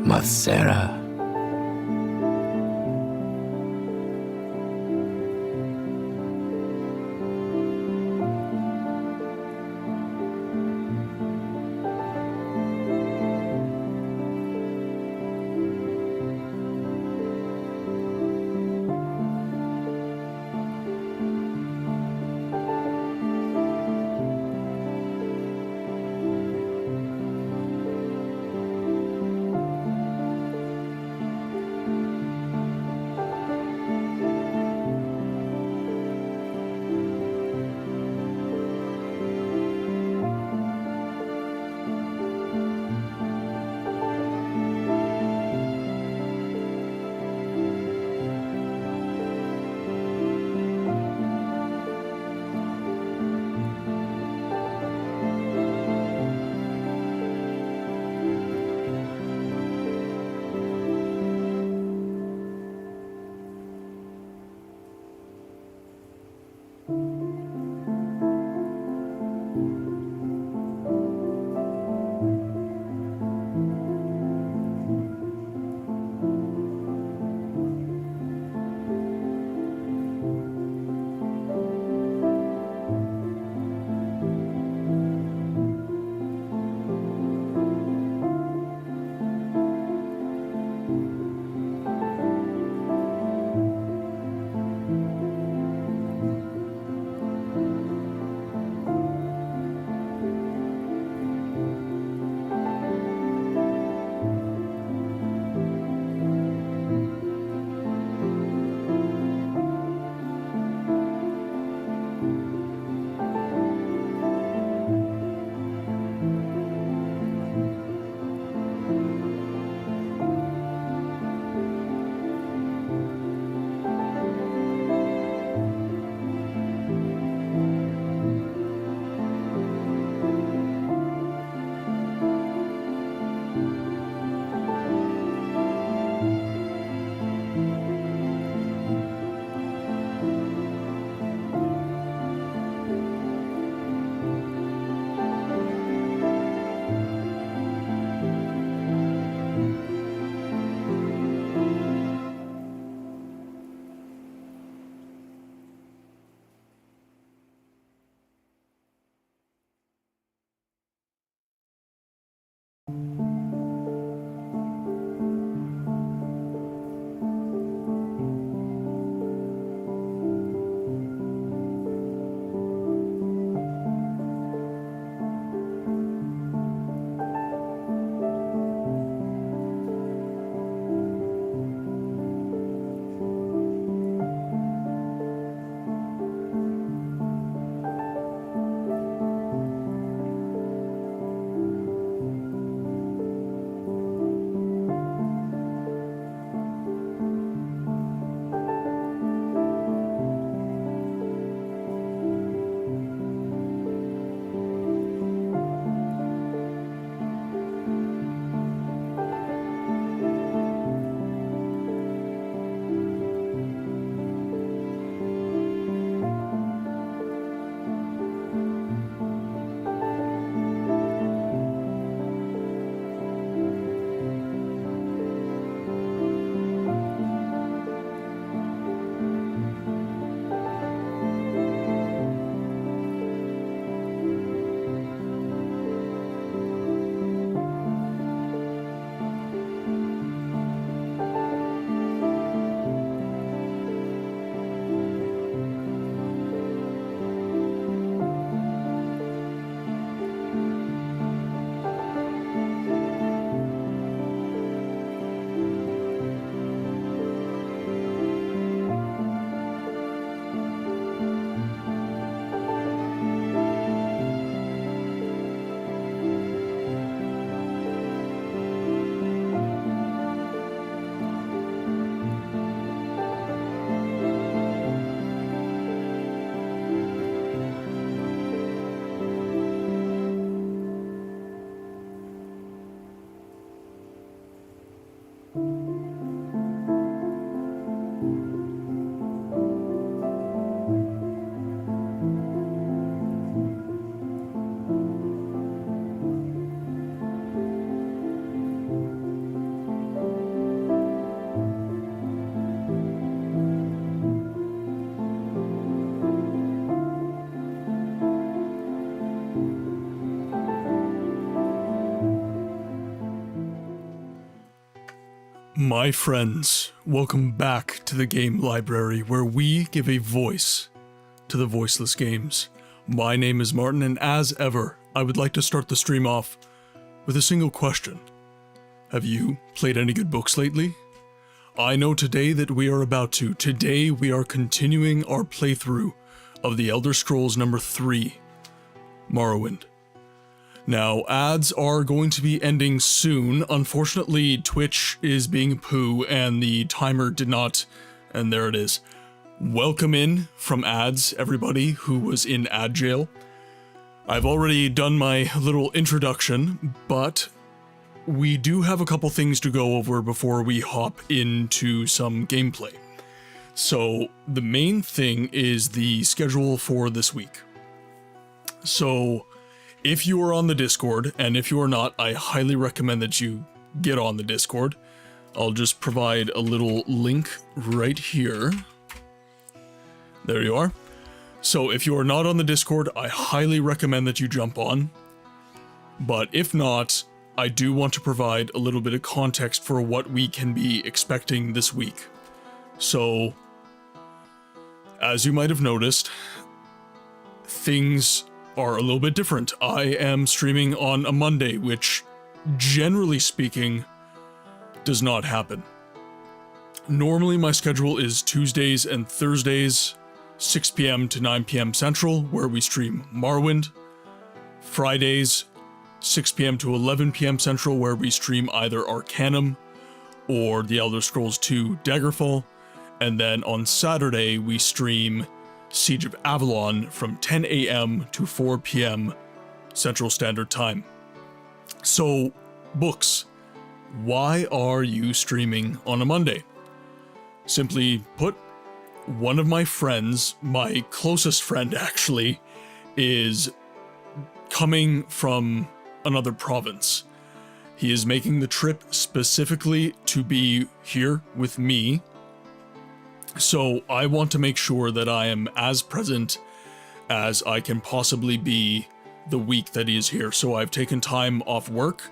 Mathsera. My friends, welcome back to the game library where we give a voice to the voiceless games. My name is Martin, and as ever, I would like to start the stream off with a single question. Have you played any good books lately? I know today that we are about to. Today we are continuing our playthrough of The Elder Scrolls number 3, Morrowind. Now, ads are going to be ending soon. Unfortunately, Twitch is being a poo and the timer did not, and there it is. Welcome in from ads, everybody who was in ad jail. I've already done my little introduction, but we do have a couple things to go over before we hop into some gameplay. So, the main thing is the schedule for this week. So, if you are on the Discord, and if you are not, I highly recommend that you get on the Discord. I'll just provide a little link right here. There you are. So if you are not on the Discord, I highly recommend that you jump on. But if not, I do want to provide a little bit of context for what we can be expecting this week. So, as you might have noticed, things are a little bit different. I am streaming on a Monday, which, generally speaking, does not happen. Normally my schedule is Tuesdays and Thursdays, 6 p.m. to 9 p.m. Central, where we stream Morrowind. Fridays, 6 p.m. to 11 p.m. Central, where we stream either Arcanum or The Elder Scrolls 2 Daggerfall. And then on Saturday, we stream Siege of Avalon from 10 a.m. to 4 p.m. Central Standard Time. So, books. Why are you streaming on a Monday? Simply put, one of my friends, my closest friend actually, is coming from another province. He is making the trip specifically to be here with me. So I want to make sure that I am as present as I can possibly be the week that he is here. So I've taken time off work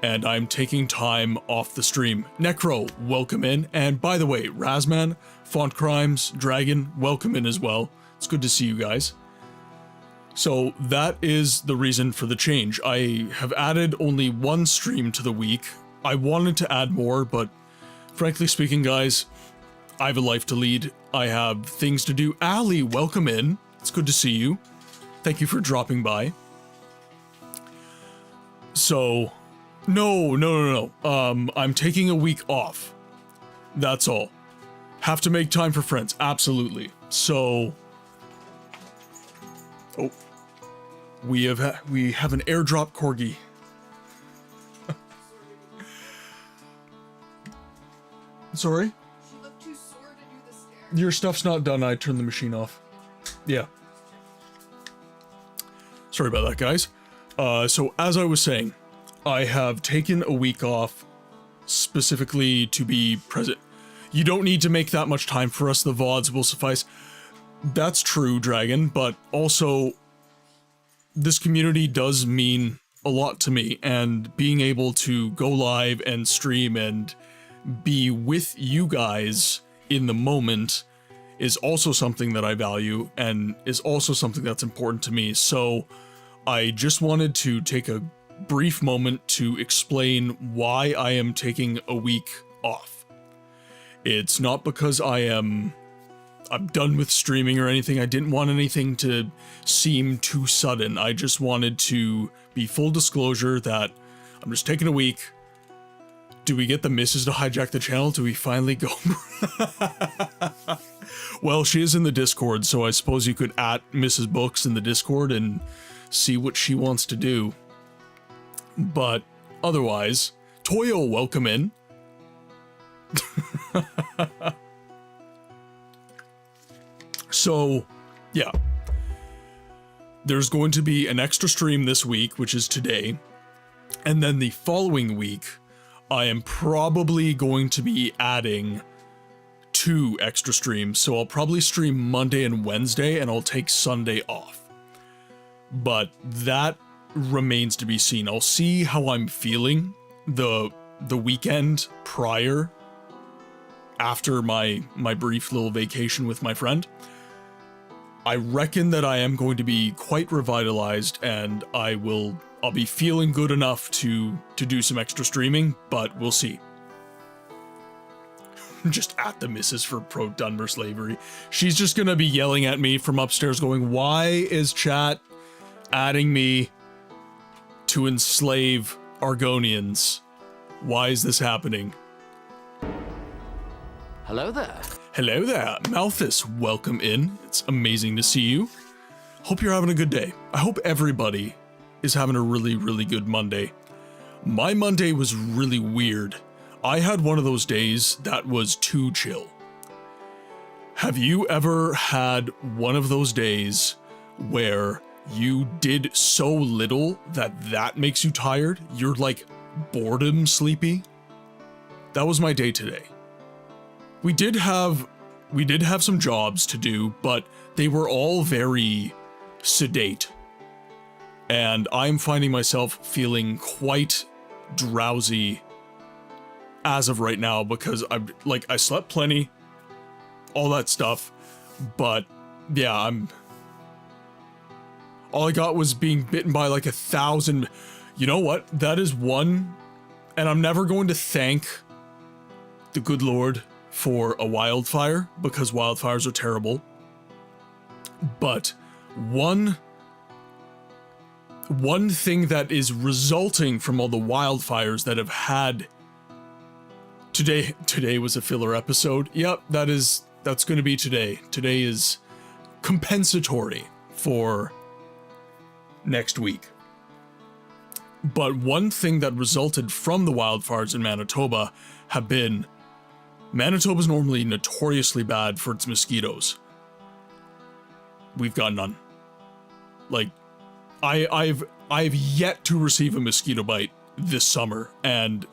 and I'm taking time off the stream. Necro, welcome in. And by the way, Razman, Font Crimes, Dragon, welcome in as well. It's good to see you guys. So that is the reason for the change. I have added only one stream to the week. I wanted to add more, but frankly speaking, guys, I have a life to lead. I have things to do. Ali, welcome in. It's good to see you. Thank you for dropping by. So, no. I'm taking a week off. That's all. Have to make time for friends. Absolutely. So, oh, we have an airdrop corgi. Sorry? Your stuff's not done. I turned the machine off. Yeah. Sorry about that, guys. So as I was saying, I have taken a week off specifically to be present. You don't need to make that much time for us. The VODs will suffice. That's true, Dragon, but also this community does mean a lot to me, and being able to go live and stream and be with you guys in the moment is also something that I value and is also something that's important to me. So I just wanted to take a brief moment to explain why I am taking a week off. It's not because I'm done with streaming or anything. I didn't want anything to seem too sudden. I just wanted to be full disclosure that I'm just taking a week. Do we get the missus to hijack the channel? Do we finally go? Well, she is in the Discord, so I suppose you could @ Mrs. Books in the Discord and see what she wants to do. But otherwise, Toyo, welcome in. So, yeah. There's going to be an extra stream this week, which is today. And then the following week, I am probably going to be adding 2 extra streams, so I'll probably stream Monday and Wednesday, and I'll take Sunday off. But that remains to be seen. I'll see how I'm feeling the weekend prior after my brief little vacation with my friend. I reckon that I am going to be quite revitalized, and I'll be feeling good enough to do some extra streaming, but we'll see. Just at the missus for pro Dunmer slavery. She's just gonna be yelling at me from upstairs going, why is chat adding me to enslave Argonians? Why is this happening? Hello there. Hello there, Malthus, welcome in. It's amazing to see you. Hope you're having a good day. I hope everybody is having a really, really good Monday. My Monday was really weird. I had one of those days that was too chill. Have you ever had one of those days where you did so little that makes you tired? You're like boredom sleepy? That was my day today. We did have some jobs to do, but they were all very sedate. And I'm finding myself feeling quite drowsy as of right now because I slept plenty, all that stuff, but yeah, all I got was being bitten by like 1,000. You know what? That is one, and I'm never going to thank the good Lord for a wildfire because wildfires are terrible. But one thing that is resulting from all the wildfires that have had today was a filler episode. Yep, that's going to be today. Today is compensatory for next week. But one thing that resulted from the wildfires in Manitoba have been Manitoba's normally notoriously bad for its mosquitoes. We've got none. Like, I've yet to receive a mosquito bite this summer, and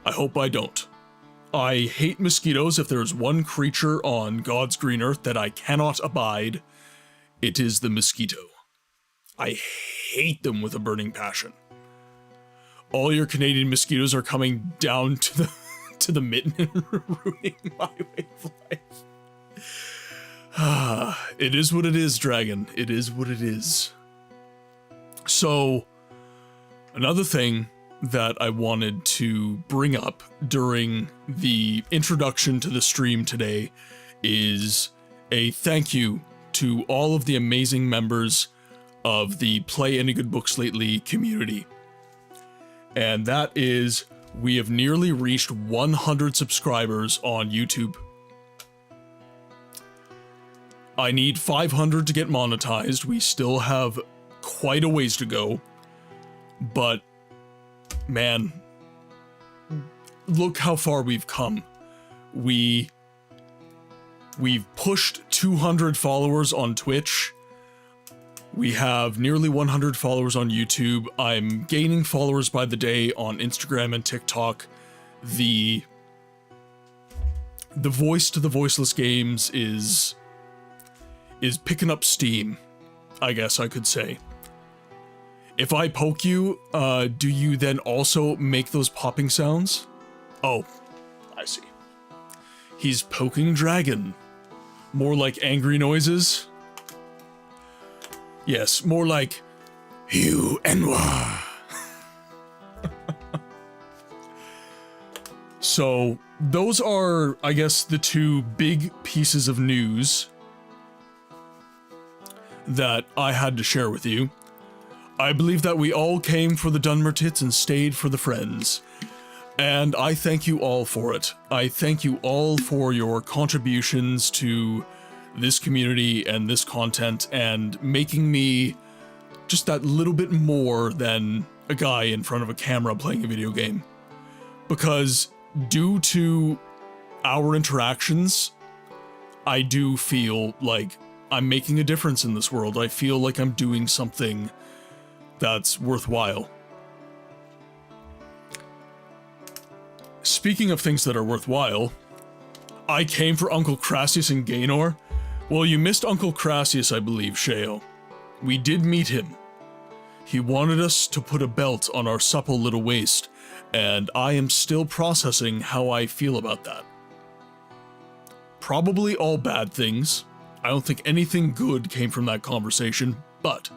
I hope I don't. I hate mosquitoes. If there's one creature on God's green earth that I cannot abide, it is the mosquito. I hate them with a burning passion. All your Canadian mosquitoes are coming down to the mitten and ruining my way of life. It is what it is, Dragon. It is what it is. So, another thing that I wanted to bring up during the introduction to the stream today is a thank you to all of the amazing members of the PlayAnyGoodBooksLately community. And that is, we have nearly reached 100 subscribers on YouTube. I need 500 to get monetized. We still have quite a ways to go, but man, look how far we've come. We've pushed 200 followers on Twitch. We have nearly 100 followers on YouTube. I'm gaining followers by the day on Instagram and TikTok. The voice to the voiceless games is picking up steam, I guess I could say. If I poke you, do you then also make those popping sounds? Oh, I see. He's poking Dragon. More like angry noises? Yes, more like Hugh and Wah. So, those are, I guess, the two big pieces of news that I had to share with you. I believe that we all came for the Dunmer tits and stayed for the friends. And I thank you all for it. I thank you all for your contributions to this community and this content and making me just that little bit more than a guy in front of a camera playing a video game. Because due to our interactions, I do feel like I'm making a difference in this world. I feel like I'm doing something that's worthwhile. Speaking of things that are worthwhile, I came for Uncle Crassius and Gaynor. Well, you missed Uncle Crassius, I believe, Sheo. We did meet him. He wanted us to put a belt on our supple little waist And I am still processing how I feel about that. Probably all bad things. I don't think anything good came from that conversation, but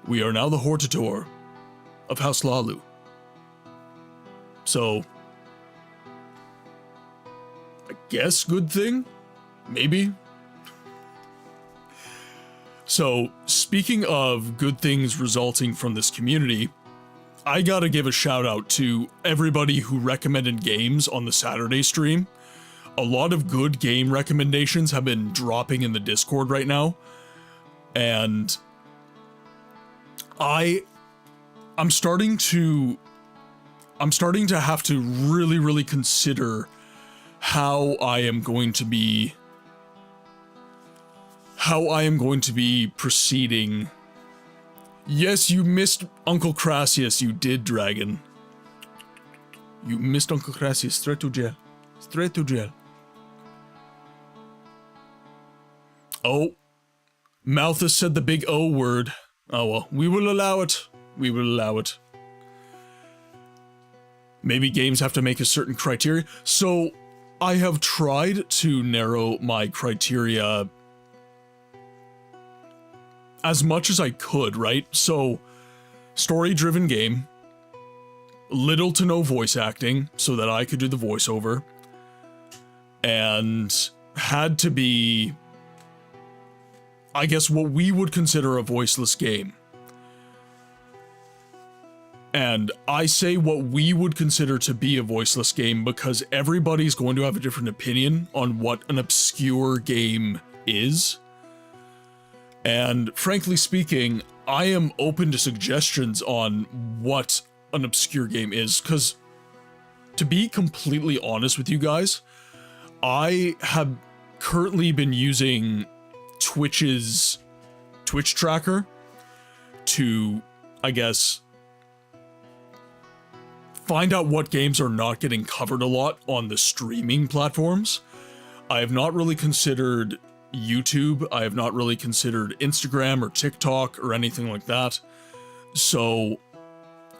we are now the HORTATOR of House Lalu. So, I guess good thing? Maybe? So, speaking of good things resulting from this community, I gotta give a shout out to everybody who recommended games on the Saturday stream. A lot of good game recommendations have been dropping in the Discord right now, and I'm starting to have to really consider how I am going to be proceeding. Yes, you missed Uncle Crassius, you did, Dragon. You missed Uncle Crassius, straight to jail. Straight to jail. Oh, Malthus said the big O word. Oh well, we will allow it. We will allow it. Maybe games have to make a certain criteria. So, I have tried to narrow my criteria as much as I could, right? So, story-driven game, little to no voice acting, so that I could do the voiceover, and had to be, I guess, what we would consider a voiceless game. And I say what we would consider to be a voiceless game because everybody's going to have a different opinion on what an obscure game is. And frankly speaking, I am open to suggestions on what an obscure game is, because to be completely honest with you guys, I have currently been using Twitch's Twitch tracker to, I guess, find out what games are not getting covered a lot on the streaming platforms. I have not really considered YouTube. I have not really considered Instagram or TikTok or anything like that. So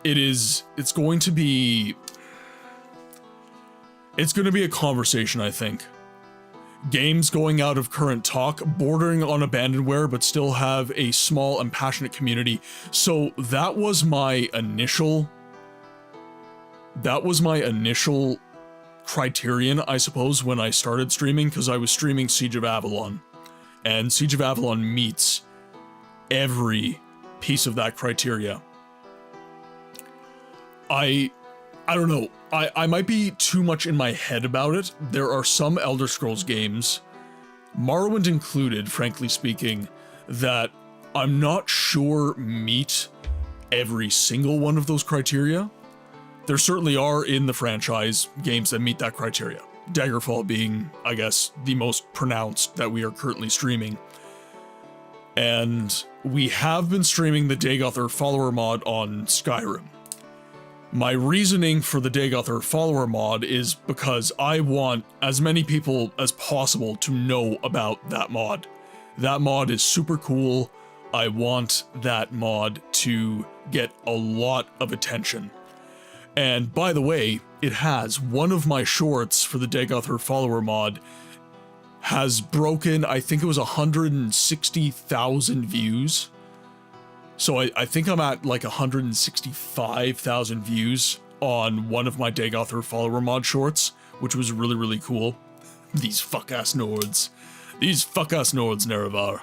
it's going to be a conversation, I think. Games going out of current talk, bordering on abandonware, but still have a small and passionate community. So that was my initial criterion, I suppose, when I started streaming, because I was streaming Siege of Avalon. And Siege of Avalon meets every piece of that criteria. I don't know. I might be too much in my head about it. There are some Elder Scrolls games, Morrowind included, frankly speaking, that I'm not sure meet every single one of those criteria. There certainly are in the franchise games that meet that criteria. Daggerfall being, I guess, the most pronounced that we are currently streaming. And we have been streaming the Dagothar follower mod on Skyrim. My reasoning for the Dagothar follower mod is because I want as many people as possible to know about that mod. That mod is super cool. I want that mod to get a lot of attention. And by the way, it has one of my shorts for the Dagothar follower mod has broken, I think it was 160,000 views. So I think I'm at like 165,000 views on one of my Dagothar follower mod shorts, which was really cool. These fuck-ass Nords. These fuck-ass Nords, NEREVAR.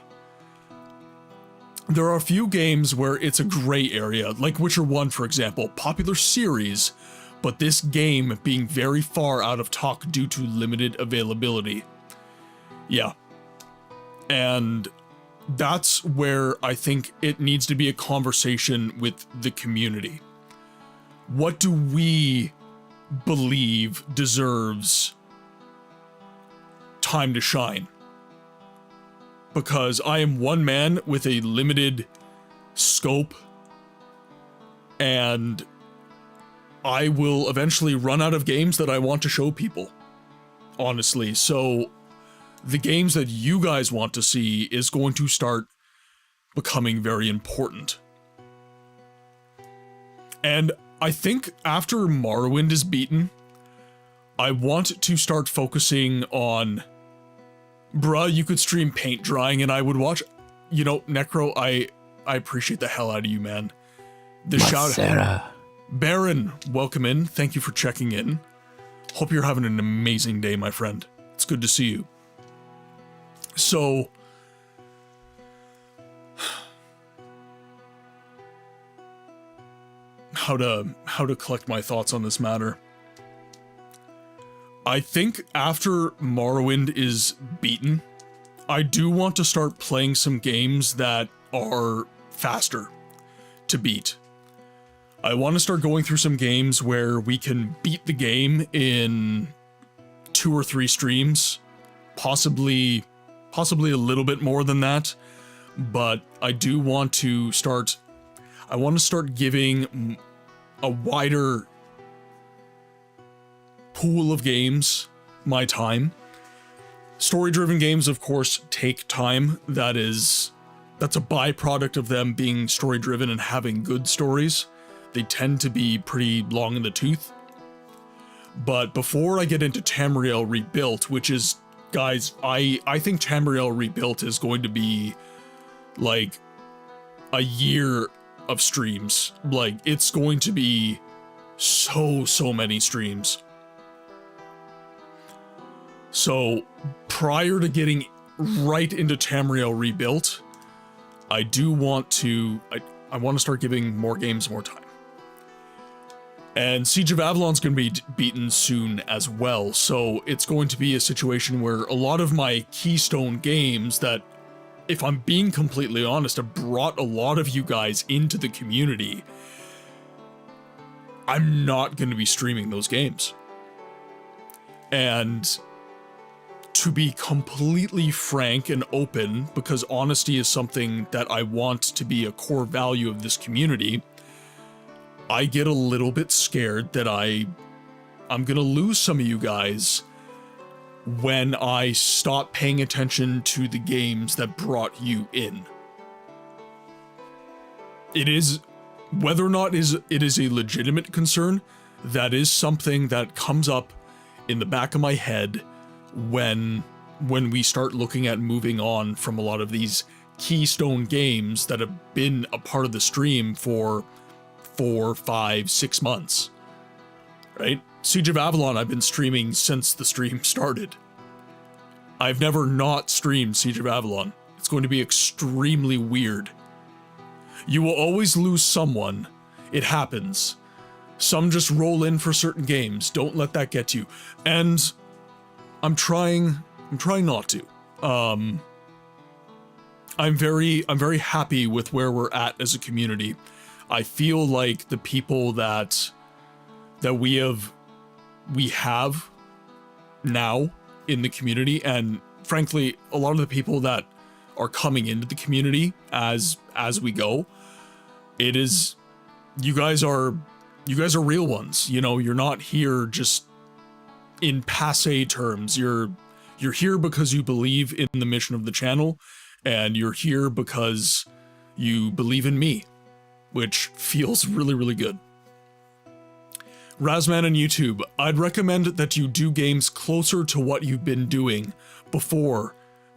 There are a few games where it's a gray area, like Witcher 1 for example, popular series, but this game being very far out of talk due to limited availability. Yeah. And that's where I think it needs to be a conversation with the community. What do we believe deserves time to shine? Because I am one man with a limited scope, and I will eventually run out of games that I want to show people, honestly. So the games that you guys want to see is going to start becoming very important. And I think after Morrowind is beaten, I want to start focusing on, bruh, you could stream paint drying and I would watch. You know, Necro, I appreciate the hell out of you, man. The shout Sarah. Baron, welcome in. Thank you for checking in. Hope you're having an amazing day, my friend. It's good to see you. So, how to collect my thoughts on this matter. I think after Morrowind is beaten, I do want to start playing some games that are faster to beat. I want to start going through some games where we can beat the game in 2 or 3 streams, possibly a little bit more than that, but I do want to start, I want to start giving a wider pool of games my time. Story-driven games, of course, take time. That's a byproduct of them being story-driven and having good stories. They tend to be pretty long in the tooth. But before I get into Tamriel Rebuilt, which is, guys, I think Tamriel Rebuilt is going to be like a year of streams. Like, it's going to be so many streams. So prior to getting right into Tamriel Rebuilt, I do want to, I want to start giving more games more time. And Siege of Avalon's going to be beaten soon as well, so it's going to be a situation where a lot of my keystone games that, if I'm being completely honest, have brought a lot of you guys into the community, I'm not going to be streaming those games. And to be completely frank and open, because honesty is something that I want to be a core value of this community, I get a little bit scared that I'm gonna lose some of you guys when I stop paying attention to the games that brought you in. It is, whether or not it is a legitimate concern, that is something that comes up in the back of my head when we start looking at moving on from a lot of these keystone games that have been a part of the stream for 4, 5, 6 months, right? Siege of Avalon, I've been streaming since the stream started. I've never not streamed Siege of Avalon. It's going to be extremely weird. You will always lose someone. It happens. Some just roll in for certain games. Don't let that get you. And I'm trying not to. I'm very happy with where we're at as a community. I feel like the people that we have now in the community, and frankly, a lot of the people that are coming into the community as we go, it is, you guys are real ones. You know, you're not here just in passé terms. You're here because you believe in the mission of the channel, and you're here because you believe in me, which feels really good. Razman on YouTube, I'd recommend that you do games closer to what you've been doing before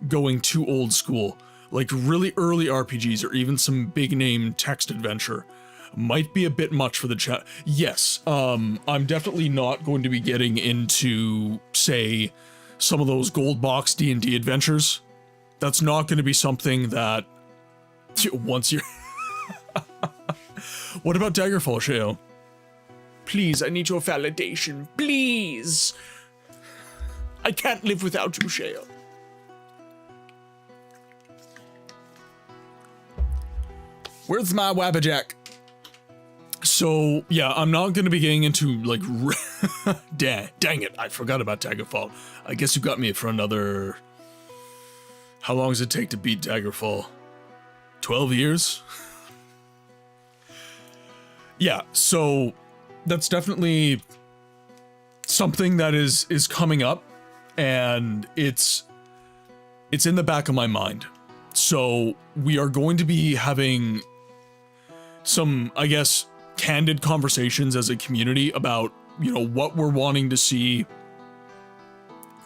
going too old school, like really early RPGs or even some big name text adventure. Might be a bit much for the chat. Yes, I'm definitely not going to be getting into, say, some of those gold box D&D adventures. That's not going to be something that once you're... What about Daggerfall, Sheo? Please, I need your validation. Please! I can't live without you, Sheo. Where's my Wabbajack? So, yeah, I'm not going to be getting into, like, dang it, I forgot about Daggerfall. I guess you got me for another... How long does it take to beat Daggerfall? 12 years? Yeah, so that's definitely something that is coming up, and it's in the back of my mind. So we are going to be having some, I guess, candid conversations as a community about, you know, what we're wanting to see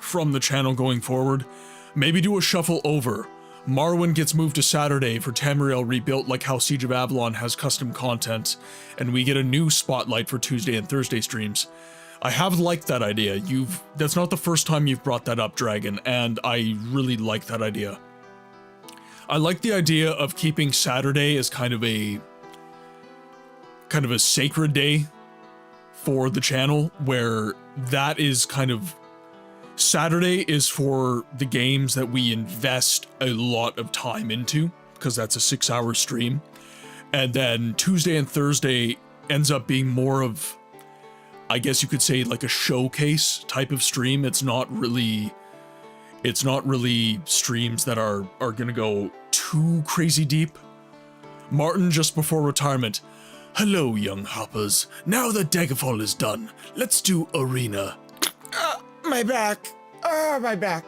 from the channel going forward. Maybe do a shuffle over. Morrowind gets moved to Saturday for Tamriel Rebuilt, like how Siege of Avalon has custom content, and we get a new spotlight for Tuesday and Thursday streams. I have liked that idea. That's not the first time you've brought that up, Dragon, and I really like that idea. I like the idea of keeping Saturday as kind of a sacred day for the channel, where that is kind of, Saturday is for the games that we invest a lot of time into, because that's a 6-hour stream. And then Tuesday and Thursday ends up being more of, I guess you could say, like a showcase type of stream. It's not really streams that are gonna go too crazy deep. Martin, just before retirement. Hello, young hoppers. Now that Daggerfall is done, let's do Arena. My back. Oh, my back.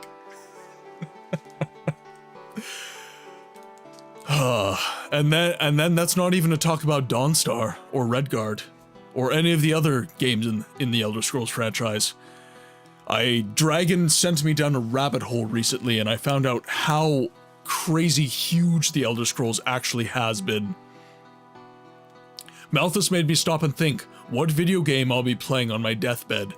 And then that's not even to talk about Dawnstar or Redguard or any of the other games in the Elder Scrolls franchise. Dragon sent me down a rabbit hole recently, and I found out how crazy huge the Elder Scrolls actually has been. Malthus made me stop and think, what video game I'll be playing on my deathbed.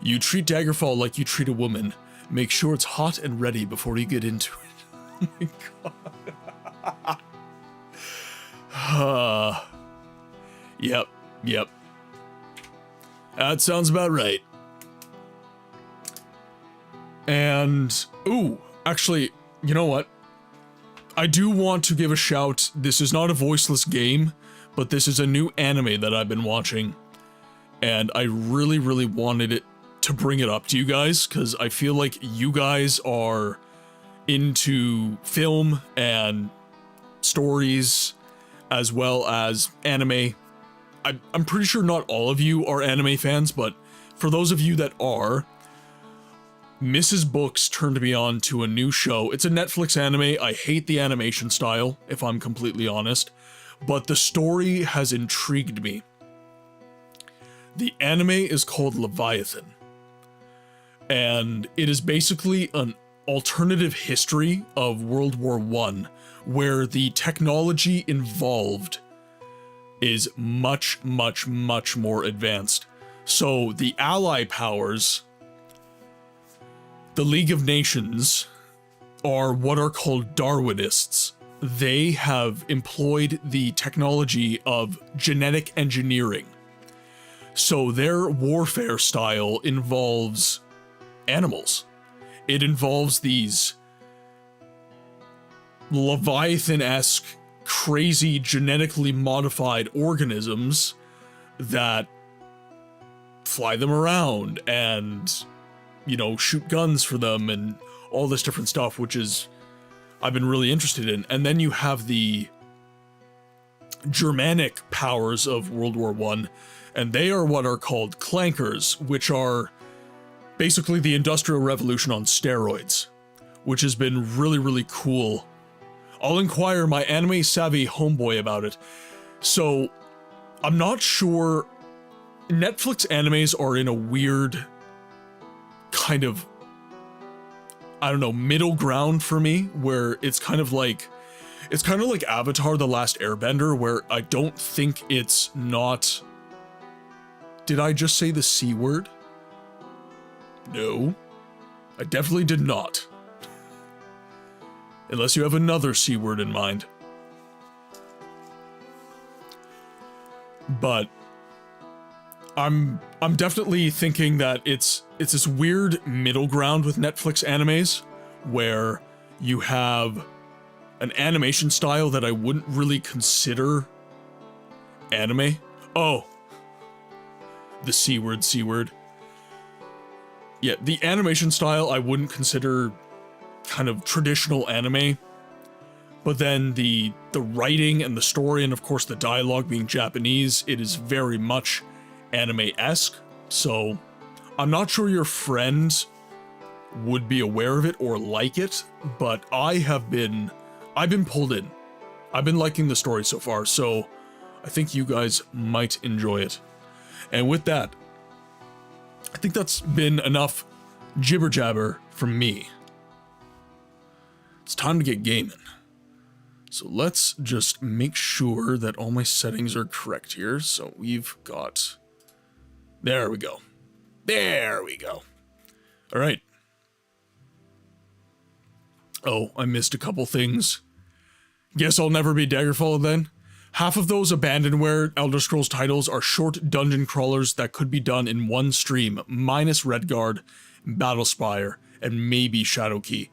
You treat Daggerfall like you treat a woman. Make sure it's hot and ready before you get into it. Oh my god. Yep. That sounds about right. And, ooh, actually, you know what? I do want to give a shout. This is not a voiceless game, but this is a new anime that I've been watching. And I really, really wanted it to bring it up to you guys, because I feel like you guys are into film and stories as well as anime. I'm pretty sure not all of you are anime fans, but for those of you that are, Mrs. Books turned me on to a new show. It's a Netflix anime. I hate the animation style, if I'm completely honest, but the story has intrigued me. The anime is called Leviathan, and it is basically an alternative history of World War I, where the technology involved is much, much, much more advanced. So the Ally powers, the League of Nations, are what are called Darwinists. They have employed the technology of genetic engineering. So their warfare style involves animals. It involves these Leviathan-esque, crazy, genetically modified organisms that fly them around and, you know, shoot guns for them and all this different stuff, which is, I've been really interested in. And then you have the Germanic powers of World War I, and they are what are called clankers, which are basically the Industrial Revolution on steroids, which has been really, really cool. I'll inquire my anime-savvy homeboy about it. So, I'm not sure. Netflix animes are in a weird kind of, I don't know, middle ground for me, where it's kind of like Avatar: The Last Airbender, where I don't think it's not... Did I just say the C word? No, I definitely did not. Unless you have another C word in mind. But I'm definitely thinking that it's this weird middle ground with Netflix animes, where you have an animation style that I wouldn't really consider anime. Oh, the C word. Yeah, the animation style I wouldn't consider kind of traditional anime, but then the writing and the story and of course the dialogue being Japanese, it is very much anime-esque. So I'm not sure your friends would be aware of it or like it, but I've been pulled in. I've been liking the story so far, so I think you guys might enjoy it. And with that, I think that's been enough jibber jabber from me. It's time to get gaming. So let's just make sure that all my settings are correct here. So we've got, there we go. There we go. All right. Oh, I missed a couple things. Guess I'll never be Daggerfall then. Half of those Abandonware Elder Scrolls titles are short dungeon crawlers that could be done in one stream, minus Redguard, Battlespire, and maybe Shadowkey.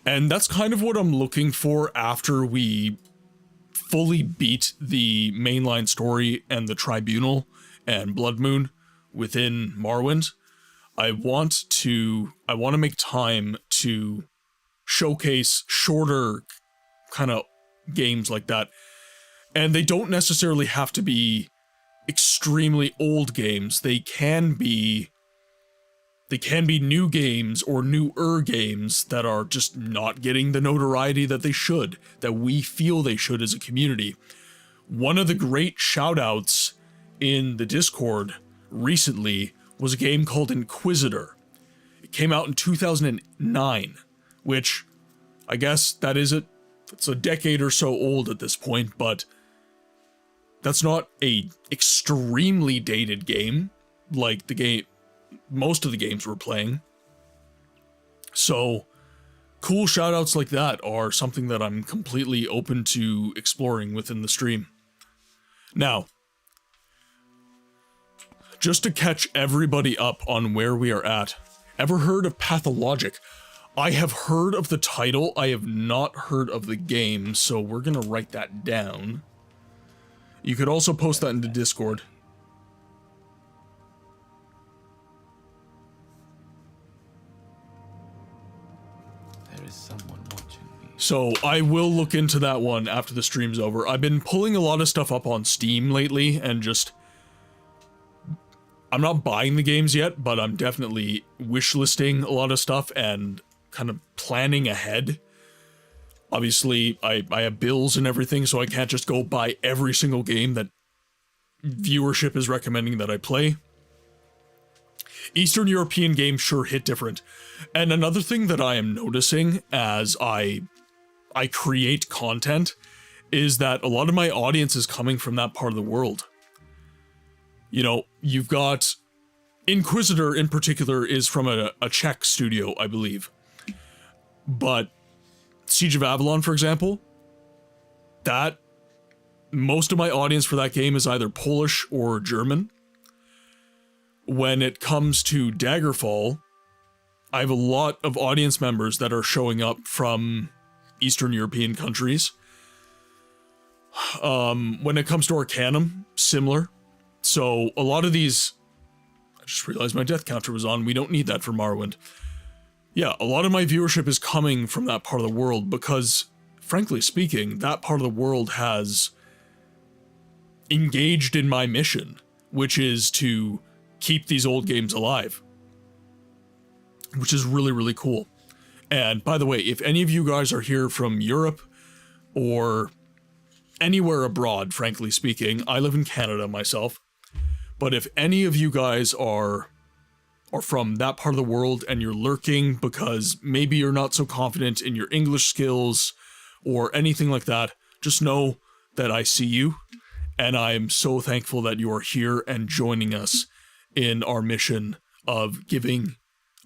And that's kind of what I'm looking for after we fully beat the mainline story and the Tribunal and Blood Moon within Morrowind. I want to make time to showcase shorter kind of games like that. And they don't necessarily have to be extremely old games. They can be new games or newer games that are just not getting the notoriety that they should, that we feel they should as a community. One of the great shoutouts in the Discord recently was a game called Inquisitor. It came out in 2009, which I guess it's a decade or so old at this point, but that's not a extremely dated game like most of the games we're playing. So cool shoutouts like that are something that I'm completely open to exploring within the stream. Now, just to catch everybody up on where we are at, ever heard of Pathologic? I have heard of the title, I have not heard of the game, so we're gonna write that down. You could also post that into Discord. There is someone watching me. So I will look into that one after the stream's over. I've been pulling a lot of stuff up on Steam lately and just... I'm not buying the games yet, but I'm definitely wishlisting a lot of stuff and kind of planning ahead. Obviously, I have bills and everything, so I can't just go buy every single game that viewership is recommending that I play. Eastern European games sure hit different. And another thing that I am noticing as I create content is that a lot of my audience is coming from that part of the world. You know, you've got Inquisitor in particular is from a Czech studio, I believe. But Siege of Avalon, for example, most of my audience for that game is either Polish or German. When it comes to Daggerfall, I have a lot of audience members that are showing up from Eastern European countries. When it comes to Arcanum, similar. So a lot of these... I just realized my death counter was on. We don't need that for Morrowind. Yeah, a lot of my viewership is coming from that part of the world because, frankly speaking, that part of the world has engaged in my mission, which is to keep these old games alive. Which is really, really cool. And by the way, if any of you guys are here from Europe or anywhere abroad, frankly speaking, I live in Canada myself, but if any of you guys are from that part of the world and you're lurking because maybe you're not so confident in your English skills or anything like that, just know that I see you, and I am so thankful that you are here and joining us in our mission of giving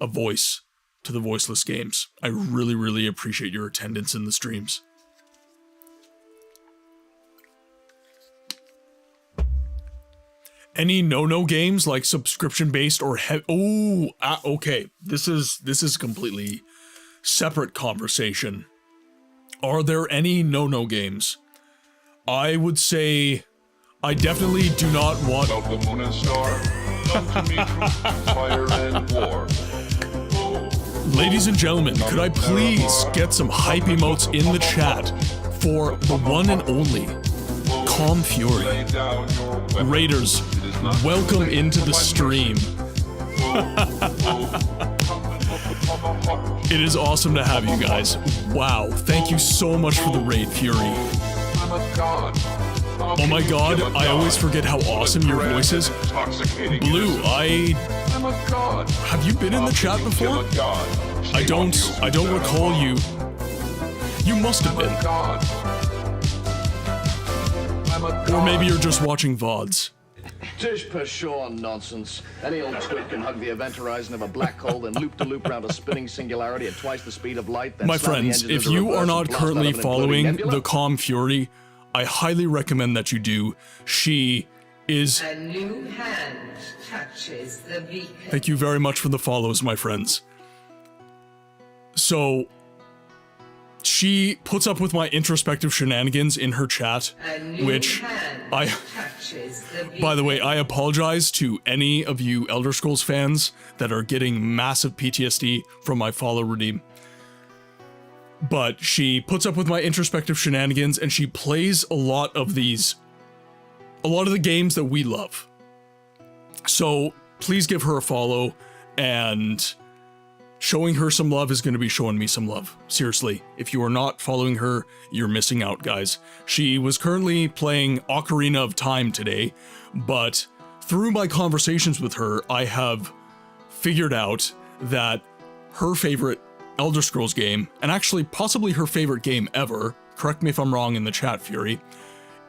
a voice to the voiceless games. I really, really appreciate your attendance in the streams. Any no-no games like subscription-based or okay. This is completely separate conversation. Are there any no-no games? I would say I definitely do not want... Of the moon and star, come to me through fire and war. Ladies and gentlemen, could I please get some hype emotes in the chat for the one and only Calm Fury. Lay down your weapon. Raiders, welcome into the stream. It is awesome to have you guys. Wow, thank you so much for the raid, Fury. I'm a god. Oh my god, I always forget how awesome your voice is. Blue, I'm a god. have you been in the chat before? I don't recall you. You must have been. God. I'm a god. Or maybe you're just watching VODs. Tish pshaw nonsense. Any old twit can hug the event horizon of a black hole, then loop-to-loop round a spinning singularity at twice the speed of light, then My slam the friends, engines if into you reverse are and not blast currently out of an imploding following nebula. the Calm Fury, I highly recommend that you do. She is... A new hand touches the beacon. Thank you very much for the follows, my friends. So, she puts up with my introspective shenanigans in her chat, A new which hand I... touches the beacon. By the way, I apologize to any of you Elder Scrolls fans that are getting massive PTSD from my follow redeem. But she puts up with my introspective shenanigans and she plays a lot of the games that we love. So please give her a follow, and showing her some love is going to be showing me some love. Seriously, if you are not following her, you're missing out, guys. She was currently playing Ocarina of Time today, but through my conversations with her, I have figured out that her favorite Elder Scrolls game, and actually possibly her favorite game ever, correct me if I'm wrong in the chat, Fury,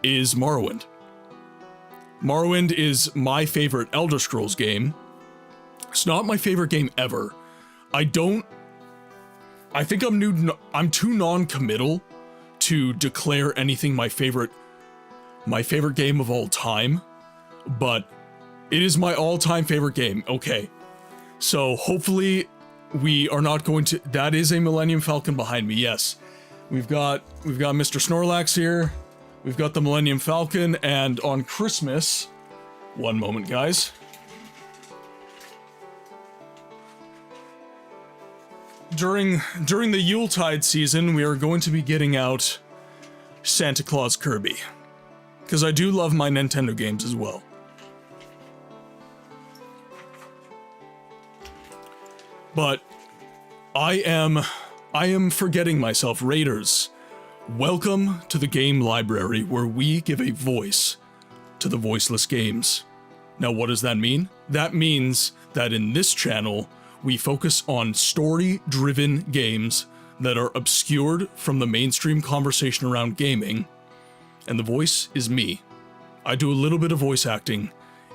is Morrowind. Morrowind is my favorite Elder Scrolls game. It's not my favorite game ever. I think I'm too non-committal to declare anything my favorite game of all time, but it is my all-time favorite game. Okay. So hopefully we are not going to... That is a Millennium Falcon behind me, yes. We've got Mr. Snorlax here. We've got the Millennium Falcon, and on Christmas... One moment, guys. During the Yuletide season, we are going to be getting out Santa Claus Kirby. Because I do love my Nintendo games as well. But I am forgetting myself, Raiders. Welcome to the game library, where we give a voice to the voiceless games. Now, what does that mean? That means that in this channel, we focus on story-driven games that are obscured from the mainstream conversation around gaming, and the voice is me. I do a little bit of voice acting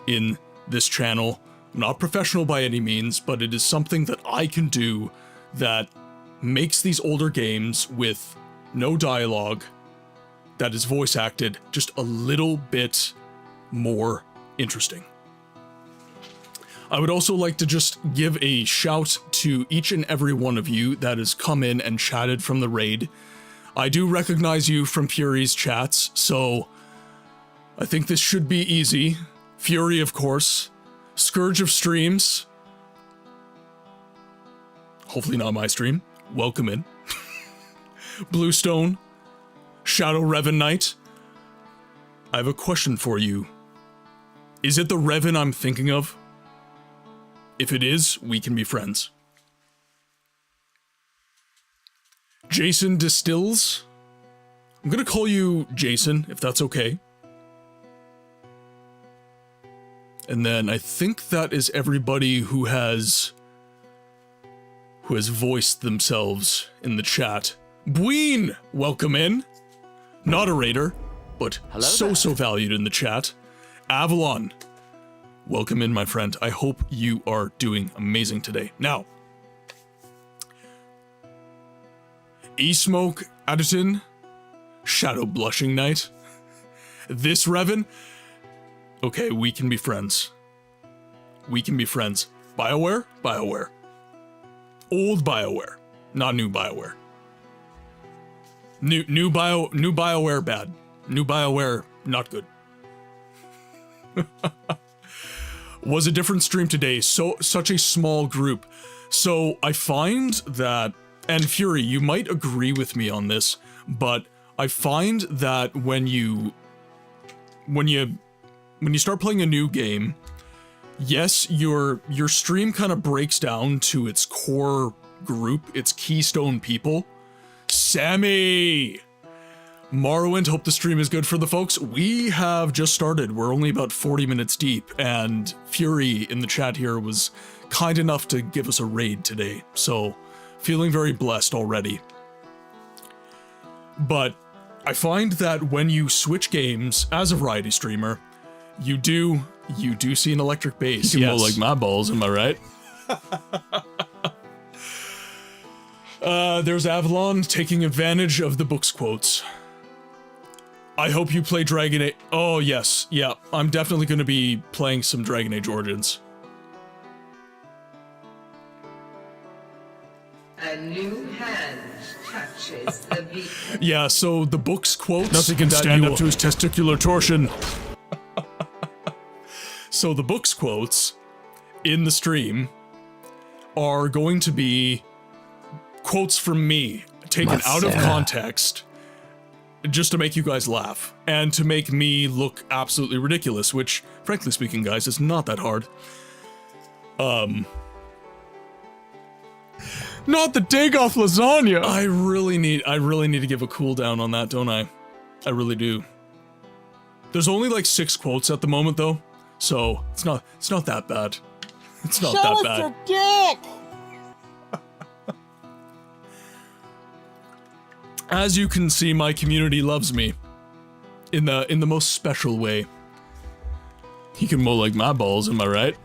in this channel. I'm not professional by any means, but it is something that I can do that makes these older games with no dialogue, that is voice acted, just a little bit more interesting. I would also like to just give a shout to each and every one of you that has come in and chatted from the raid. I do recognize you from Fury's chats, so I think this should be easy. Fury, of course. Scourge of Streams. Hopefully not my stream. Welcome in. Bluestone. Shadow Revan Knight. I have a question for you. Is it the Revan I'm thinking of? If it is, we can be friends. Jason Distills. I'm gonna call you Jason, if that's okay. And then I think that is everybody who has voiced themselves in the chat. Bween, welcome in. Not a raider, but so valued in the chat. Avalon, welcome in, my friend. I hope you are doing amazing today. Now, E-Smoke Addison, Shadow Blushing Knight, this Revan. Okay, we can be friends. We can be friends. BioWare? BioWare. Old BioWare, not new BioWare. New BioWare bad. New BioWare not good. Was a different stream today, such a small group. So I find that, and Fury, you might agree with me on this, but I find that when you start playing a new game, yes, your stream kind of breaks down to its core group, its keystone people. Sammy! Morrowind, hope the stream is good for the folks. We have just started. We're only about 40 minutes deep, and Fury in the chat here was kind enough to give us a raid today, so feeling very blessed already. But I find that when you switch games as a variety streamer, you do see an electric bass. You can mow like my balls, am I right? There's Avalon taking advantage of the book's quotes. I hope you play Dragon Age. Oh, yes. Yeah, I'm definitely going to be playing some Dragon Age Origins. A new hand touches the beacon. Yeah, so the book's quotes... Nothing can stand up to his testicular torsion. So the book's quotes in the stream are going to be quotes from me, taken out of context, just to make you guys laugh, and to make me look absolutely ridiculous, which, frankly speaking, guys, is not that hard. Not the Dagoth lasagna! I really need to give a cooldown on that, don't I? I really do. There's only like 6 quotes at the moment, though, so it's not that bad. It's not that bad. Show us your dick! As you can see, my community loves me in the most special way. He can mow like my balls, am I right?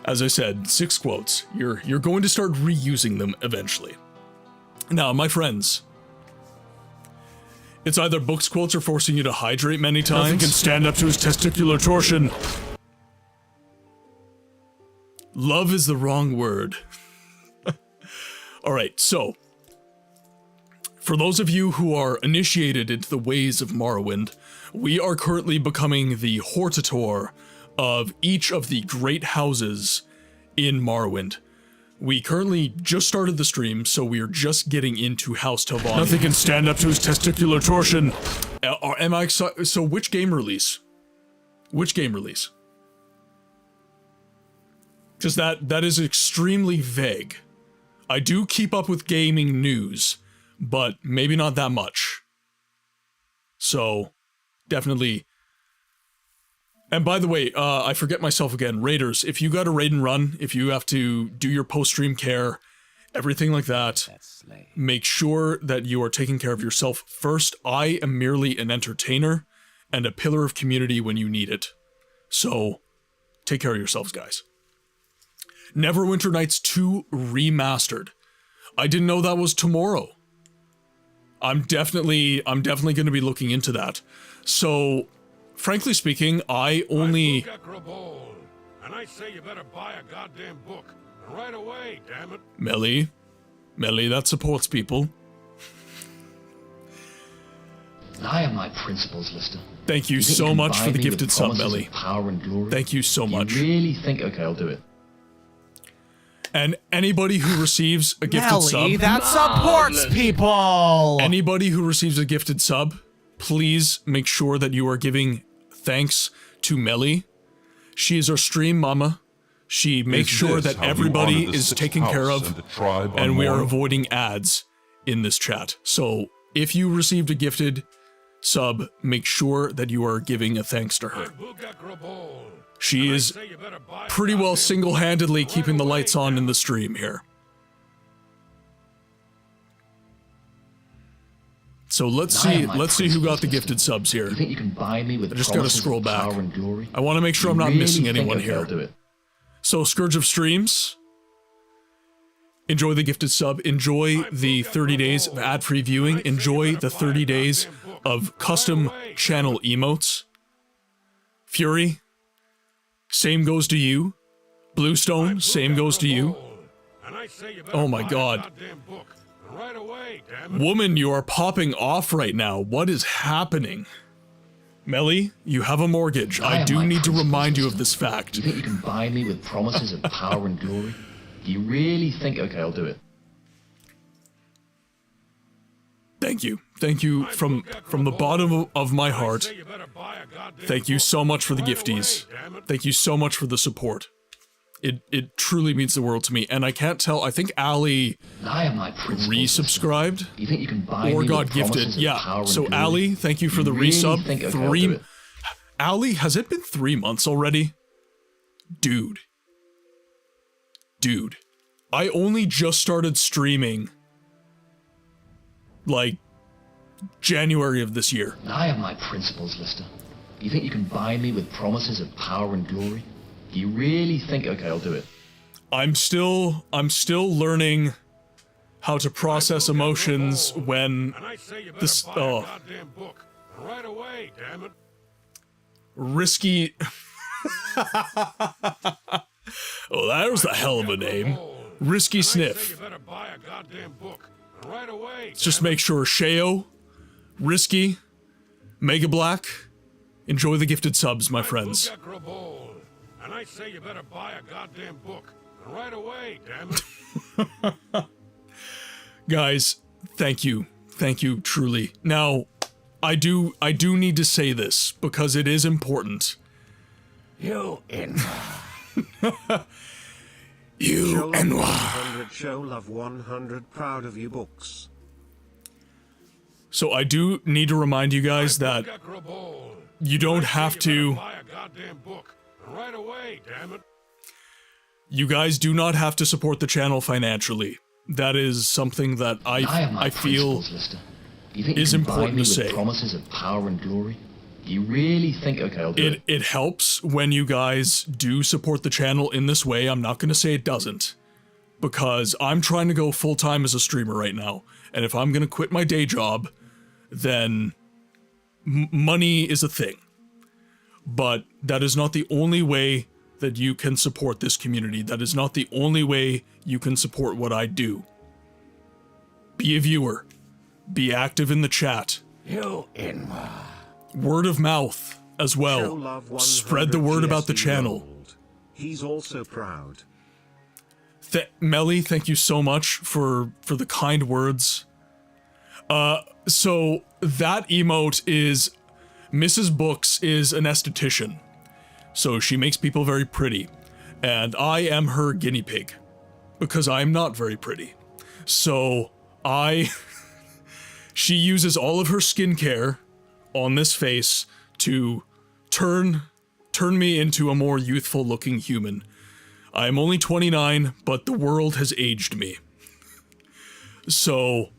As I said, 6 quotes. You're going to start reusing them eventually. Now, my friends, it's either books quotes or forcing you to hydrate many times. Nothing can stand up to his testicular torsion. Love is the wrong word. Alright, so, for those of you who are initiated into the ways of Morrowind, we are currently becoming the HORTATOR of each of the great houses in Morrowind. We currently just started the stream, so we are just getting into House Telvani. Nothing can stand up to his testicular torsion. Am I excited? So which game release? Which game release? Because that is extremely vague. I do keep up with gaming news, but maybe not that much. So, definitely. And by the way, I forget myself again, raiders, if you got a raid and run, if you have to do your post-stream care, everything like that, make sure that you are taking care of yourself first. I am merely an entertainer and a pillar of community when you need it. So, take care of yourselves, guys. Neverwinter Nights 2 Remastered. I didn't know that was tomorrow. I'm definitely going to be looking into that. So, frankly speaking, I only... And I say you better buy a goddamn book. Right away, damn it. Melly, that supports people. I am my principles, Lister. Thank you so much for the gifted sub, Melly. Thank you so much. You really think, okay, I'll do it. And anybody who receives a gifted sub... that supports people! Anybody who receives a gifted sub, please make sure that you are giving thanks to Melly. She is our stream mama. She makes sure that everybody is taken care of, and we are avoiding ads in this chat. So, if you received a gifted sub, make sure that you are giving a thanks to her. She is pretty well single-handedly keeping the lights on in the stream here. So let's see who got the gifted subs here. You think you can buy me with I just gotta scroll back. power and glory? I want to make sure I'm not really missing think, anyone okay, I'll do here. it. So Scourge of Streams, enjoy the gifted sub, enjoy the 30 days of ad-free viewing, enjoy the 30 days of custom channel emotes. Fury, same goes to you. Bluestone, same goes to you. Oh my god. Woman, you are popping off right now. What is happening? Melly, you have a mortgage. I do need to remind you of this fact. You think you can buy me with promises of power and glory? Do you really think, okay, I'll do it? Thank you. Thank you from the bottom of my heart. Thank you so much for the gifties. Thank you so much for the support. It truly means the world to me. And I can't tell, I think Ali I have my principles. resubscribed Do you think you can buy or me got with promises gifted. of Yeah, power and so glory? Ali, thank you for the really resub. think, okay, I'll do it. Ali, has it been 3 months already? Dude, I only just started streaming, like, January of this year. I have my principles, Lister. Do you think you can buy me with promises of power and glory? Do you really think, okay, I'll do it. I'm still learning how to process emotions when And I say you better this, buy a goddamn book. And right away, damn it. risky. Oh, that was a hell of a name. Risky And I say Sniff. you better buy a goddamn book. And right away, Let's just damn it. make sure Sheo, Risky, Mega Black, enjoy the gifted subs, my friends. And I say you better buy a goddamn book. And right away, damn it. Guys, thank you. Thank you, truly. Now, I do need to say this, because it is important. You in. You and 100 show love 100 proud of you books. So I do need to remind you guys that you don't have to... Buy a goddamn book. And right away, damn it. You guys do not have to support the channel financially. That is something that I feel is important to say. Promises of power and glory. Do you really think, okay, I'll do it. It helps when you guys do support the channel in this way. I'm not going to say it doesn't, because I'm trying to go full-time as a streamer right now. And if I'm going to quit my day job, then money is a thing. But that is not the only way that you can support this community. That is not the only way you can support what I do. Be a viewer. Be active in the chat. You in. Word of mouth as well. Spread the word about the channel. He's also proud. Melly, thank you so much for the kind words. So that emote is Mrs. Books is an esthetician. So she makes people very pretty. And I am her guinea pig. Because I'm not very pretty. So she uses all of her skincare on this face to turn me into a more youthful looking human. I am only 29, but the world has aged me. So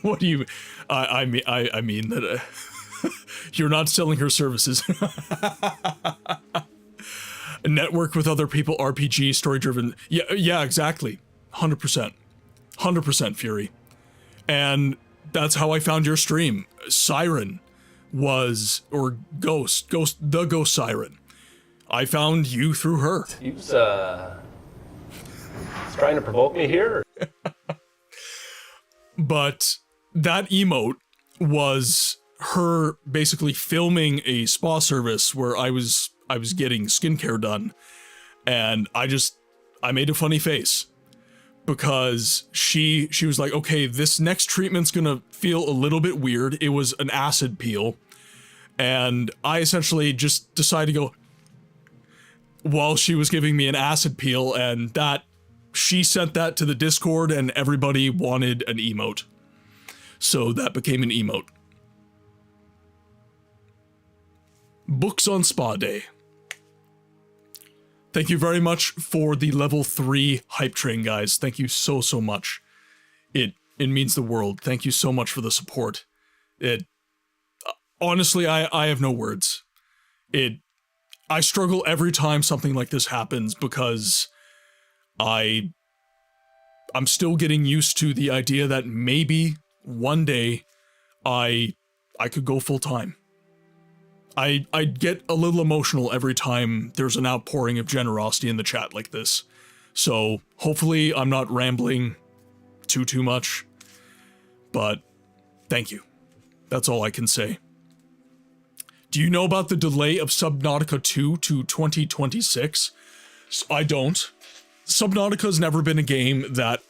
what do you I mean that you're not selling her services. Network with other people, RPG, story driven. Yeah, exactly. 100%. 100% Fury. And that's how I found your stream. Siren was, or Ghost, the Ghost Siren. I found you through her. He's trying to provoke me here. But that emote was her basically filming a spa service where I was getting skincare done, and I made a funny face because she was like, okay, this next treatment's gonna feel a little bit weird. It was an acid peel, and I essentially just decided to go while she was giving me an acid peel, and that she sent that to the Discord and everybody wanted an emote. So that became an emote. Books on Spa Day. Thank you very much for the level 3 hype train, guys. Thank you so much. It means the world. Thank you so much for the support. Honestly, I have no words. I struggle every time something like this happens because I'm still getting used to the idea that maybe one day I could go full time. I get a little emotional every time there's an outpouring of generosity in the chat like this. So hopefully I'm not rambling too much, but thank you. That's all I can say. Do you know about the delay of Subnautica 2 to 2026? I don't. Subnautica's never been a game that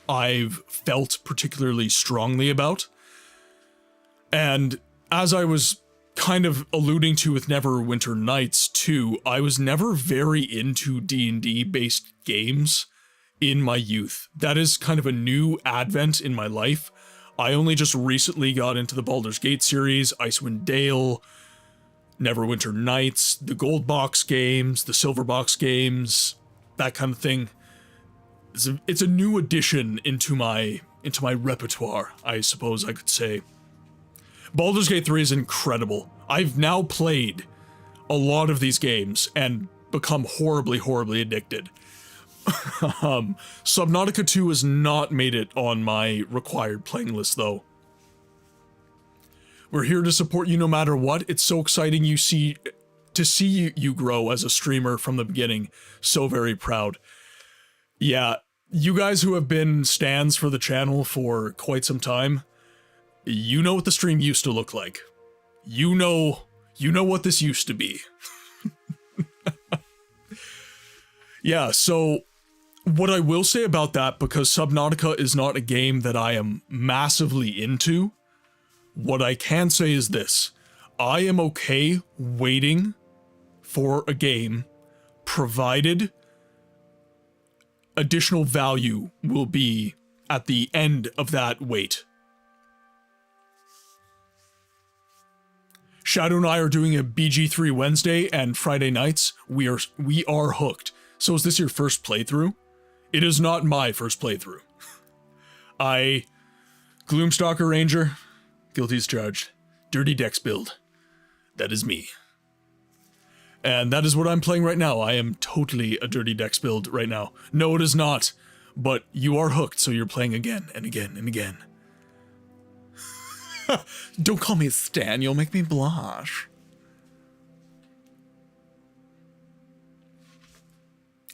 I've felt particularly strongly about. And as I was kind of alluding to with Neverwinter Nights too, I was never very into D&D based games in my youth. That is kind of a new advent in my life. I only just recently got into the Baldur's Gate series, Icewind Dale, Neverwinter Nights, the Gold Box games, the Silver Box games, that kind of thing. It's a new addition into my repertoire, I suppose I could say. Baldur's Gate 3 is incredible. I've now played a lot of these games and become horribly, horribly addicted. Subnautica 2 has not made it on my required playing list, though. We're here to support you no matter what. It's so exciting to see you grow as a streamer from the beginning. So very proud. Yeah, you guys who have been stans for the channel for quite some time, you know what the stream used to look like. You know what this used to be. Yeah, so what I will say about that, because Subnautica is not a game that I am massively into, what I can say is this. I am okay waiting for a game, provided additional value will be at the end of that wait. Shadow and I are doing a BG3 Wednesday and Friday nights. We are hooked. So is this your first playthrough? It is not my first playthrough. Gloomstalker Ranger, guilty as charged. Dirty Dex build. That is me. And that is what I'm playing right now. I am totally a Dirty Dex build right now. No, it is not. But you are hooked, so you're playing again and again and again. Don't call me Stan, you'll make me blush.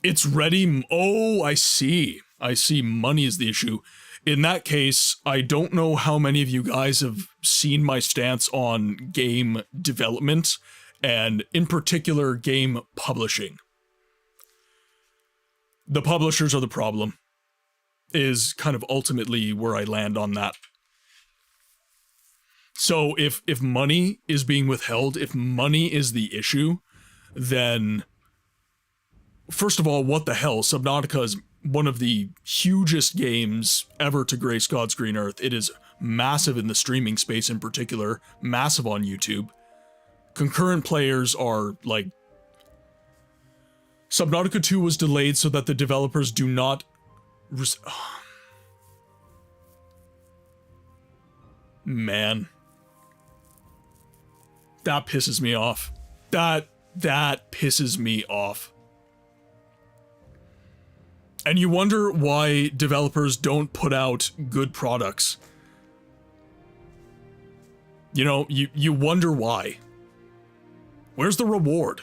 It's ready. Oh, I see. I see. Money is the issue. In that case, I don't know how many of you guys have seen my stance on game development, and in particular, game publishing. The publishers are the problem, is kind of ultimately where I land on that. So if money is being withheld, if money is the issue, then first of all, what the hell? Subnautica is one of the hugest games ever to grace God's green earth. It is massive in the streaming space in particular, massive on YouTube. Concurrent players are like... Subnautica 2 was delayed so that the developers do not... Man. That pisses me off. That pisses me off. And you wonder why developers don't put out good products. You know, you wonder why. Where's the reward?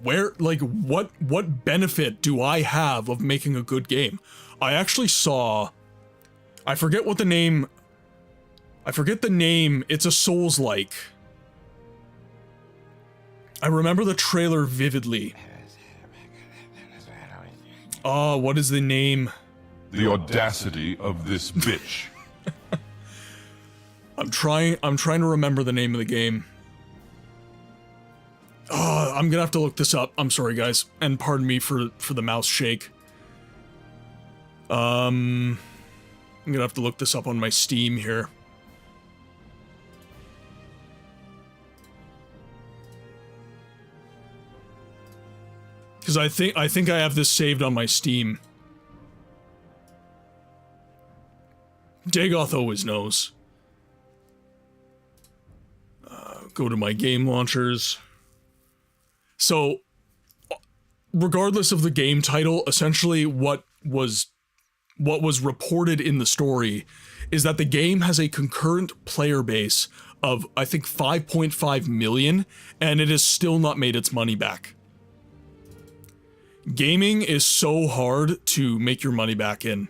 Where, like, what benefit do I have of making a good game? I actually saw... I forget the name, it's a Souls-like. I remember the trailer vividly. Oh, what is the name? The audacity of this bitch. I'm trying to remember the name of the game. Oh, I'm gonna have to look this up. I'm sorry, guys, and pardon me for the mouse shake. I'm gonna have to look this up on my Steam here. Because I think I have this saved on my Steam. Dagoth always knows. Go to my game launchers. So, regardless of the game title, essentially what was reported in the story is that the game has a concurrent player base of, I think, 5.5 million, and it has still not made its money back. Gaming is so hard to make your money back in.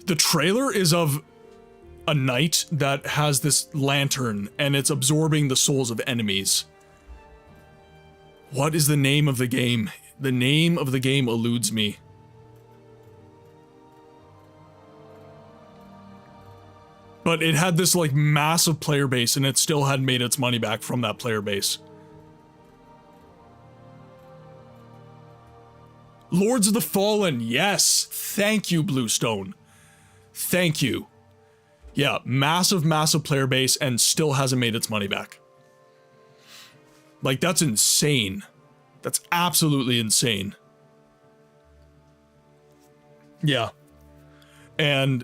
The trailer is of a knight that has this lantern, and it's absorbing the souls of enemies. What is the name of the game? The name of the game eludes me. But it had this like massive player base, and it still hadn't made its money back from that player base. Lords of the Fallen, yes! Thank you, Bluestone. Thank you. Yeah, massive, massive player base, and still hasn't made its money back. Like, that's insane. That's absolutely insane. Yeah. And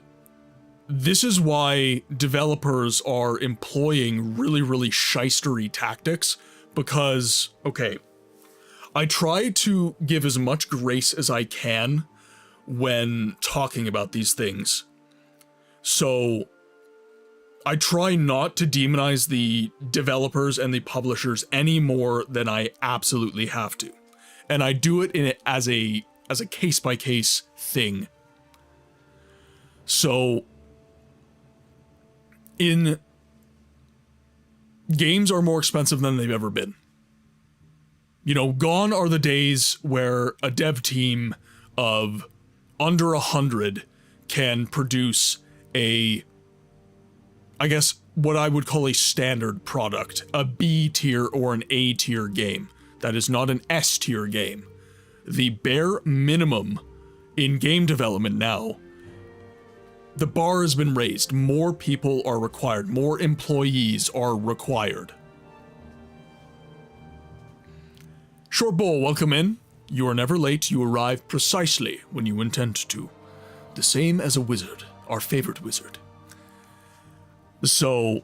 this is why developers are employing really, really shystery tactics, because, okay, I try to give as much grace as I can when talking about these things. So I try not to demonize the developers and the publishers any more than I absolutely have to. And I do it as a case-by-case thing. So games are more expensive than they've ever been. You know, gone are the days where a dev team of under 100 can produce I guess what I would call a standard product, a B tier or an A tier game. That is not an S tier game. The bare minimum in game development now, the bar has been raised. More people are required. More employees are required. Short Bowl, welcome in. You are never late. You arrive precisely when you intend to. The same as a wizard, our favorite wizard. So,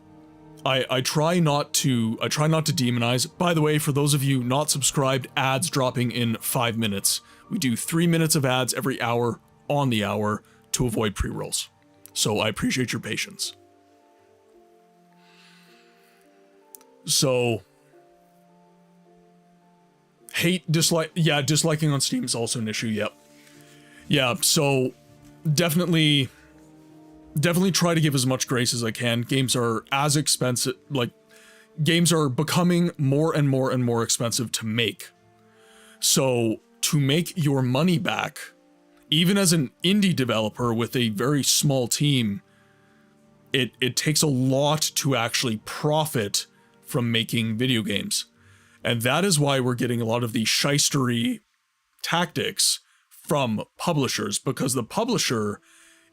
I try not to demonize. By the way, for those of you not subscribed, ads dropping in 5 minutes. We do 3 minutes of ads every hour on the hour to avoid pre-rolls. So I appreciate your patience. So, disliking on Steam is also an issue, yep. Yeah, so definitely try to give as much grace as I can. Games are as expensive, like, games are becoming more and more and more expensive to make. So, to make your money back, even as an indie developer with a very small team, it takes a lot to actually profit from making video games. And that is why we're getting a lot of these shystery tactics from publishers, because the publisher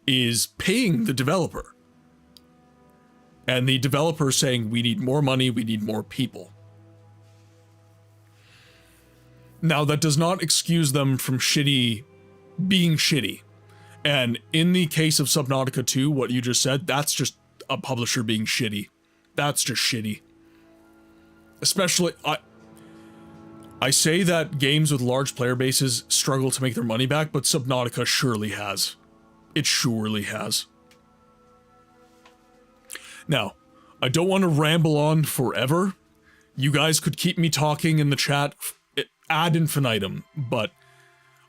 is paying the developer. And the developer is saying, we need more money, we need more people. Now, that does not excuse them from being shitty. And in the case of Subnautica 2, what you just said, that's just a publisher being shitty. That's just shitty. Especially, I say that games with large player bases struggle to make their money back, but Subnautica surely has. It surely has. Now, I don't want to ramble on forever. You guys could keep me talking in the chat ad infinitum, but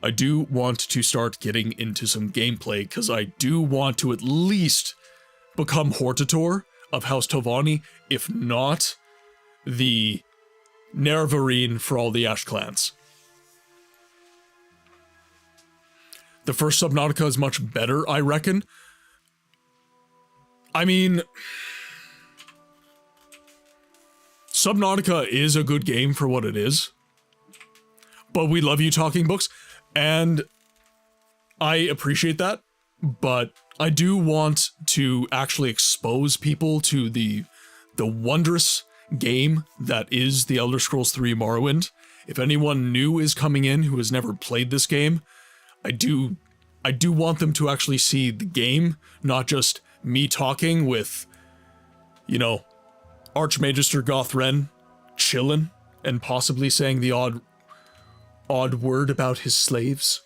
I do want to start getting into some gameplay, because I do want to at least become HORTATOR of House Telvani, if not the NEREVAR for all the Ashkans. The first Subnautica is much better, I reckon. I mean, Subnautica is a good game for what it is, but we love you talking books, and I appreciate that, but I do want to actually expose people to the wondrous game that is The Elder Scrolls 3 Morrowind. If anyone new is coming in who has never played this game, I do want them to actually see the game, not just me talking with, you know, Archmagister Gothren chillin' and possibly saying the odd word about his slaves.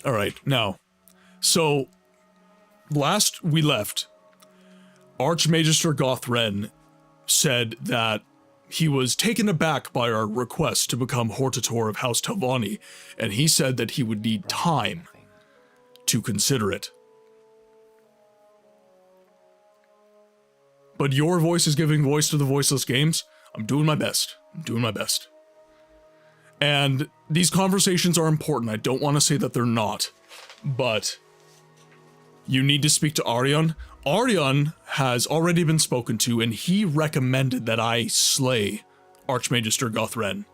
Alright, now, so last we left, Archmagister Gothren said that he was taken aback by our request to become HORTATOR of House Telvani, and he said that he would need time to consider it. But your voice is giving voice to the voiceless games. I'm doing my best. I'm doing my best. And these conversations are important. I don't want to say that they're not, but You need to speak to Arion. Arion has already been spoken to, and he recommended that I slay Archmagister Gothren.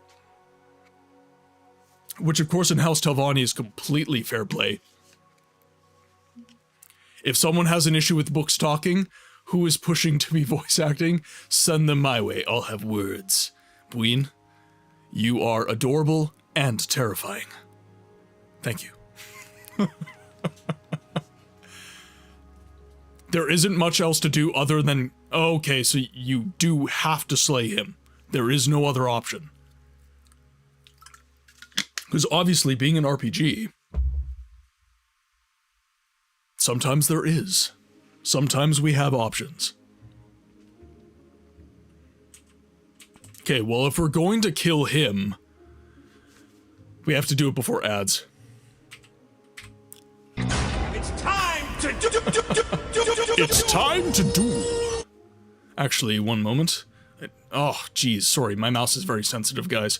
Which, of course, in House Telvani is completely fair play. If someone has an issue with books talking, who is pushing to be voice acting, send them my way. I'll have words. Bween, you are adorable and terrifying. Thank you. There isn't much else to do other than... Okay, so you do have to slay him. There is no other option. Because obviously, being an RPG, sometimes there is. Sometimes we have options. Okay, well, if we're going to kill him, we have to do it before ads. It's time to do. It's time to do. Actually, one moment. Oh, geez, sorry, my mouse is very sensitive, guys.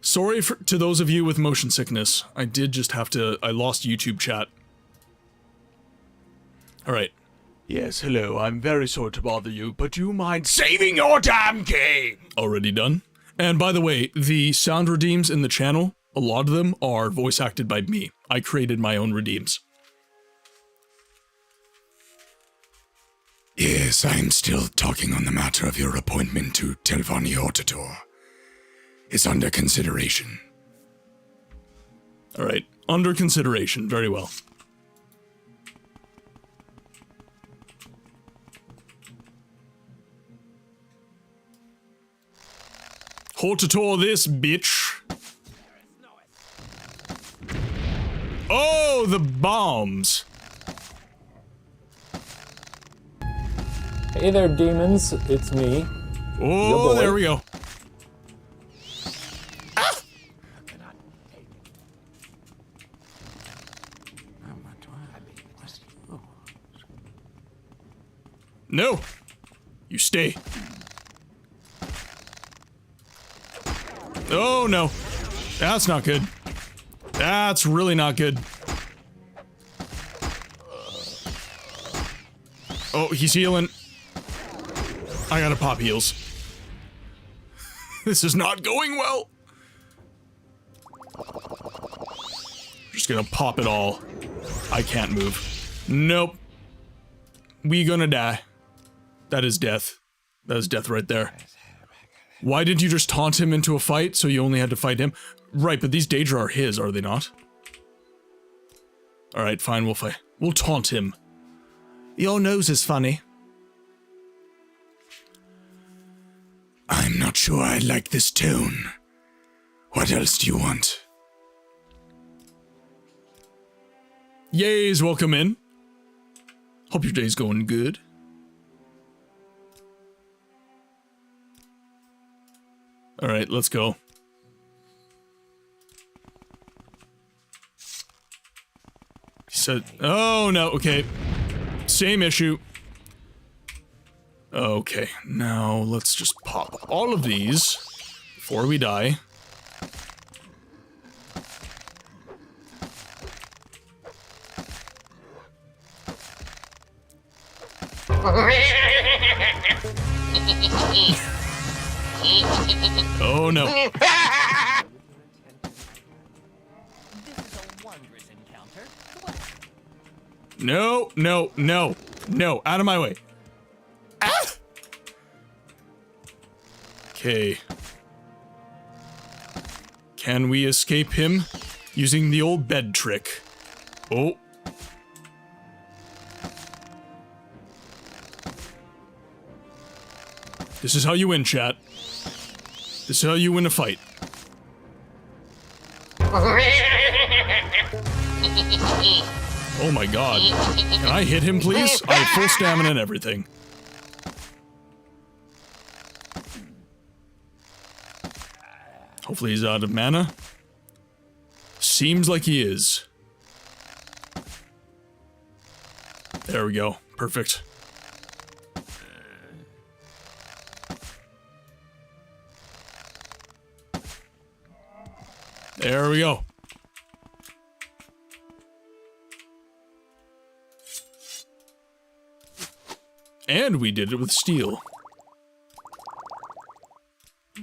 Sorry to those of you with motion sickness. I did just have to... I lost YouTube chat. Alright. Yes, hello, I'm very sorry to bother you, but do you mind saving your damn game? Already done. And by the way, the sound redeems in the channel, a lot of them are voice acted by me. I created my own redeems. Yes, I'm still talking on the matter of your appointment to Telvani HORTATOR. It's under consideration. Alright, under consideration, very well. HORTATOR this, bitch. Oh, the bombs. Hey there, demons. It's me. Oh, there we go. Ah! No. You stay. Oh, no. That's not good. That's really not good. Oh, he's healing. I gotta pop heals. This is not going well. Just gonna pop it all. I can't move. Nope. We gonna die. That is death. That is death right there. Why didn't you just taunt him into a fight so you only had to fight him? Right, but these Daedra are his, are they not? Alright, fine, we'll fight. We'll taunt him. Your nose is funny. I'm not sure I like this tone. What else do you want? Yays, welcome in. Hope your day's going good. Alright, let's go. He said, oh no, okay. Same issue. Okay, now let's just pop all of these before we die. Oh no. No, no, no, no, out of my way. Ah! Okay. Can we escape him using the old bed trick? Oh. This is how you win, chat. This is how you win a fight. Oh my god. Can I hit him, please? I have full stamina and everything. Hopefully he's out of mana. Seems like he is. There we go. Perfect. There we go. And we did it with steel.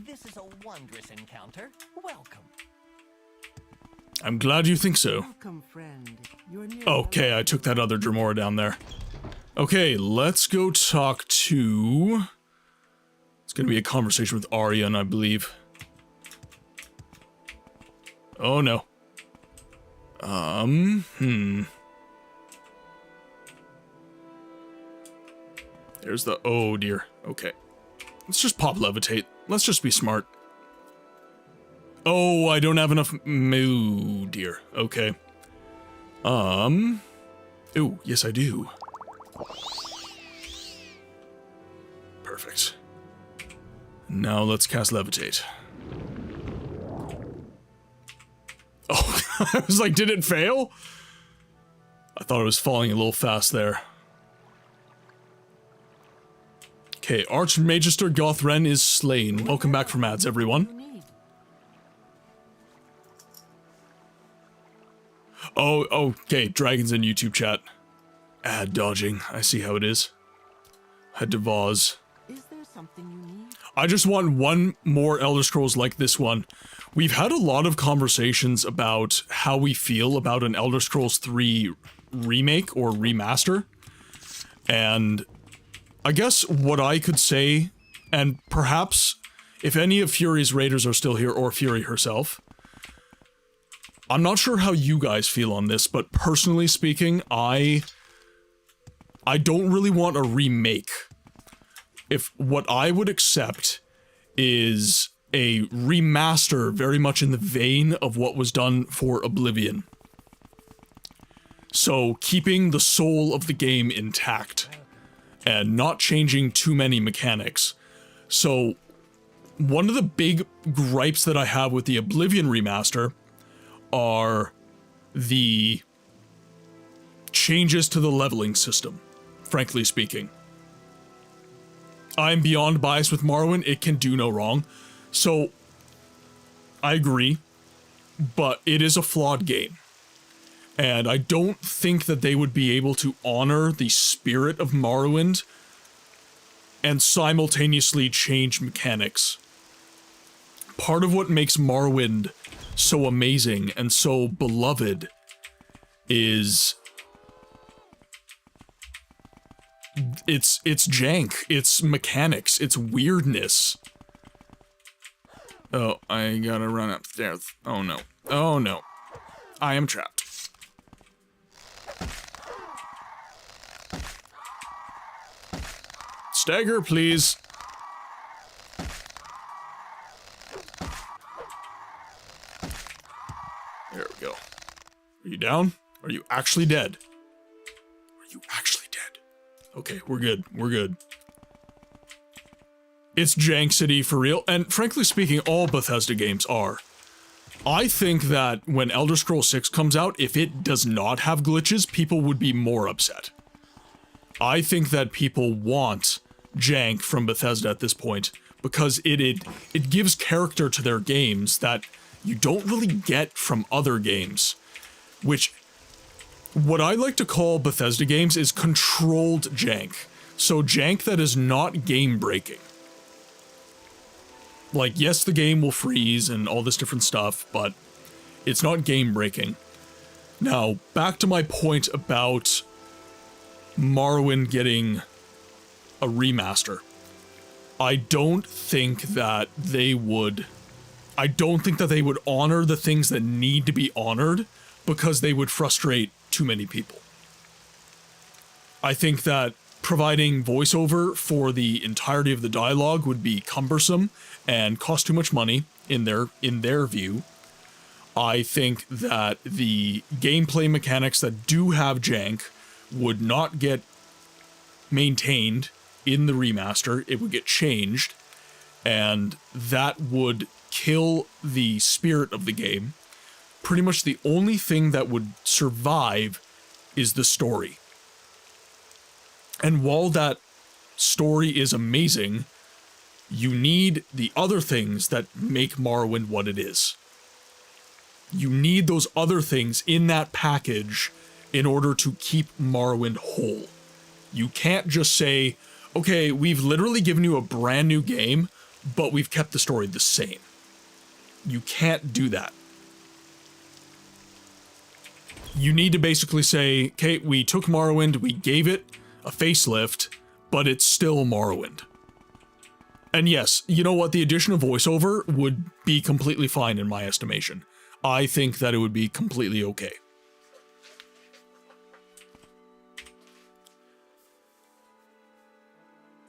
This is a wondrous encounter. Welcome. I'm glad you think so. Welcome, friend. Okay, I took that other Dremora down there. Okay, let's go talk to... It's gonna be a conversation with Aryan, I believe. Oh no. There's the... Oh dear. Okay. Let's just pop levitate. Let's just be smart. Oh, I don't have enough... Oh dear. Okay. Oh, yes I do. Perfect. Now let's cast levitate. Oh, I was like, did it fail? I thought it was falling a little fast there. Okay, Archmagister Gothren is slain. Welcome back from ads, everyone. Oh, okay, Dragons in YouTube chat. Ad dodging, I see how it is. Head to Vaz. Is there something you need? I just want one more Elder Scrolls like this one. We've had a lot of conversations about how we feel about an Elder Scrolls 3 remake or remaster. And I guess what I could say, and perhaps if any of Fury's Raiders are still here, or Fury herself, I'm not sure how you guys feel on this, but personally speaking, I don't really want a remake. If what I would accept is a remaster very much in the vein of what was done for Oblivion. So keeping the soul of the game intact and not changing too many mechanics. So one of the big gripes that I have with the Oblivion remaster are the changes to the leveling system, frankly speaking. I'm beyond biased with Morrowind, it can do no wrong. So, I agree, but it is a flawed game. And I don't think that they would be able to honor the spirit of Morrowind and simultaneously change mechanics. Part of what makes Morrowind so amazing and so beloved is it's jank, it's mechanics, it's weirdness. Oh, I gotta run upstairs. Oh no. Oh no. I am trapped. Stagger, please. There we go. Are you down? Are you actually dead? Are you actually dead? Okay, we're good. We're good. It's Jank City for real, and frankly speaking, all Bethesda games are. I think that when Elder Scrolls 6 comes out, if it does not have glitches, people would be more upset. I think that people want jank from Bethesda at this point, because it gives character to their games that you don't really get from other games. Which, what I like to call Bethesda games is controlled jank. So jank that is not game-breaking. Like, yes, the game will freeze and all this different stuff, but it's not game-breaking. Now, back to my point about Morrowind getting a remaster. I don't think that they would honor the things that need to be honored because they would frustrate too many people. I think that providing voiceover for the entirety of the dialogue would be cumbersome and cost too much money in their view. I think that the gameplay mechanics that do have jank would not get maintained in the remaster. It would get changed, and that would kill the spirit of the game. Pretty much the only thing that would survive is the story. And while that story is amazing, you need the other things that make Morrowind what it is. You need those other things in that package in order to keep Morrowind whole. You can't just say, okay, we've literally given you a brand new game, but we've kept the story the same. You can't do that. You need to basically say, okay, we took Morrowind, we gave it a facelift, but it's still Morrowind. And yes, you know what? The addition of voiceover would be completely fine in my estimation. I think that it would be completely okay.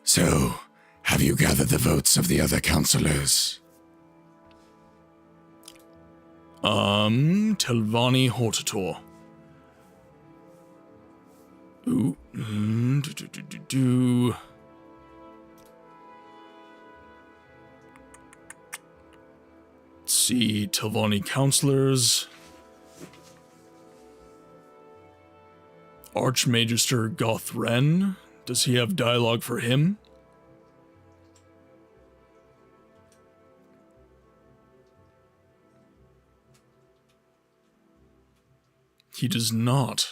So, have you gathered the votes of the other councillors? Telvani HORTATOR. Ooh, Let's see, Telvani councillors. Archmagister Gothren. Does he have dialogue for him? He does not.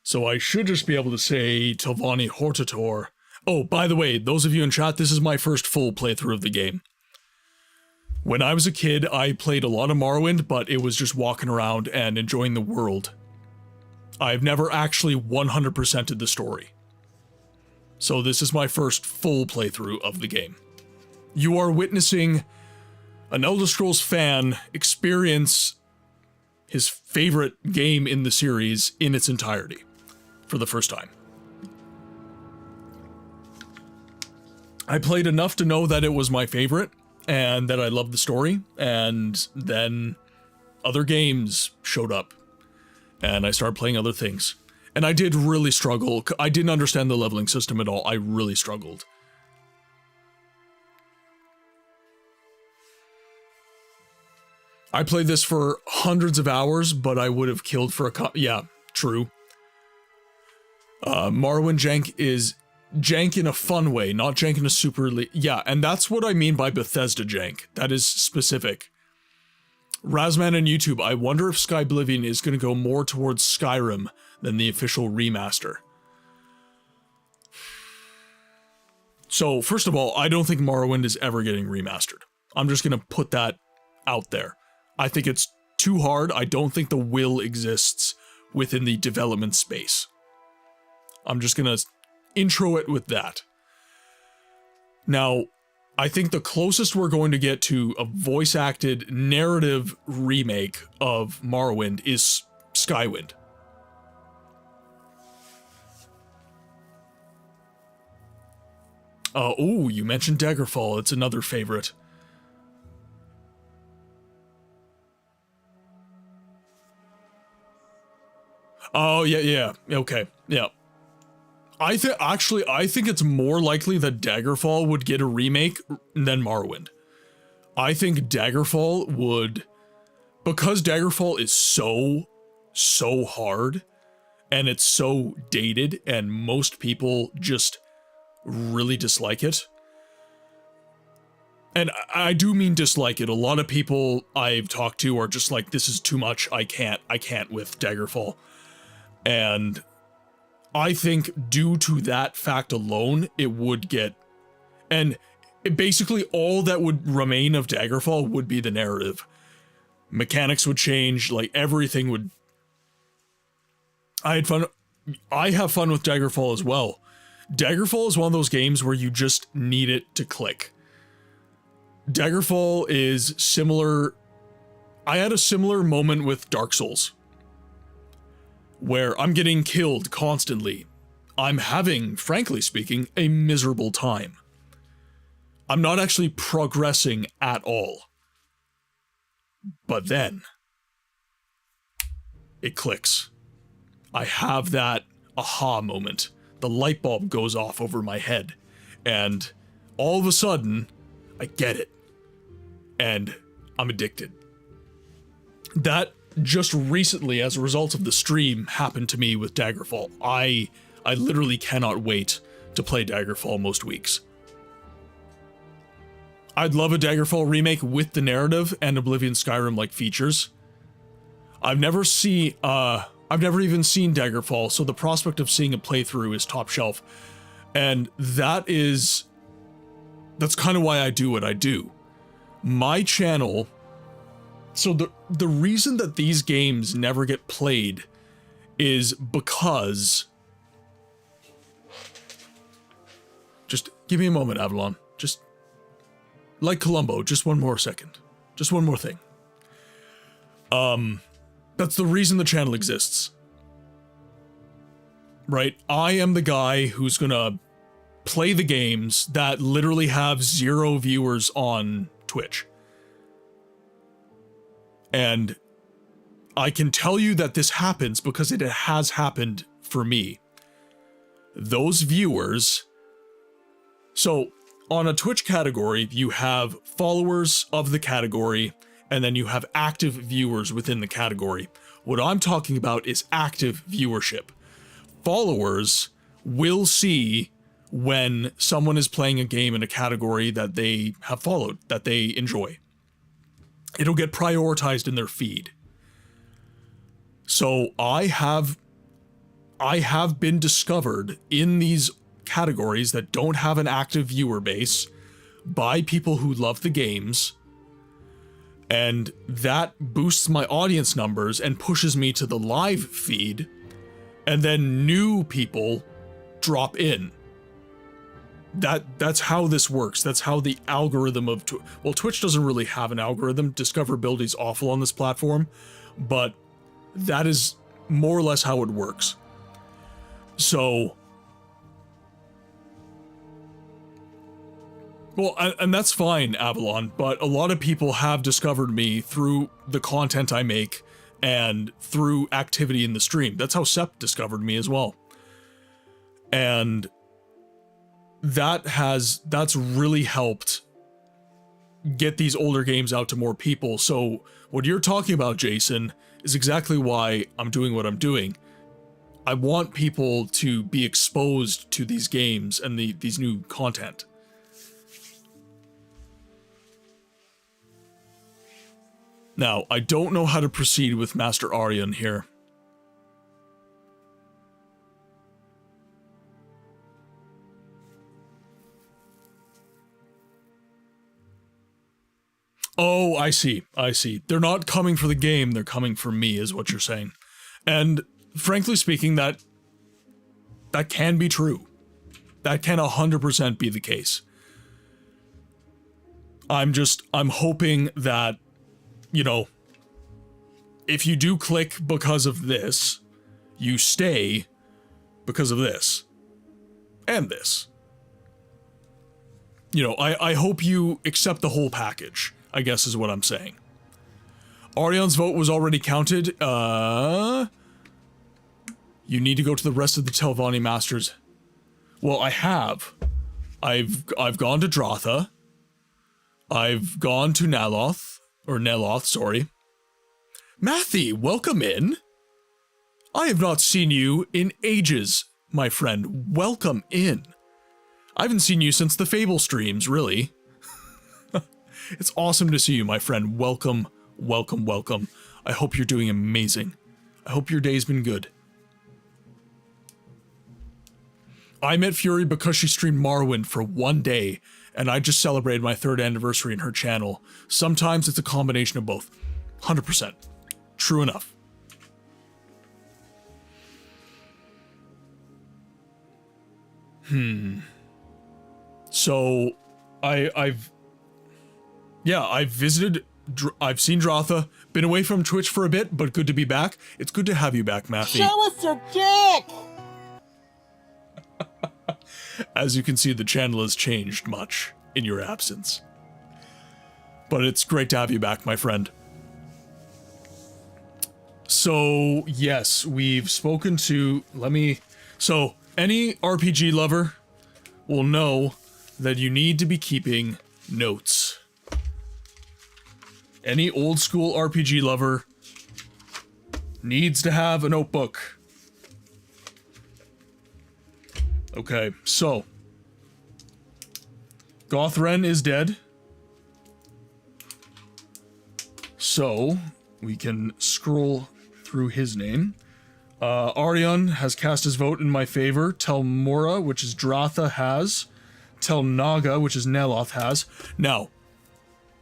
So I should just be able to say Telvani HORTATOR. Oh, by the way, those of you in chat, this is my first full playthrough of the game. When I was a kid, I played a lot of Morrowind, but it was just walking around and enjoying the world. I've never actually 100%ed the story. So this is my first full playthrough of the game. You are witnessing an Elder Scrolls fan experience his favorite game in the series in its entirety for the first time. I played enough to know that it was my favorite and that I loved the story, and then other games showed up and I started playing other things. And I did really struggle. I didn't understand the leveling system at all. I really struggled. I played this for hundreds of hours, but I would have killed for yeah, true. Morrowind jank is jank in a fun way, not jank in a super... Yeah, and that's what I mean by Bethesda jank. That is specific. Razman and YouTube, I wonder if Skyblivion is going to go more towards Skyrim than the official remaster. So, first of all, I don't think Morrowind is ever getting remastered. I'm just going to put that out there. I think it's too hard. I don't think the will exists within the development space. I'm just going to intro it with that. Now, I think the closest we're going to get to a voice-acted narrative remake of Morrowind is Skywind. Oh, you mentioned Daggerfall. It's another favorite. Oh, yeah, okay, yeah. I think it's more likely that Daggerfall would get a remake than Morrowind. I think Daggerfall would, because Daggerfall is so hard, and it's so dated, and most people just really dislike it. And I do mean dislike it. A lot of people I've talked to are just like, this is too much, I can't with Daggerfall. And I think due to that fact alone, it would get... And basically all that would remain of Daggerfall would be the narrative. Mechanics would change, like everything would... I have fun with Daggerfall as well. Daggerfall is one of those games where you just need it to click. Daggerfall is similar... I had a similar moment with Dark Souls, where I'm getting killed constantly. I'm having, frankly speaking, a miserable time. I'm not actually progressing at all. But then, it clicks. I have that aha moment. The light bulb goes off over my head, and all of a sudden, I get it. And I'm addicted. That just recently, as a result of the stream, happened to me with Daggerfall. I literally cannot wait to play Daggerfall most weeks. I'd love a Daggerfall remake with the narrative and Oblivion Skyrim-like features. I've never even seen Daggerfall, so the prospect of seeing a playthrough is top shelf. And that's kind of why I do what I do. My channel, so the reason that these games never get played is because, just give me a moment, Avalon. Just like Columbo, just one more second. Just one more thing. That's the reason the channel exists. Right? I am the guy who's gonna play the games that literally have 0 viewers on Twitch. And I can tell you that this happens because it has happened for me. Those viewers... So, on a Twitch category, you have followers of the category, and then you have active viewers within the category. What I'm talking about is active viewership. Followers will see when someone is playing a game in a category that they have followed, that they enjoy. It'll get prioritized in their feed. So I have been discovered in these categories that don't have an active viewer base by people who love the games, and that boosts my audience numbers and pushes me to the live feed, and then new people drop in. That's how this works. That's how the algorithm of well, Twitch doesn't really have an algorithm. Discoverability's awful on this platform, but that is more or less how it works. So, well, and that's fine, Avalon, but a lot of people have discovered me through the content I make and through activity in the stream. That's how Sep discovered me as well. And that's really helped get these older games out to more people. So what you're talking about, Jason, is exactly why I'm doing what I'm doing. I want people to be exposed to these games and these new content. Now, I don't know how to proceed with Master Aryan here. Oh, I see. I see. They're not coming for the game, they're coming for me, is what you're saying. And frankly speaking, that can be true. That can 100% be the case. I'm hoping that, you know, if you do click because of this, you stay because of this. And this. You know, I hope you accept the whole package, I guess is what I'm saying. Aryan's vote was already counted. You need to go to the rest of the Telvani Masters. Well, I have. I've gone to Dratha. I've gone to Neloth, sorry. Matthew, welcome in. I have not seen you in ages, my friend. Welcome in. I haven't seen you since the Fable streams, really. It's awesome to see you, my friend. Welcome, welcome, welcome. I hope you're doing amazing. I hope your day's been good. I met Fury because she streamed Morrowind for one day, and I just celebrated my 3rd anniversary in her channel. Sometimes it's a combination of both. 100%. True enough. So, I've visited, I've seen Dratha, been away from Twitch for a bit, but good to be back. It's good to have you back, Matthew. Show us your dick! As you can see, the channel has changed much in your absence. But it's great to have you back, my friend. So, yes, we've spoken to, so, any RPG lover will know that you need to be keeping notes. Any old school RPG lover needs to have a notebook. Okay, so Gothren is dead. So we can scroll through his name. Arion has cast his vote in my favor. Tel Mora, which is Dratha, has. Tel Naga, which is Neloth, has. Now,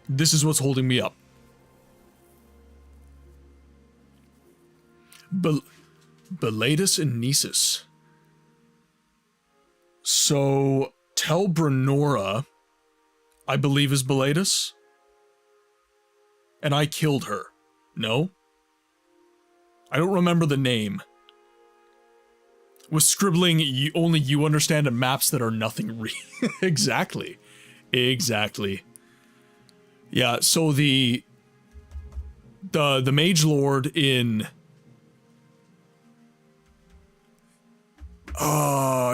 this is what's holding me up. Beladus and Nisus. So, Tel Brenora, I believe, is Beladus. And I killed her. No? I don't remember the name. With scribbling, only you understand, and maps that are nothing real. Exactly. Exactly. Yeah, so the Mage Lord in...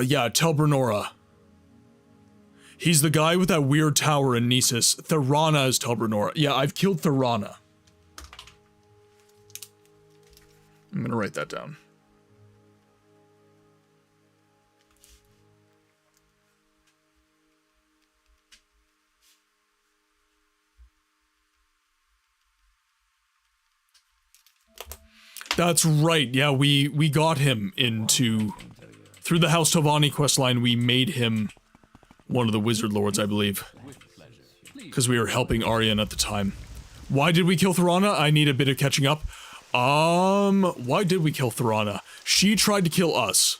yeah, Tel Brenora. He's the guy with that weird tower in Nisus. Thorana is Tel Brenora. Yeah, I've killed Thorana. I'm gonna write that down. That's right, yeah, we got him into... Through the House Telvani questline, we made him one of the Wizard Lords, I believe. Because we were helping Arion at the time. Why did we kill Thorana? I need a bit of catching up. Why did we kill Thorana? She tried to kill us.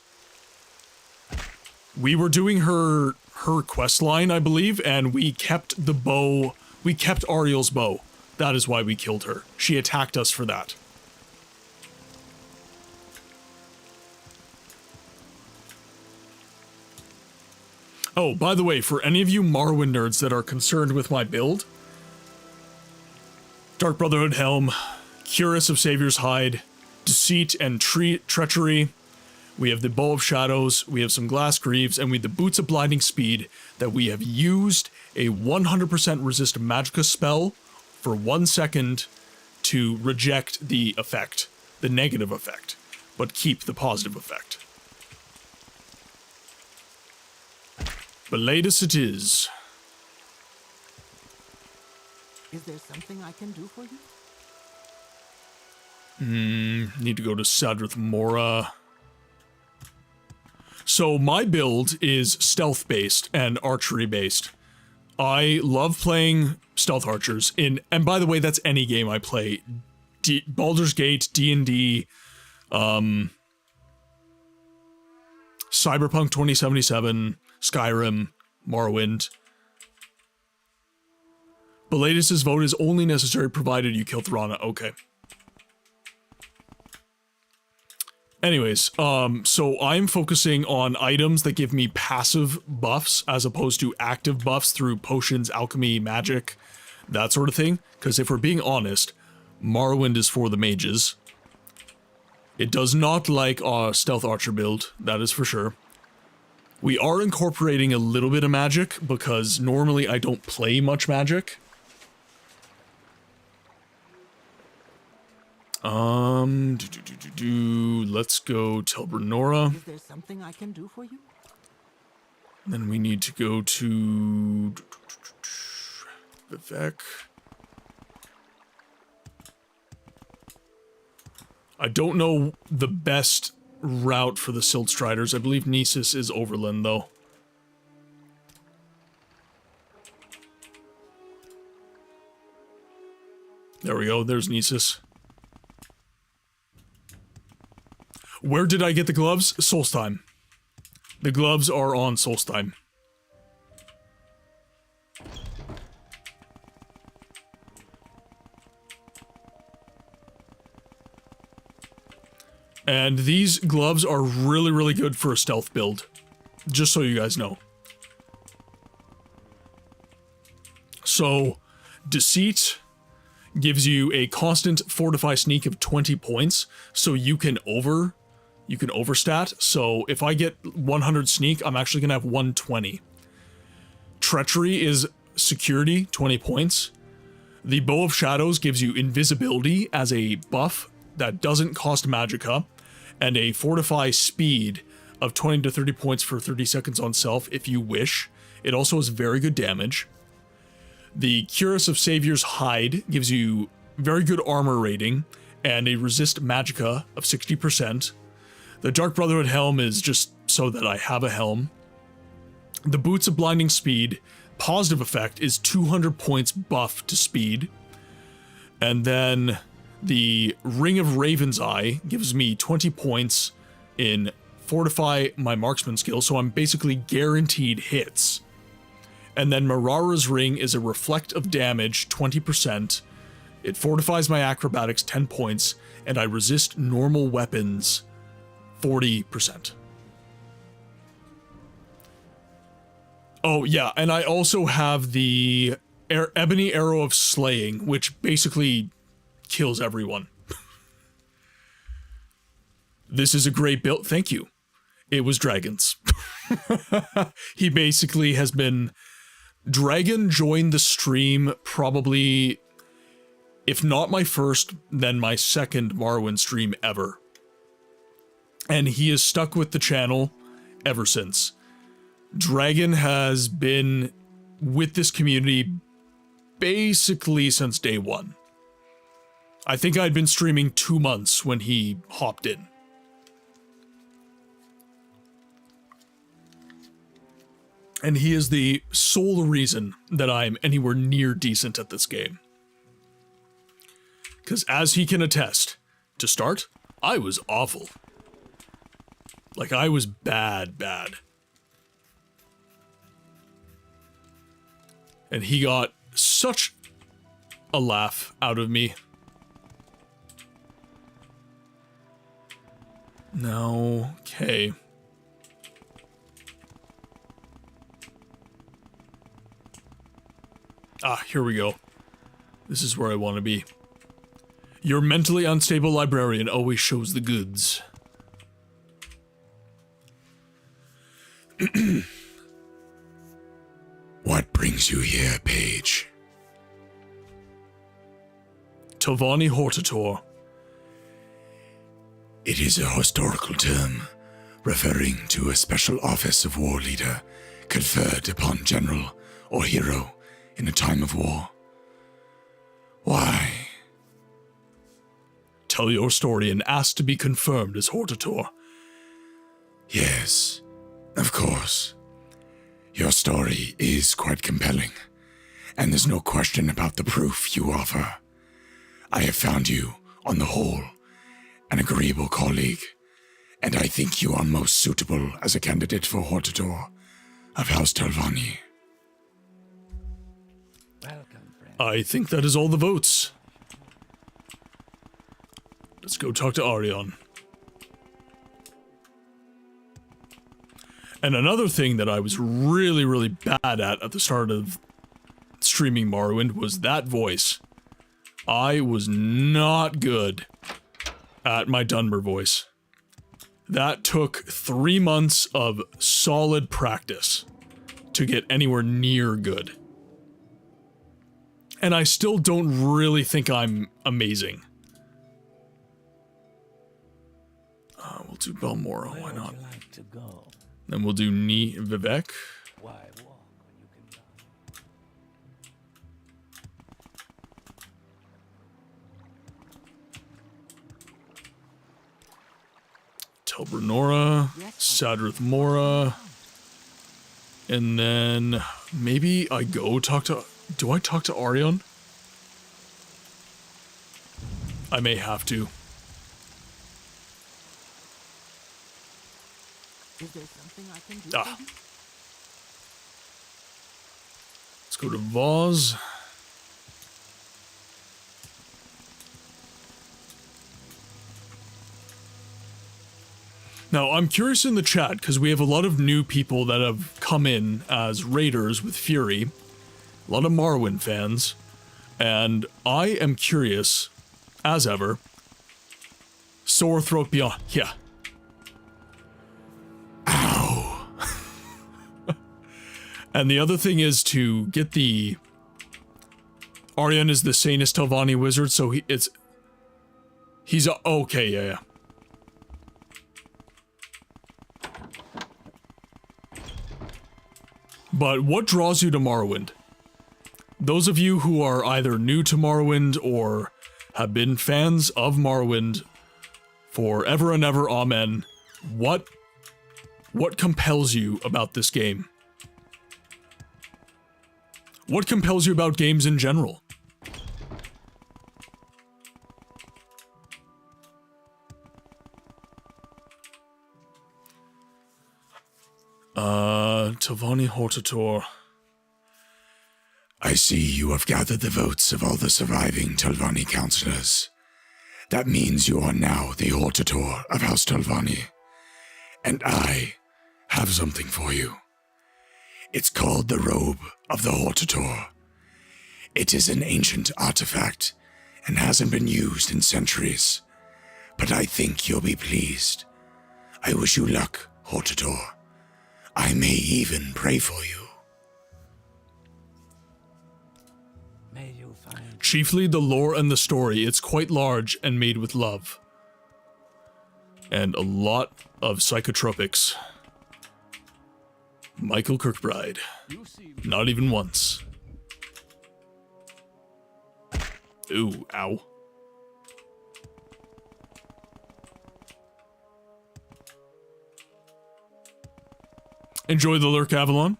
We were doing her questline, I believe, and we kept the bow... We kept Ariel's bow. That is why we killed her. She attacked us for that. Oh, by the way, for any of you Morrowind nerds that are concerned with my build, Dark Brotherhood Helm, Cuirass of Savior's Hide, Deceit and Treachery, we have the Bow of Shadows, we have some Glass Greaves, and we have the Boots of Blinding Speed that we have used a 100% resist Magicka spell for 1 second to reject the effect, the negative effect, but keep the positive effect. Beladus it is. Is there something I can do for you? Need to go to Sadrith Mora. So my build is stealth-based and archery-based. I love playing stealth archers in, and by the way, that's any game I play. Baldur's Gate, D&D, Cyberpunk 2077, Skyrim, Morrowind. Beladus' vote is only necessary provided you kill Thorana. Okay. Anyways, so I'm focusing on items that give me passive buffs as opposed to active buffs through potions, alchemy, magic, that sort of thing. Because if we're being honest, Morrowind is for the mages. It does not like our stealth archer build, that is for sure. We are incorporating a little bit of magic because normally I don't play much magic. Let's go Tel Brenora. Is there something I can do for you? Then we need to go to Vivek. I don't know the best route for the Silt Striders. I believe Nisus is Overland, though. There we go, there's Nisus. Where did I get the gloves? Solstheim. The gloves are on Solstheim. And these gloves are really, really good for a stealth build. Just so you guys know. So, Deceit gives you a constant Fortify Sneak of 20 points, so you can overstat. So if I get 100 Sneak, I'm actually gonna have 120. Treachery is Security, 20 points. The Bow of Shadows gives you Invisibility as a buff that doesn't cost Magicka, and a Fortify Speed of 20 to 30 points for 30 seconds on self if you wish. It also has very good damage. The Cuirass of Savior's Hide gives you very good armor rating and a resist Magicka of 60%. The Dark Brotherhood helm is just so that I have a helm. The Boots of Blinding Speed, positive effect, is 200 points buff to speed. And then the Ring of Raven's Eye gives me 20 points in Fortify my marksman skill, so I'm basically guaranteed hits. And then Marara's Ring is a reflect of damage, 20%. It fortifies my acrobatics 10 points, and I resist normal weapons 40%. Oh yeah, and I also have the Ebony Arrow of Slaying, which basically kills everyone. This is a great build. Thank you. It was Dragons. He basically has been... Dragon joined the stream probably, if not my first, then my second Morrowind stream ever. And he has stuck with the channel ever since. Dragon has been with this community basically since day one. I think I'd been streaming 2 months when he hopped in. And he is the sole reason that I'm anywhere near decent at this game. Because as he can attest, to start, I was awful. Like, I was bad. And he got such a laugh out of me. No, okay. Ah, here we go. This is where I want to be. Your mentally unstable librarian always shows the goods. What brings you here, Page? Telvani HORTATOR. It is a historical term, referring to a special office of war leader conferred upon general or hero in a time of war. Why? Tell your story and ask to be confirmed as HORTATOR. Yes, of course. Your story is quite compelling, and there's no question about the proof you offer. I have found you, on the whole, an agreeable colleague, and I think you are most suitable as a candidate for HORTATOR of House Telvani. I think that is all the votes. Let's go talk to Arion. And another thing that I was really bad at the start of streaming Morrowind was that voice. I was not good at my Dunmer voice. That took 3 months of solid practice to get anywhere near good. And I still don't really think I'm amazing. We'll do Balmoral, why not? Then we'll do Vivek. Telbranora, Sadrith Mora, and then maybe I go talk to... Do I talk to Arion? I may have to. Is there something I can do? Let's go to Vaz. Now, I'm curious in the chat, because we have a lot of new people that have come in as raiders with Fury. A lot of Morrowind fans. And I am curious, as ever. Sore throat beyond. Yeah. Ow. And the other thing is to get the... Arion is the sanest Telvani wizard, so he's okay, yeah. But what draws you to Morrowind? Those of you who are either new to Morrowind or have been fans of Morrowind forever and ever, amen, What compels you about this game? What compels you about games in general? Telvani HORTATOR. I see you have gathered the votes of all the surviving Telvani councillors. That means you are now the HORTATOR of House Telvani. And I have something for you. It's called the Robe of the HORTATOR. It is an ancient artifact and hasn't been used in centuries. But I think you'll be pleased. I wish you luck, HORTATOR. I may even pray for you. May you find Chiefly the lore and the story. It's quite large and made with love. And a lot of psychotropics. Michael Kirkbride. Not even once. Ooh, ow. Enjoy the lurk, Avalon.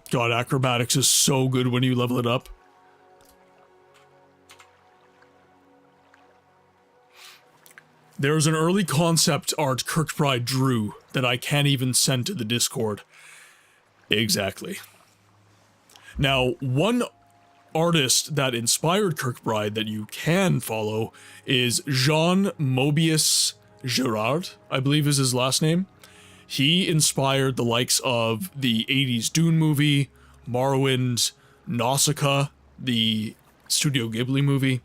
God, acrobatics is so good when you level it up. There's an early concept art Kirkbride drew that I can't even send to the Discord. Exactly. Now, one artist that inspired Kirkbride that you can follow is Jean Mobius Girard, I believe is his last name. He inspired the likes of the 80s Dune movie, Morrowind, Nausicaa, the Studio Ghibli movie,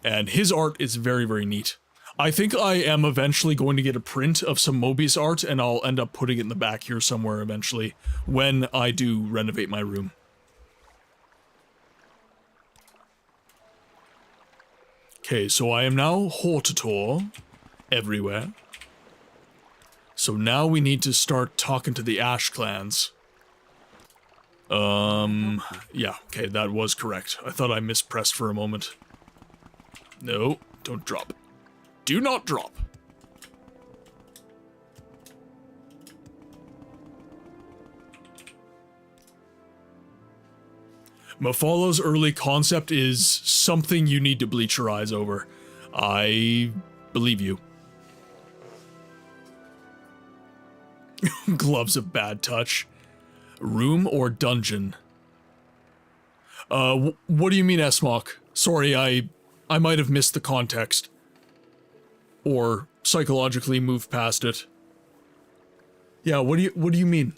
and his art is very, very neat. I think I am eventually going to get a print of some Mobius art, and I'll end up putting it in the back here somewhere eventually when I do renovate my room. Okay, so I am now HORTATOR everywhere. So now we need to start talking to the Ashkans. Yeah, okay, that was correct. I thought I mispressed for a moment. No, don't drop. Do not drop. Mafalo's early concept is something you need to bleach your eyes over. I believe you. Gloves of bad touch. Room or dungeon? What do you mean, Esmok? Sorry, I might have missed the context. Or psychologically moved past it. Yeah, what do you mean?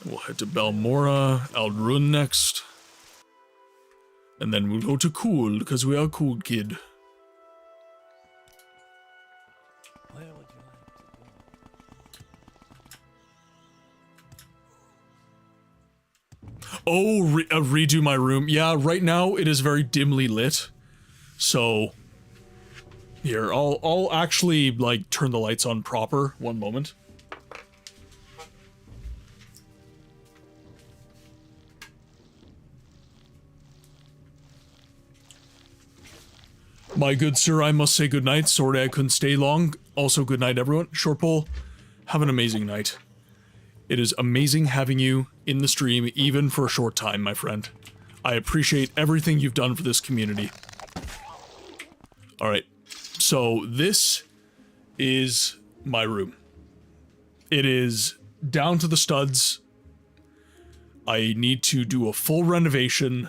We'll head to Balmora, Aldrun next. And then we'll go to Cool, because we are cool, kid. Where would you like to go? Oh, redo my room. Yeah, right now it is very dimly lit. So here, I'll actually like turn the lights on proper. One moment. My good sir, I must say goodnight. Sorry I couldn't stay long. Also, good night, everyone. Shortpole, have an amazing night. It is amazing having you in the stream, even for a short time, my friend. I appreciate everything you've done for this community. Alright, so this is my room. It is down to the studs. I need to do a full renovation.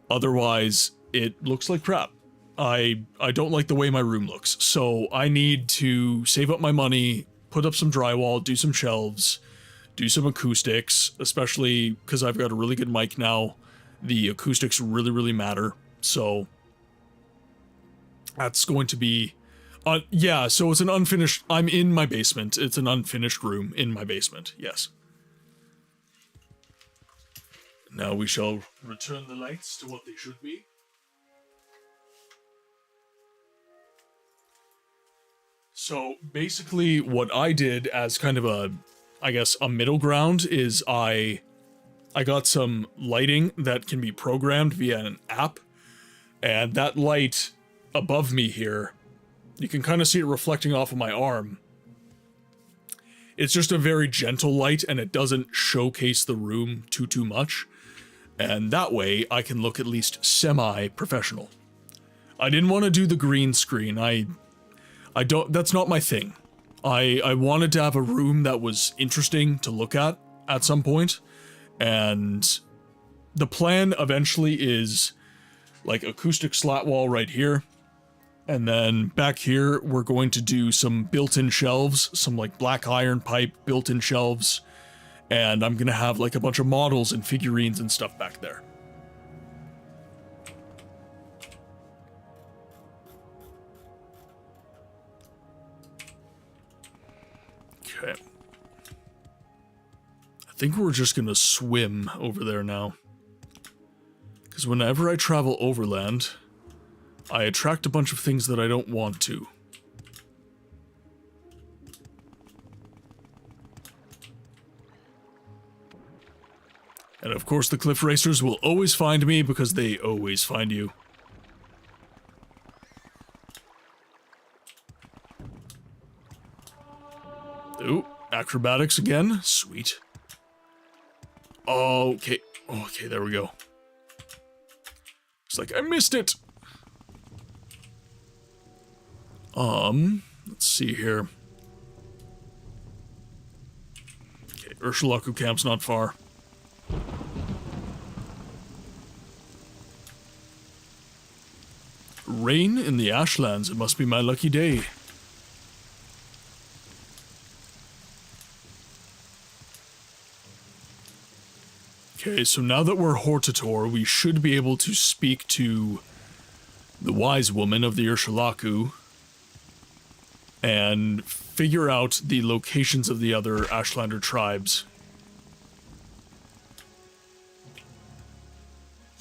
Otherwise, it looks like crap. I don't like the way my room looks, so I need to save up my money, put up some drywall, do some shelves, do some acoustics, especially because I've got a really good mic now. The acoustics really, really matter, so that's going to be... yeah, so it's an unfinished... I'm in my basement. It's an unfinished room in my basement, yes. Now we shall return the lights to what they should be. So basically what I did as kind of a, I guess, a middle ground is I got some lighting that can be programmed via an app, and that light above me here, you can kind of see it reflecting off of my arm. It's just a very gentle light, and it doesn't showcase the room too much, and that way I can look at least semi-professional. I didn't want to do the green screen. I don't, that's not my thing. I wanted to have a room that was interesting to look at some point, and the plan eventually is like acoustic slat wall right here, and then back here we're going to do some built-in shelves, some like black iron pipe built-in shelves, and I'm gonna have like a bunch of models and figurines and stuff back there. Okay. I think we're just gonna swim over there now. Because whenever I travel overland, I attract a bunch of things that I don't want to. And of course the cliff racers will always find me because they always find you. Ooh, acrobatics again. Sweet. Okay. Okay, there we go. It's like I missed it. Let's see here. Okay, Urshulaku camp's not far. Rain in the Ashlands. It must be my lucky day. Okay, so now that we're HORTATOR, we should be able to speak to the wise woman of the Urshulaku and figure out the locations of the other Ashlander tribes.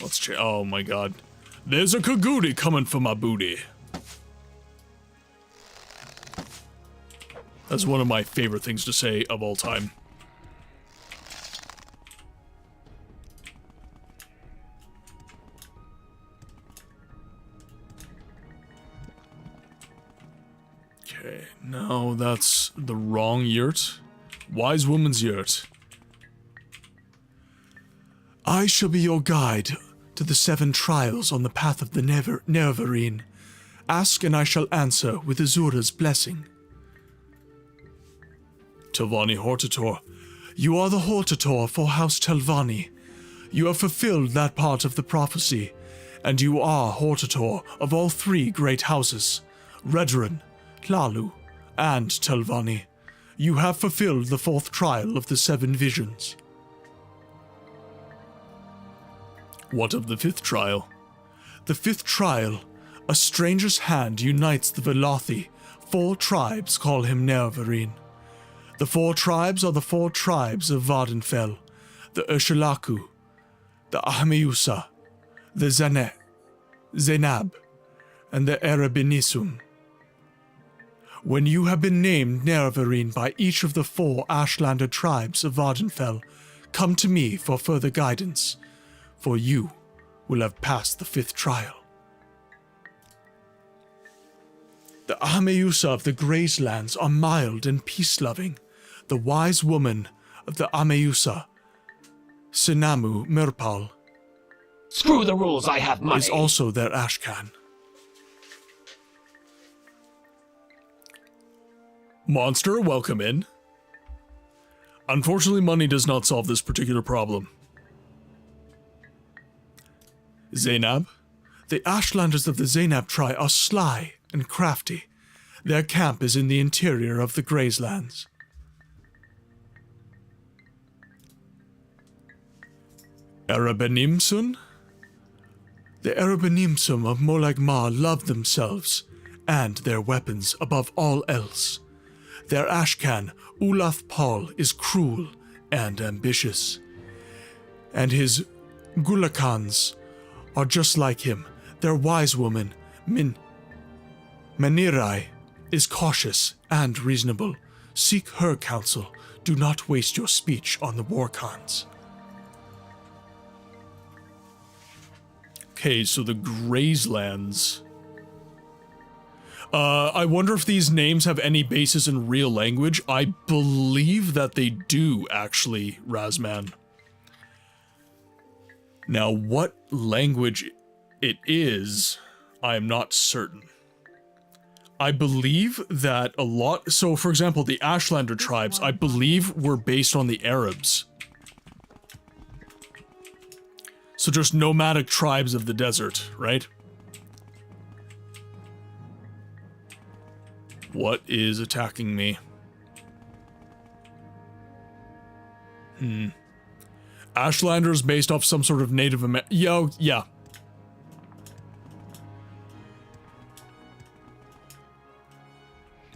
Let's check. Oh my god. There's a Kagudi coming for my booty. That's one of my favorite things to say of all time. Okay, no, that's the wrong yurt. Wise woman's yurt. I shall be your guide to the 7 trials on the path of the Nerevarine. Ask and I shall answer with Azura's blessing. Telvani HORTATOR, you are the HORTATOR for House Telvani. You have fulfilled that part of the prophecy, and you are HORTATOR of all 3 great houses, Redren, Lalu, and Telvani. You have fulfilled the 4th trial of the 7 visions. What of the 5th trial? The 5th trial, a stranger's hand unites the Velothi. 4 tribes call him Nerevarine. The 4 tribes are the 4 tribes of Vvardenfell, the Urshulaku, the Ahmeusa, the Zainab, and the Erebenisum. When you have been named Nerevarine by each of the 4 Ashlander tribes of Vvardenfell, come to me for further guidance, for you will have passed the 5th trial. The Ahmeusa of the Gracelands are mild and peace-loving. The wise woman of the Ahmeusa, Sinamu Mirpal, Screw the rules, I have money. is also their Ashkan. Monster, welcome in. Unfortunately, money does not solve this particular problem. Zainab? The Ashlanders of the Zainab tribe are sly and crafty. Their camp is in the interior of the Gracelands. Erebenimsun? The Erebenimsum of Molag Ma love themselves and their weapons above all else. Their Ashkan, Ulath Paul, is cruel and ambitious. And his Gulakans are just like him. Their wise woman, Manirai, is cautious and reasonable. Seek her counsel. Do not waste your speech on the war cons. Okay, so the Grayslands. I wonder if these names have any basis in real language. I believe that they do, actually, Razman. Now, what language it is, I am not certain. I believe that a lot... So, for example, the Ashlander tribes, I believe, were based on the Arabs. So just nomadic tribes of the desert, right? What is attacking me? Ashlander is based off some sort of Native American... yeah.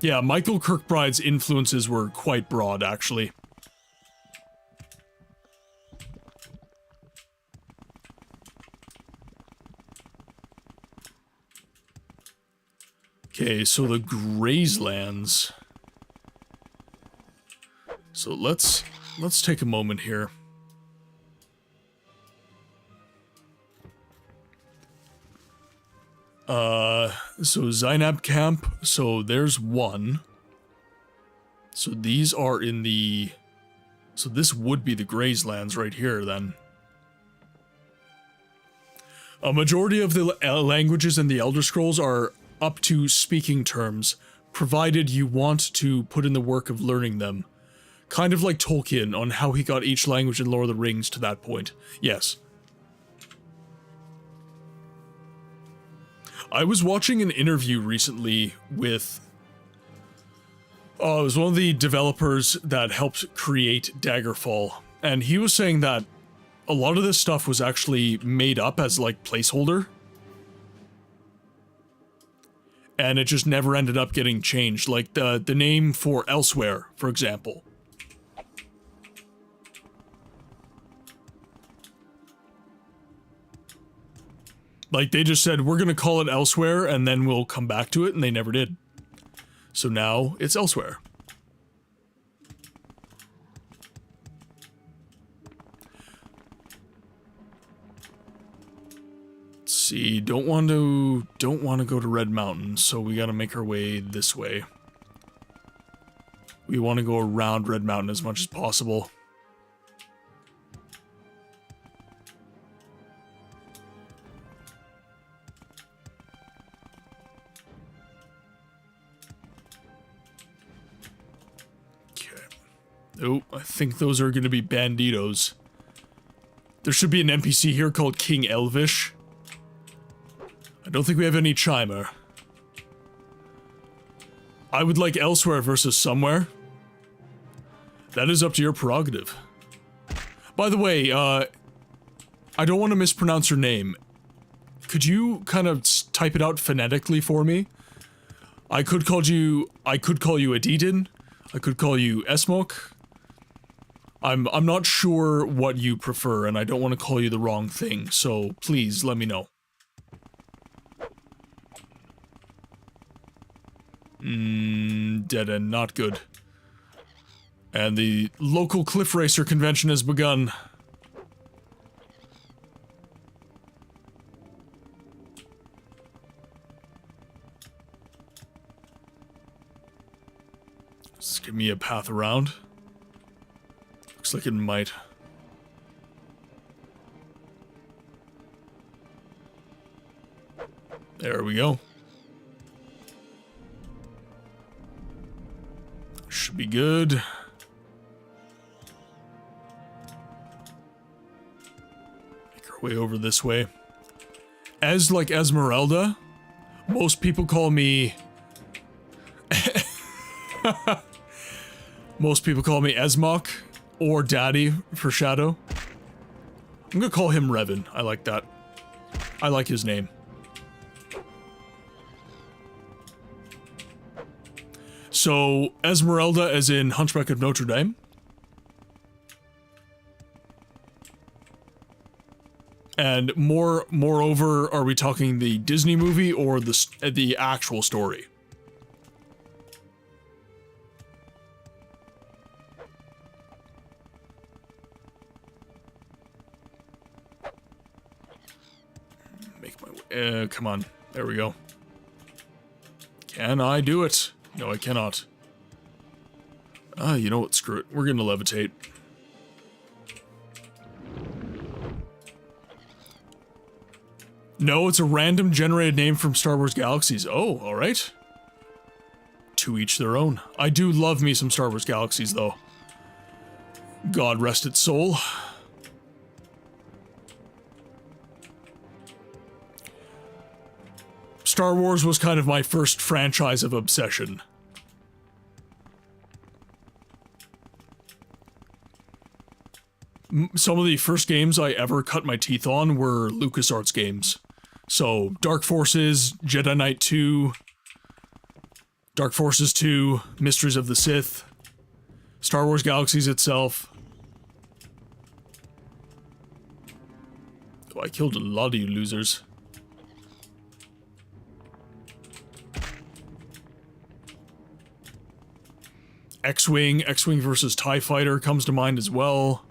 Yeah, Michael Kirkbride's influences were quite broad, actually. Okay, so the Grayslands. So let's take a moment here. So Zainab Camp, so there's one. So these are in the... So this would be the Grayslands right here, then. A majority of the languages in the Elder Scrolls are up to speaking terms, provided you want to put in the work of learning them. Kind of like Tolkien on how he got each language in Lord of the Rings to that point. Yes. I was watching an interview recently with... it was one of the developers that helped create Daggerfall, and he was saying that a lot of this stuff was actually made up as, like, placeholder. And it just never ended up getting changed, like the name for Elsewhere, for example. Like, they just said, we're gonna call it Elsewhere, and then we'll come back to it, and they never did. So now, it's Elsewhere. Let's see, don't want to go to Red Mountain, so we gotta make our way this way. We want to go around Red Mountain as much as possible. Oh, I think those are going to be banditos. There should be an NPC here called King Elvish. I don't think we have any Chimer. I would like Elsewhere versus Somewhere. That is up to your prerogative. By the way, I don't want to mispronounce your name. Could you kind of type it out phonetically for me? I could call you Adidin. I could call you Esmok. I'm not sure what you prefer, and I don't want to call you the wrong thing, so please let me know. Dead end, not good. And the local cliff racer convention has begun. Just give me a path around. Looks like it might. There we go. Should be good. Make our way over this way. As like Esmeralda, most people call me... most people call me Esmok. Or Daddy for Shadow. I'm gonna call him Revan. I like that. I like his name. So, Esmeralda as in Hunchback of Notre Dame. And moreover, are we talking the Disney movie or the actual story? Come on. There we go. Can I do it? No, I cannot. You know what? Screw it. We're gonna levitate. No, it's a random generated name from Star Wars Galaxies. Oh, alright. To each their own. I do love me some Star Wars Galaxies, though. God rest its soul. Star Wars was kind of my first franchise of obsession. Some of the first games I ever cut my teeth on were LucasArts games. So, Dark Forces, Jedi Knight 2, Dark Forces 2, Mysteries of the Sith, Star Wars Galaxies itself. Oh, I killed a lot of you losers. X-Wing versus TIE Fighter comes to mind as well.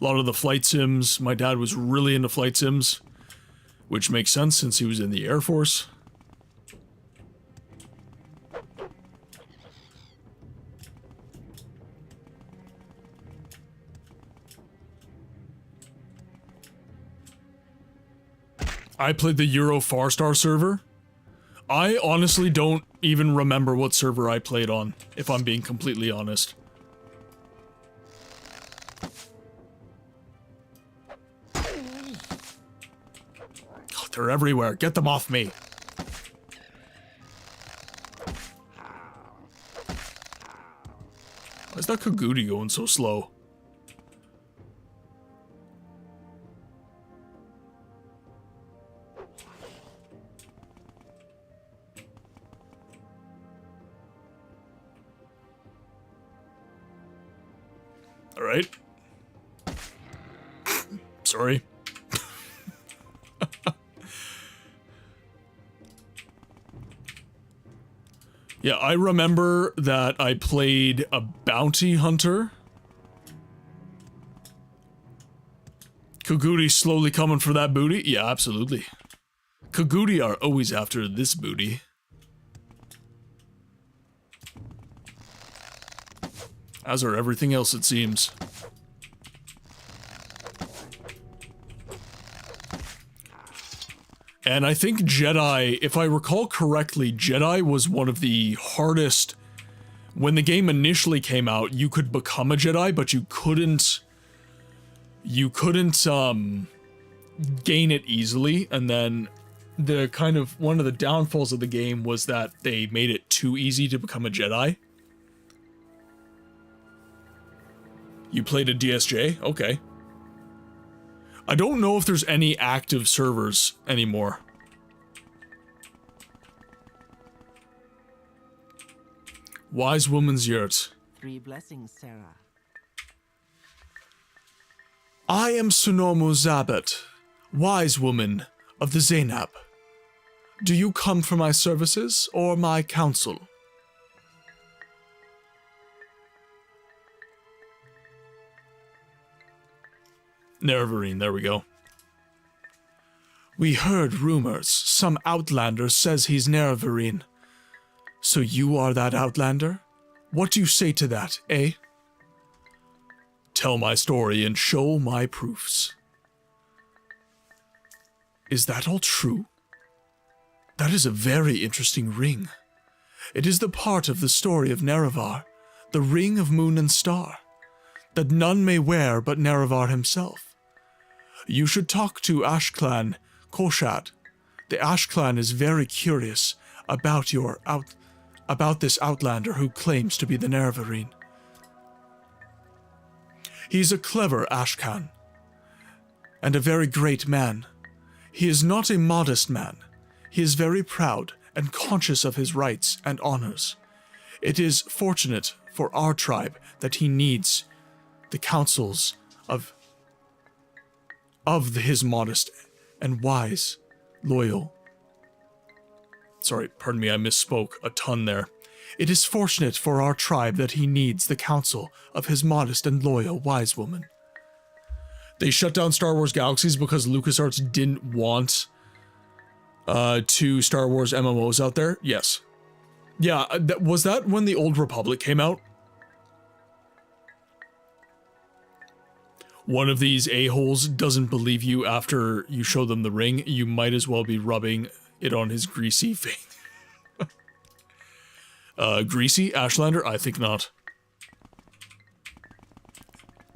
A lot of the flight sims. My dad was really into flight sims, which makes sense since he was in the Air Force. I played the Euro Farstar server. I honestly don't even remember what server I played on, if I'm being completely honest. Oh, they're everywhere. Get them off me. Why is that Kagudi going so slow? Alright. Sorry. Yeah, I remember that I played a bounty hunter. Kagudi slowly coming for that booty? Yeah, absolutely. Kagudi are always after this booty. As are everything else, it seems. And I think Jedi, if I recall correctly, Jedi was one of the hardest... When the game initially came out, you could become a Jedi, but you couldn't... gain it easily, and then the kind of... One of the downfalls of the game was that they made it too easy to become a Jedi. You played a DSJ? Okay. I don't know if there's any active servers anymore. Wise Woman's Yurt. 3 blessings, Sarah. I am Sunomu Zabet, Wise Woman of the Zainab. Do you come for my services or my counsel? Nerevarine, there we go. We heard rumors. Some outlander says he's Nerevarine. So you are that outlander? What do you say to that, eh? Tell my story and show my proofs. Is that all true? That is a very interesting ring. It is the part of the story of Nerevar, the ring of moon and star, that none may wear but Nerevar himself. You should talk to Ashklan Koshad. The Ashklan is very curious about this outlander who claims to be the Nerevarine. He's a clever Ashkan, and a very great man. He is not a modest man. He is very proud and conscious of his rights and honors. It is fortunate for our tribe that he needs the counsels of his modest and wise, loyal. Sorry, pardon me, I misspoke a ton there. It is fortunate for our tribe that he needs the counsel of his modest and loyal wise woman. They shut down Star Wars Galaxies because LucasArts didn't want to Star Wars MMOs out there? Yes. Yeah, was that when the Old Republic came out? One of these a-holes doesn't believe you after you show them the ring. You might as well be rubbing it on his greasy face. Greasy? Ashlander? I think not.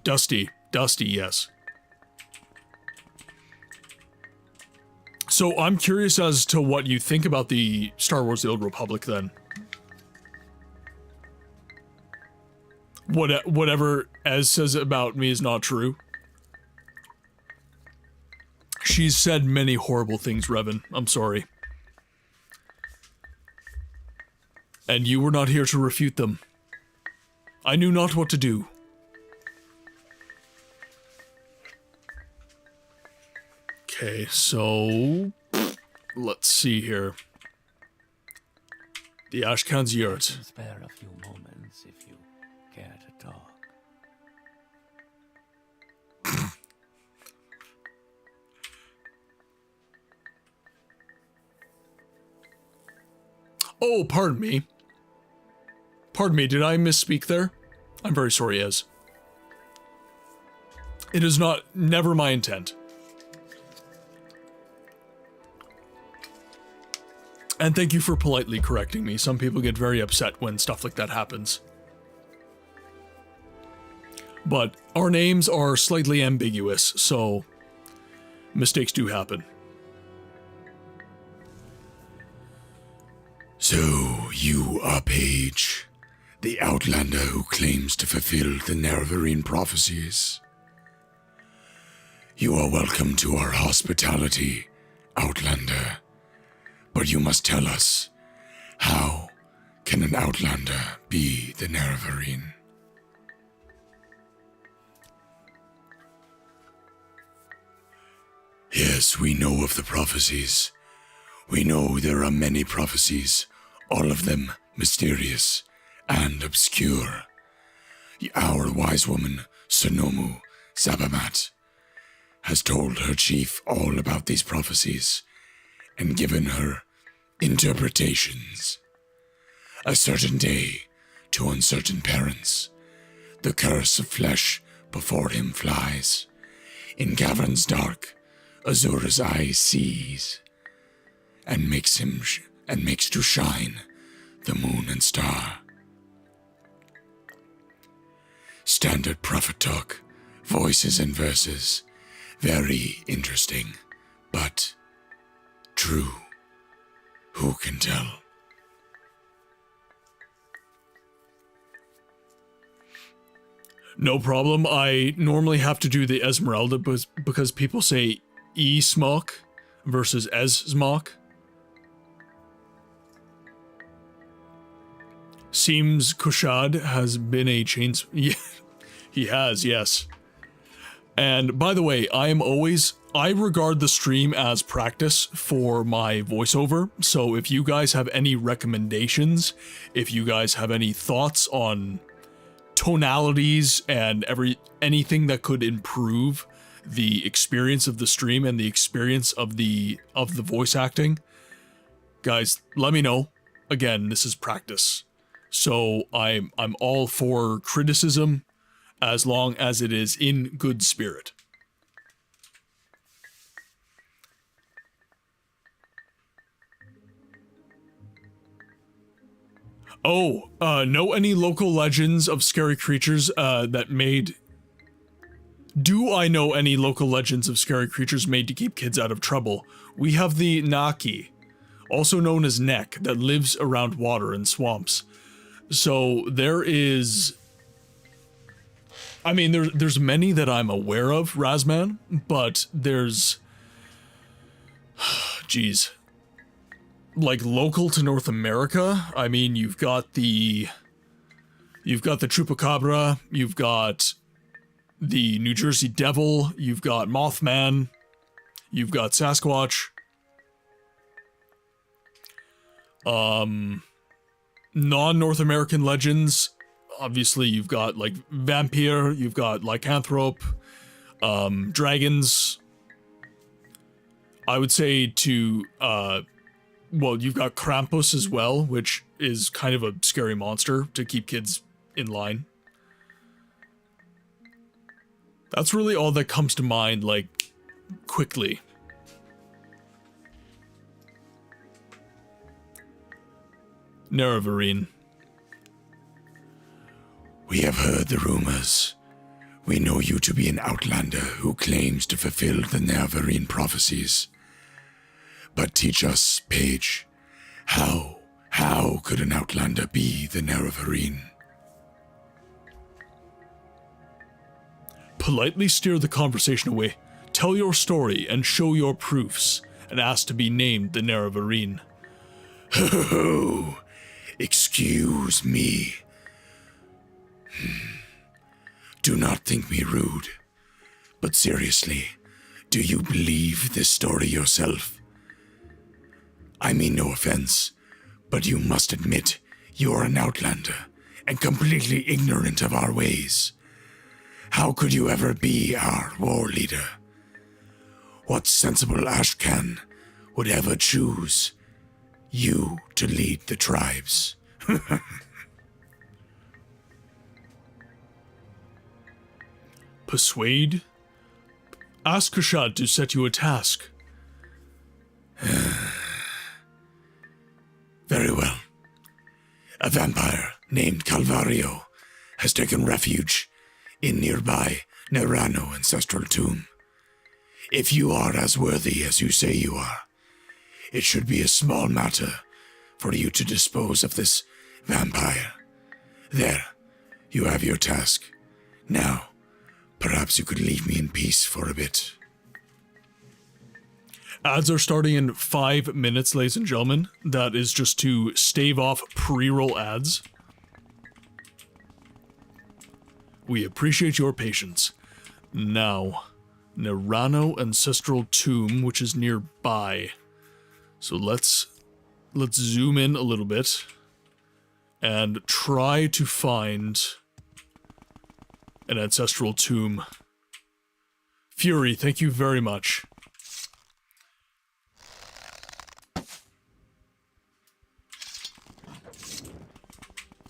Dusty. Dusty, yes. So I'm curious as to what you think about the Star Wars The Old Republic then. Whatever Ez says about me is not true. She's said many horrible things, Revan. I'm sorry. And you were not here to refute them. I knew not what to do. Okay, so let's see here. The Ashkans yurt. Spare a few moments if you care to talk. Oh, pardon me. Pardon me, did I misspeak there? I'm very sorry, Ez. It is never my intent. And thank you for politely correcting me. Some people get very upset when stuff like that happens. But our names are slightly ambiguous, so mistakes do happen. So, you are Paige, the Outlander who claims to fulfill the Nerevarine prophecies. You are welcome to our hospitality, Outlander. But you must tell us, how can an Outlander be the Nerevarine? Yes, we know of the prophecies. We know there are many prophecies, all of them mysterious and obscure. Our wise woman, Sonomu Sabamat, has told her chief all about these prophecies and given her interpretations. A certain day, to uncertain parents, the curse of flesh before him flies. In caverns dark, Azura's eye sees, and makes to shine the moon and star. Standard prophet talk, voices and verses, very interesting, but true. Who can tell? No problem. I normally have to do the Esmeralda because people say E-Smok versus Es-Smok. Seems Kushad has been a chains... Yeah, he has, yes. And by the way, I regard the stream as practice for my voiceover, so if you guys have any recommendations, if you guys have any thoughts on tonalities and anything that could improve the experience of the stream and the experience of the voice acting, guys, let me know. Again, this is practice. So I'm all for criticism as long as it is in good spirit. Oh, know any local legends of scary creatures that made... Do I know any local legends of scary creatures made to keep kids out of trouble? We have the Naki, also known as Neck, that lives around water and swamps. So there is... I mean, there's many that I'm aware of, Razman, but there's... Jeez. Like, local to North America, I mean, you've got the Chupacabra, you've got the New Jersey Devil, you've got Mothman, you've got Sasquatch. Non-North American legends, obviously you've got, like, Vampire, you've got Lycanthrope, dragons. I would say to, well, you've got Krampus as well, which is kind of a scary monster to keep kids in line. That's really all that comes to mind, like, quickly. Nerevarine. We have heard the rumors. We know you to be an outlander who claims to fulfill the Nerevarine prophecies. But teach us, page, how could an outlander be the Nerevarine? Politely steer the conversation away. Tell your story and show your proofs, and ask to be named the Nerevarine. Ho, excuse me. Do not think me rude, but seriously, do you believe this story yourself? I mean no offense, but you must admit you're an outlander and completely ignorant of our ways. How could you ever be our war leader? What sensible Ashkan would ever choose you to lead the tribes? Persuade? Ask Kushad to set you a task. Very well. A vampire named Calvario has taken refuge in nearby Nerano ancestral tomb. If you are as worthy as you say you are, it should be a small matter for you to dispose of this vampire. There, you have your task. Now, perhaps you could leave me in peace for a bit. Ads are starting in 5 minutes, ladies and gentlemen. That is just to stave off pre-roll ads. We appreciate your patience. Now, Nerano Ancestral Tomb, which is nearby. So let's zoom in a little bit and try to find an ancestral tomb. Fury, thank you very much.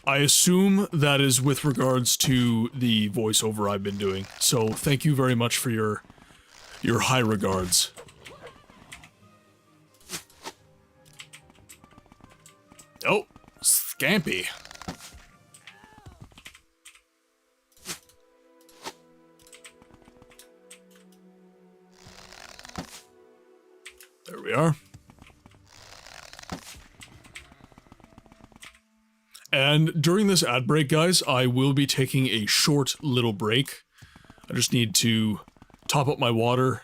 I assume that is with regards to the voiceover I've been doing, so thank you very much for your high regards. Oh, Scampy. There we are. And during this ad break, guys, I will be taking a short little break. I just need to top up my water.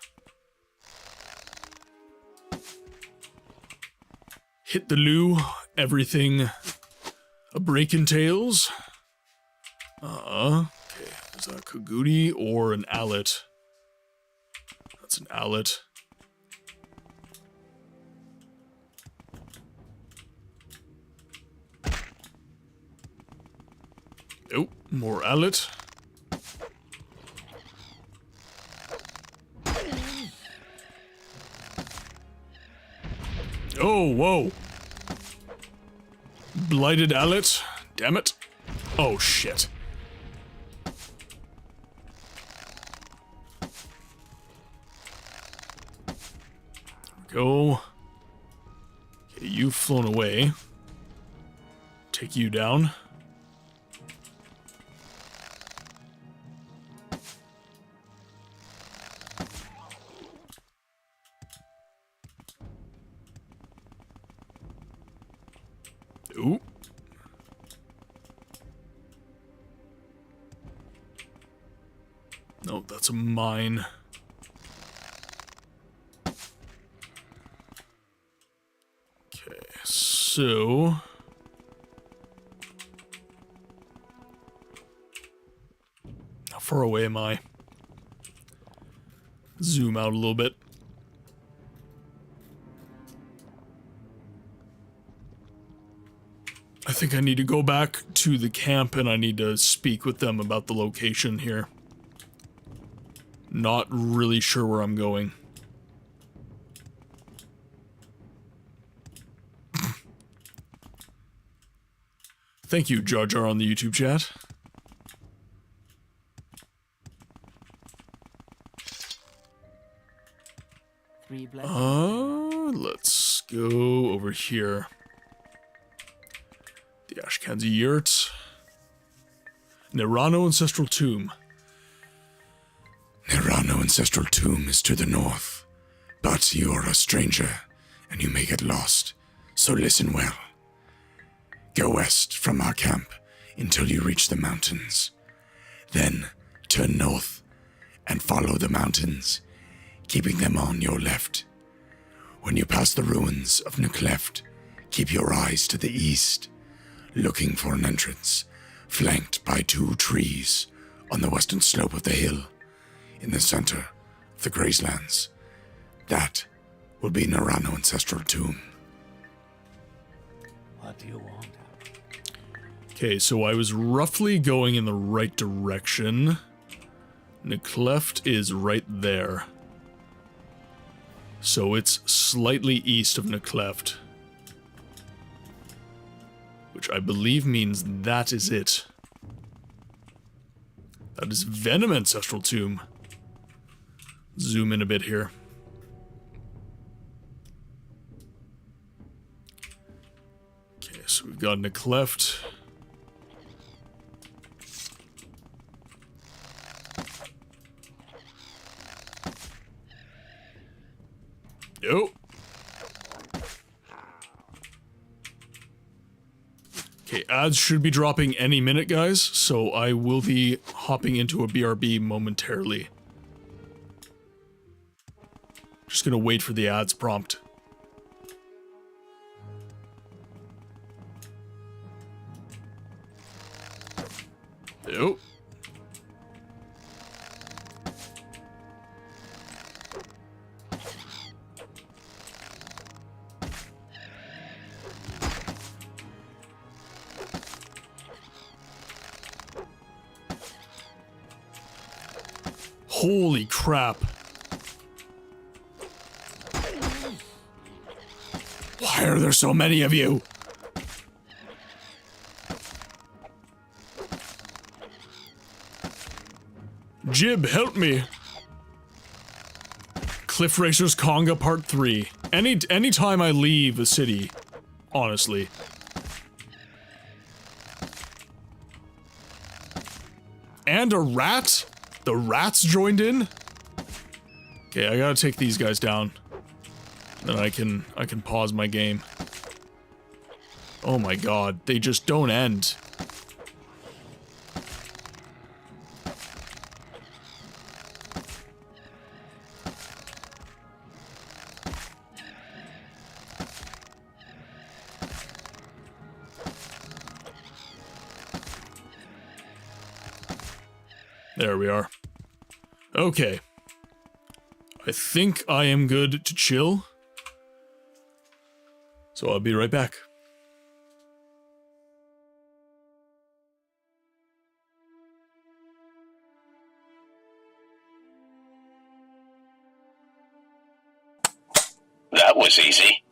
Hit the loo. Everything a break entails. Okay. Is that a Kagudi or an Allet? That's an Allet. Oh, more Allet. Oh, whoa. Blighted Allet. Damn it. Oh, shit. There we go. Okay, you've flown away. Take you down. Ooh. No, that's a mine. Okay, so... how far away am I? Zoom out a little bit. I think I need to go back to the camp and I need to speak with them about the location here. Not really sure where I'm going. Thank you, Jar Jar, on the YouTube chat. Let's go over here. The Ashkans Yurt. Nerano Ancestral Tomb. Nerano Ancestral Tomb is to the north, but you're a stranger, and you may get lost, so listen well. Go west from our camp until you reach the mountains. Then turn north and follow the mountains, keeping them on your left. When you pass the ruins of Necleft, keep your eyes to the east, looking for an entrance, flanked by 2 trees on the western slope of the hill, in the center of the grazelands. That will be Nerano Ancestral Tomb. What do you want? Okay, so I was roughly going in the right direction. Necleft is right there. So it's slightly east of Necleft. Which I believe means that is it. That is Venom Ancestral Tomb. Zoom in a bit here. Okay, so we've got Necleft. Yo. Okay, ads should be dropping any minute, guys, so I will be hopping into a BRB momentarily. Just gonna wait for the ads prompt. Yo. Holy crap. Why are there so many of you? Jib, help me. Cliff Racers Conga Part 3. Anytime I leave a city, honestly. And a rat? The rats joined in? Okay, I gotta take these guys down. Then I can pause my game. Oh my god, they just don't end. There we are. Okay. I think I am good to chill. So I'll be right back. That was easy.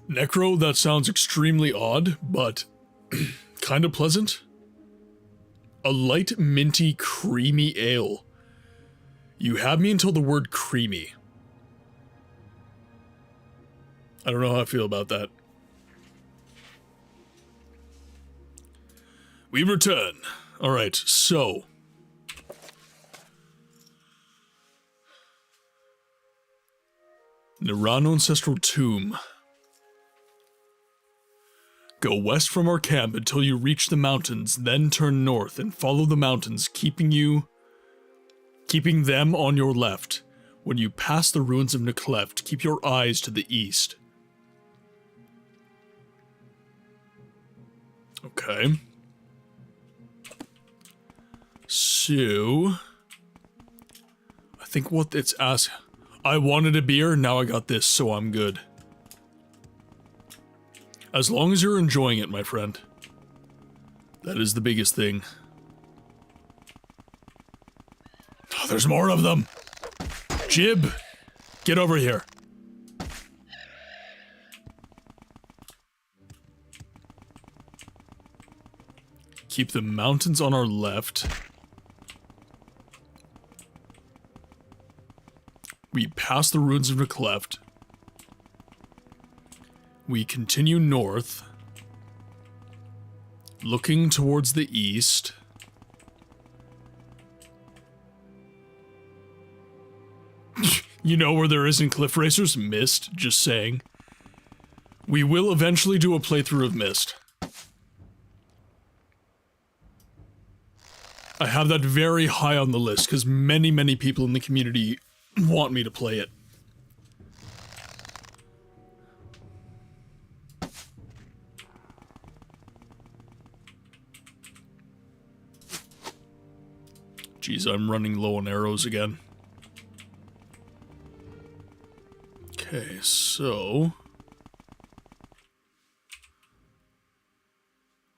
Necro, that sounds extremely odd, but kind of pleasant. A light, minty, creamy ale. You have me until the word creamy. I don't know how I feel about that. We return. Alright, so. Nerano Ancestral Tomb. Go west from our camp until you reach the mountains, then turn north and follow the mountains, keeping them on your left. When you pass the ruins of Necleft, keep your eyes to the east. Okay. So, I think what it's asking. I wanted a beer, now I got this, so I'm good. As long as you're enjoying it, my friend. That is the biggest thing. Oh, there's more of them! Jib! Get over here. Keep the mountains on our left. We pass the ruins of Necleft. We continue north, looking towards the east. You know where there isn't cliff racers? Mist, just saying. We will eventually do a playthrough of Mist. I have that very high on the list because many people in the community want me to play it. Jeez, I'm running low on arrows again. Okay, so...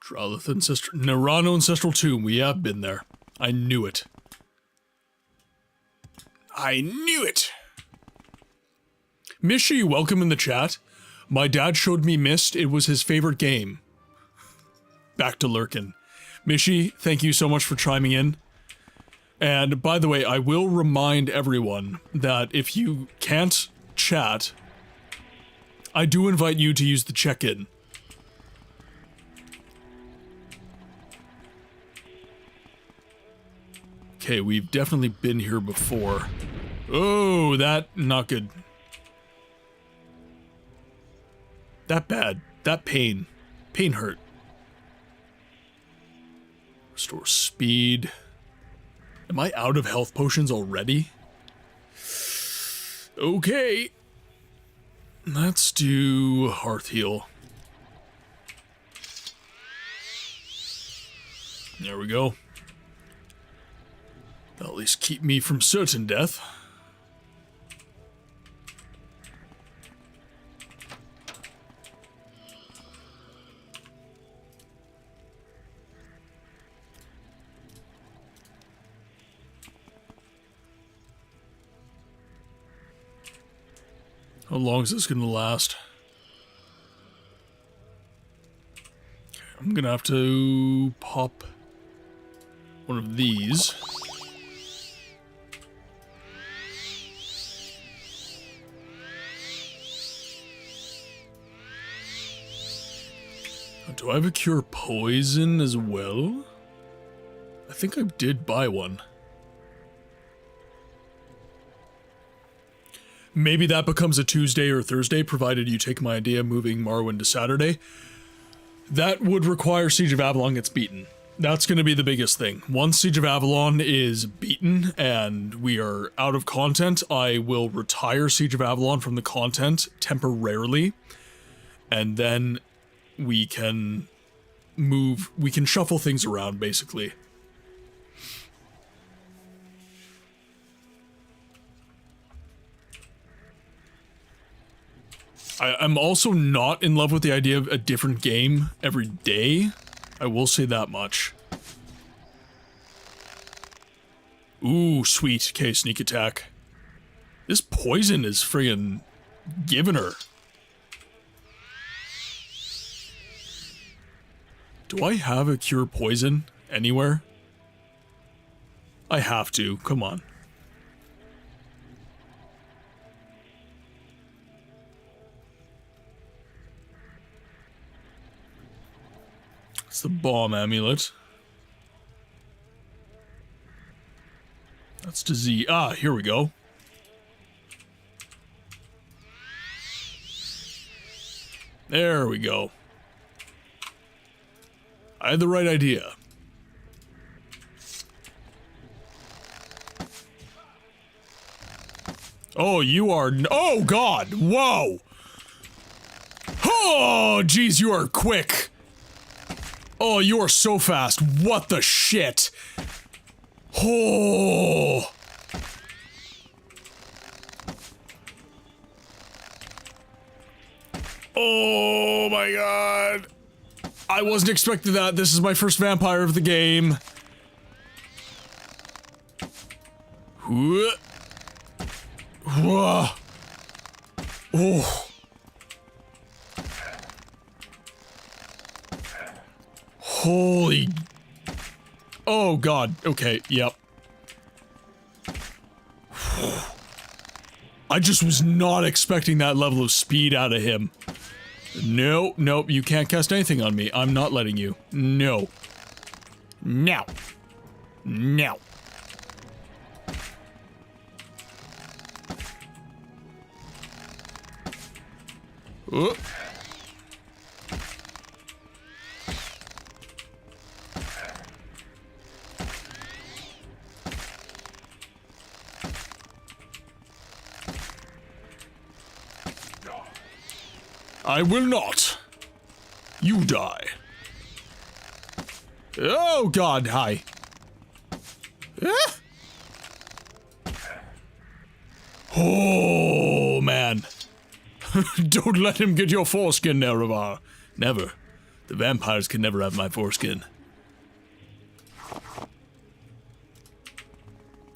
Dralith Ancestral... Nerano Ancestral Tomb, we have been there. I knew it. I knew it! Mishi, welcome in the chat. My dad showed me Myst, it was his favorite game. Back to Lurkin. Mishi, thank you so much for chiming in. And by the way, I will remind everyone that if you can't chat, I do invite you to use the check-in. Okay, we've definitely been here before. Oh, that not good. That bad. That pain. Pain hurt. Restore speed. Am I out of health potions already? Okay. Let's do Hearth Heal. There we go. That'll at least keep me from certain death. How long is this gonna last? Okay, I'm gonna have to pop one of these. Do I have a cure poison as well? I think I did buy one. Maybe that becomes a Tuesday or Thursday, provided you take my idea moving Morrowind to Saturday. That would require Siege of Avalon gets beaten. That's going to be the biggest thing. Once Siege of Avalon is beaten and we are out of content, I will retire Siege of Avalon from the content temporarily. And then we can shuffle things around, basically. I'm also not in love with the idea of a different game every day. I will say that much. Ooh, sweet. Okay, sneak attack. This poison is friggin' giving her. Do I have a cure poison anywhere? I have to. Come on. It's the bomb amulet. That's disease. Ah, here we go. There we go. I had the right idea. Oh, you are... Oh, God! Whoa! Oh, jeez, you are quick! Oh, you are so fast. What the shit? Oh! Oh my god. I wasn't expecting that. This is my first vampire of the game. Whoa. Whoa. Oh. Holy. Oh god. Okay, yep. I just was not expecting that level of speed out of him. No, nope, you can't cast anything on me. I'm not letting you. No. No. No. Oh. I will not. You die. Oh god, hi. Ah. Oh man. Don't let him get your foreskin, NEREVAR. Never. The vampires can never have my foreskin.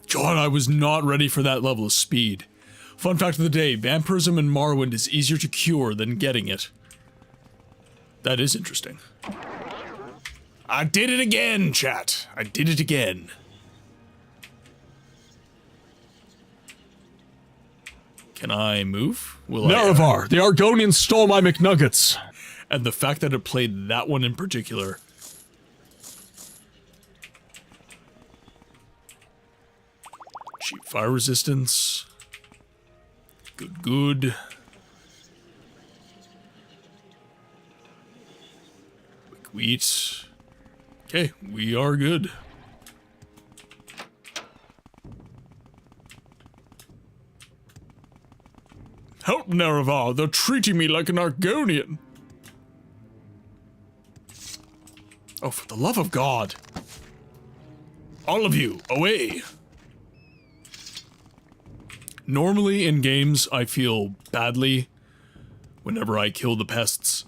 God, I was not ready for that level of speed. Fun fact of the day, vampirism in Morrowind is easier to cure than getting it. That is interesting. I did it again, chat. I did it again. Can I move? Will NEREVAR, the Argonians stole my McNuggets. And the fact that it played that one in particular. Cheap fire resistance. Good, good. Quick wheat. Okay, we are good. Help, NEREVAR, they're treating me like an Argonian. Oh, for the love of God. All of you, away. Normally in games, I feel badly whenever I kill the pests.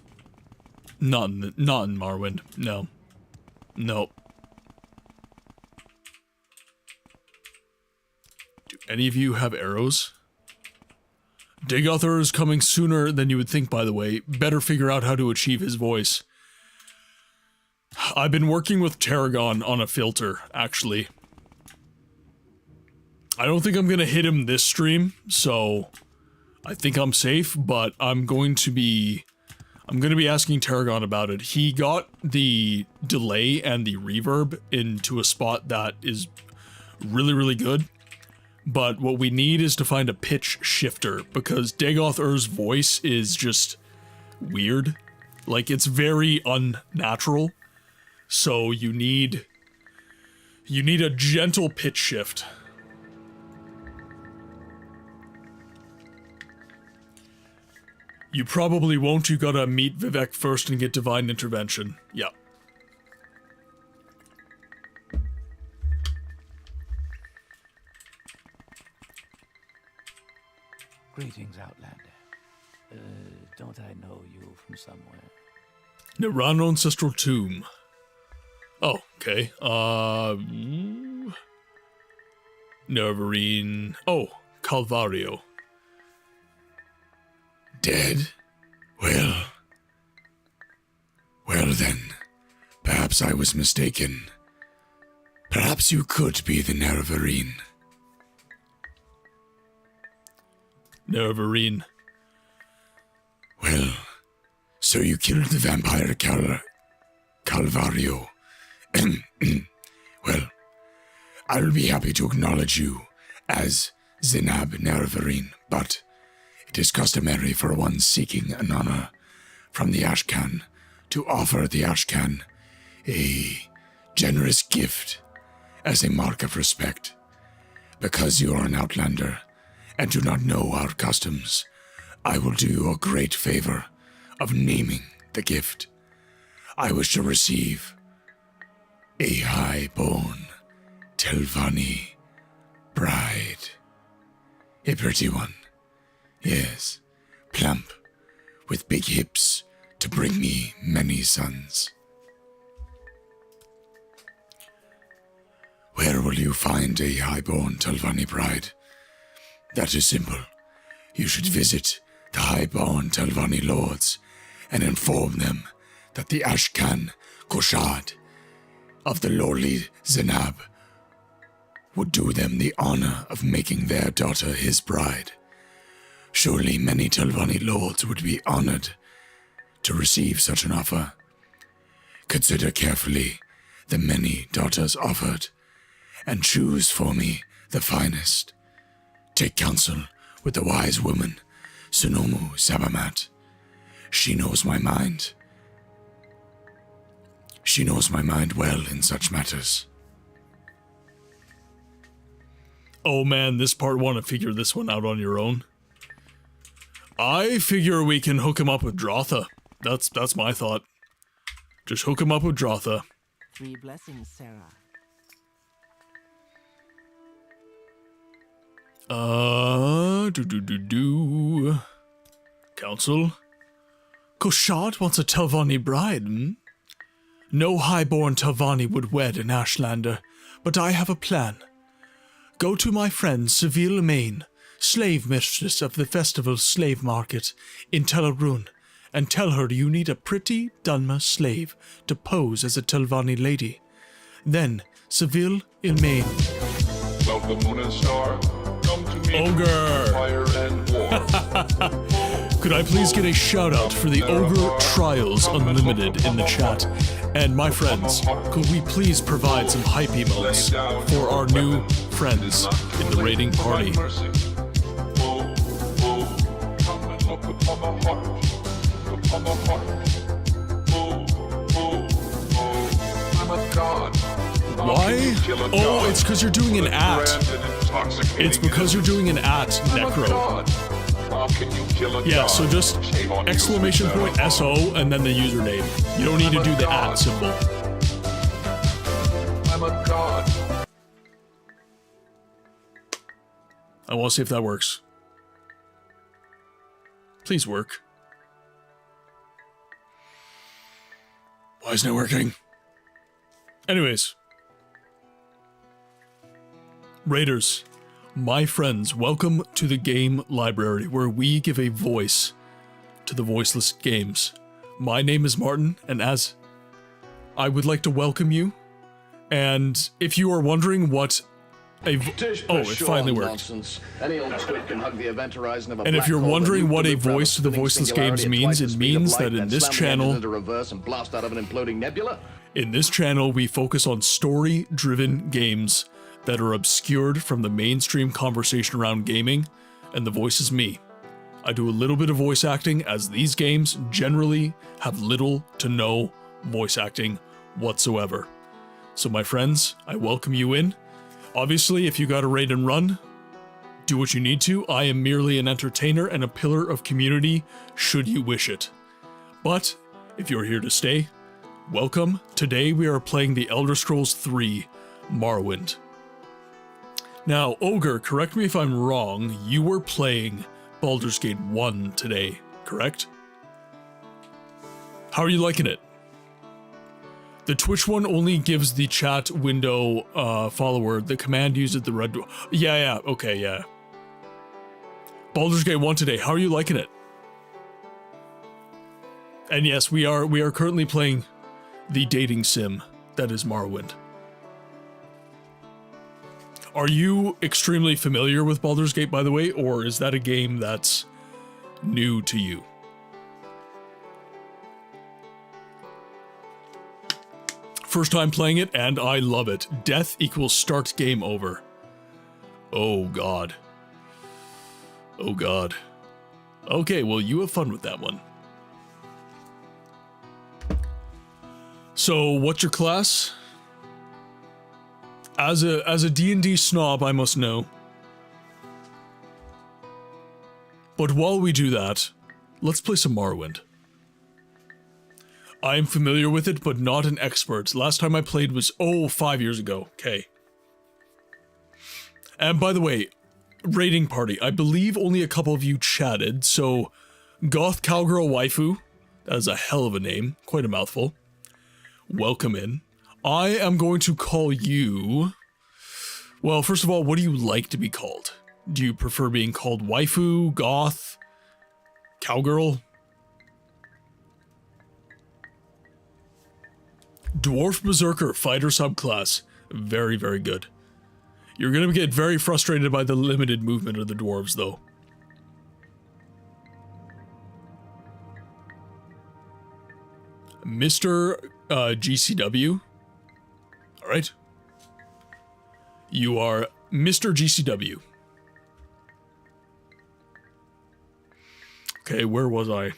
Not in Morrowind. No. Nope. Do any of you have arrows? Dagothor is coming sooner than you would think, by the way. Better figure out how to achieve his voice. I've been working with Tarragon on a filter, actually. I don't think I'm gonna hit him this stream, so I think I'm safe, but I'm gonna be asking Tarragon about it. He got the delay and the reverb into a spot that is really, really good, but what we need is to find a pitch shifter, because Dagothor's voice is just weird. Like, it's very unnatural, so you need a gentle pitch shift. You probably won't. You gotta meet Vivek first and get divine intervention. Yep. Greetings, Outlander. Don't I know you from somewhere? Niran Ancestral Tomb. Oh, okay. Nerevarine. Oh, Calvario. Dead? Well then, perhaps I was mistaken. Perhaps you could be the Nerevarine. Nerevarine. Well, so you killed the vampire Calvario. Well, I'll be happy to acknowledge you as Zenab Nerevarine, but it is customary for one seeking an honor from the Ashkan to offer the Ashkan a generous gift as a mark of respect. Because you are an outlander and do not know our customs, I will do you a great favor of naming the gift. I wish to receive a high-born Telvani bride. A pretty one, yes, plump, with big hips to bring me many sons. Where will you find a high-born Telvani bride? That is simple. You should visit the high-born Telvani lords and inform them that the Ashkan Koshad of the lordly Zenab would do them the honor of making their daughter his bride. Surely many Telvani lords would be honored to receive such an offer. Consider carefully the many daughters offered, and choose for me the finest. Take counsel with the wise woman, Sunomu Sabamat. She knows my mind. She knows my mind well in such matters. Oh man, this part want to figure this one out on your own. I figure we can hook him up with Drotha. That's my thought. Just hook him up with Drotha. 3 blessings, Sarah. Council? Koshad wants a Telvani bride, hmm? No highborn Telvani would wed an Ashlander, but I have a plan. Go to my friend Seville Main, slave mistress of the festival slave market in Telarun, and tell her you need a pretty Dunma slave to pose as a Telvani lady. Then, Seville Main. Welcome, Moon and Star. Come to me. Ogre! Fire and war. Could I please get a shout out for the Ogre Trials Unlimited in the chat? And my friends, could we please provide some hype emotes for our new friends in the raiding party? Why? Oh, it's because you're doing an at. It's because you're doing an at, Necro. Yeah, so just exclamation point SO and then the username. You don't need to do the at symbol. I want to see if that works. Please work. Why isn't it working? Anyways. Raiders, my friends, welcome to the game library where we give a voice to the voiceless games. My name is Martin, and as I would like to welcome you, and if you are wondering what a it finally worked. And if you're wondering what a voice to the voiceless games means, it means that in this channel we focus on story-driven games that are obscured from the mainstream conversation around gaming, and the voice is me. I do a little bit of voice acting, as these games generally have little to no voice acting whatsoever. So my friends, I welcome you in. Obviously, if you got a raid and run, do what you need to. I am merely an entertainer and a pillar of community, should you wish it. But, if you're here to stay, welcome. Today we are playing the Elder Scrolls 3, Morrowind. Now, Ogre, correct me if I'm wrong, you were playing Baldur's Gate 1 today, correct? How are you liking it? The Twitch one only gives the chat window follower the command uses the red... Yeah, okay, yeah. Baldur's Gate 1 today, how are you liking it? And yes, we are currently playing the dating sim that is Morrowind. Are you extremely familiar with Baldur's Gate, by the way, or is that a game that's new to you? First time playing it, and I love it. Death equals start game over. Oh god. Oh god. Okay, well, you have fun with that one. So, what's your class? As a D&D snob, I must know. But while we do that, let's play some Morrowind. I am familiar with it, but not an expert. Last time I played was, 5 years ago. Okay. And by the way, raiding party. I believe only a couple of you chatted, so Goth Cowgirl Waifu, that is a hell of a name, quite a mouthful. Welcome in. I am going to call you... Well, first of all, what do you like to be called? Do you prefer being called waifu, goth, cowgirl? Dwarf Berserker Fighter subclass. Very, very good. You're gonna get very frustrated by the limited movement of the dwarves, though. Mr. GCW. Alright. You are Mr. GCW. Okay, where was I?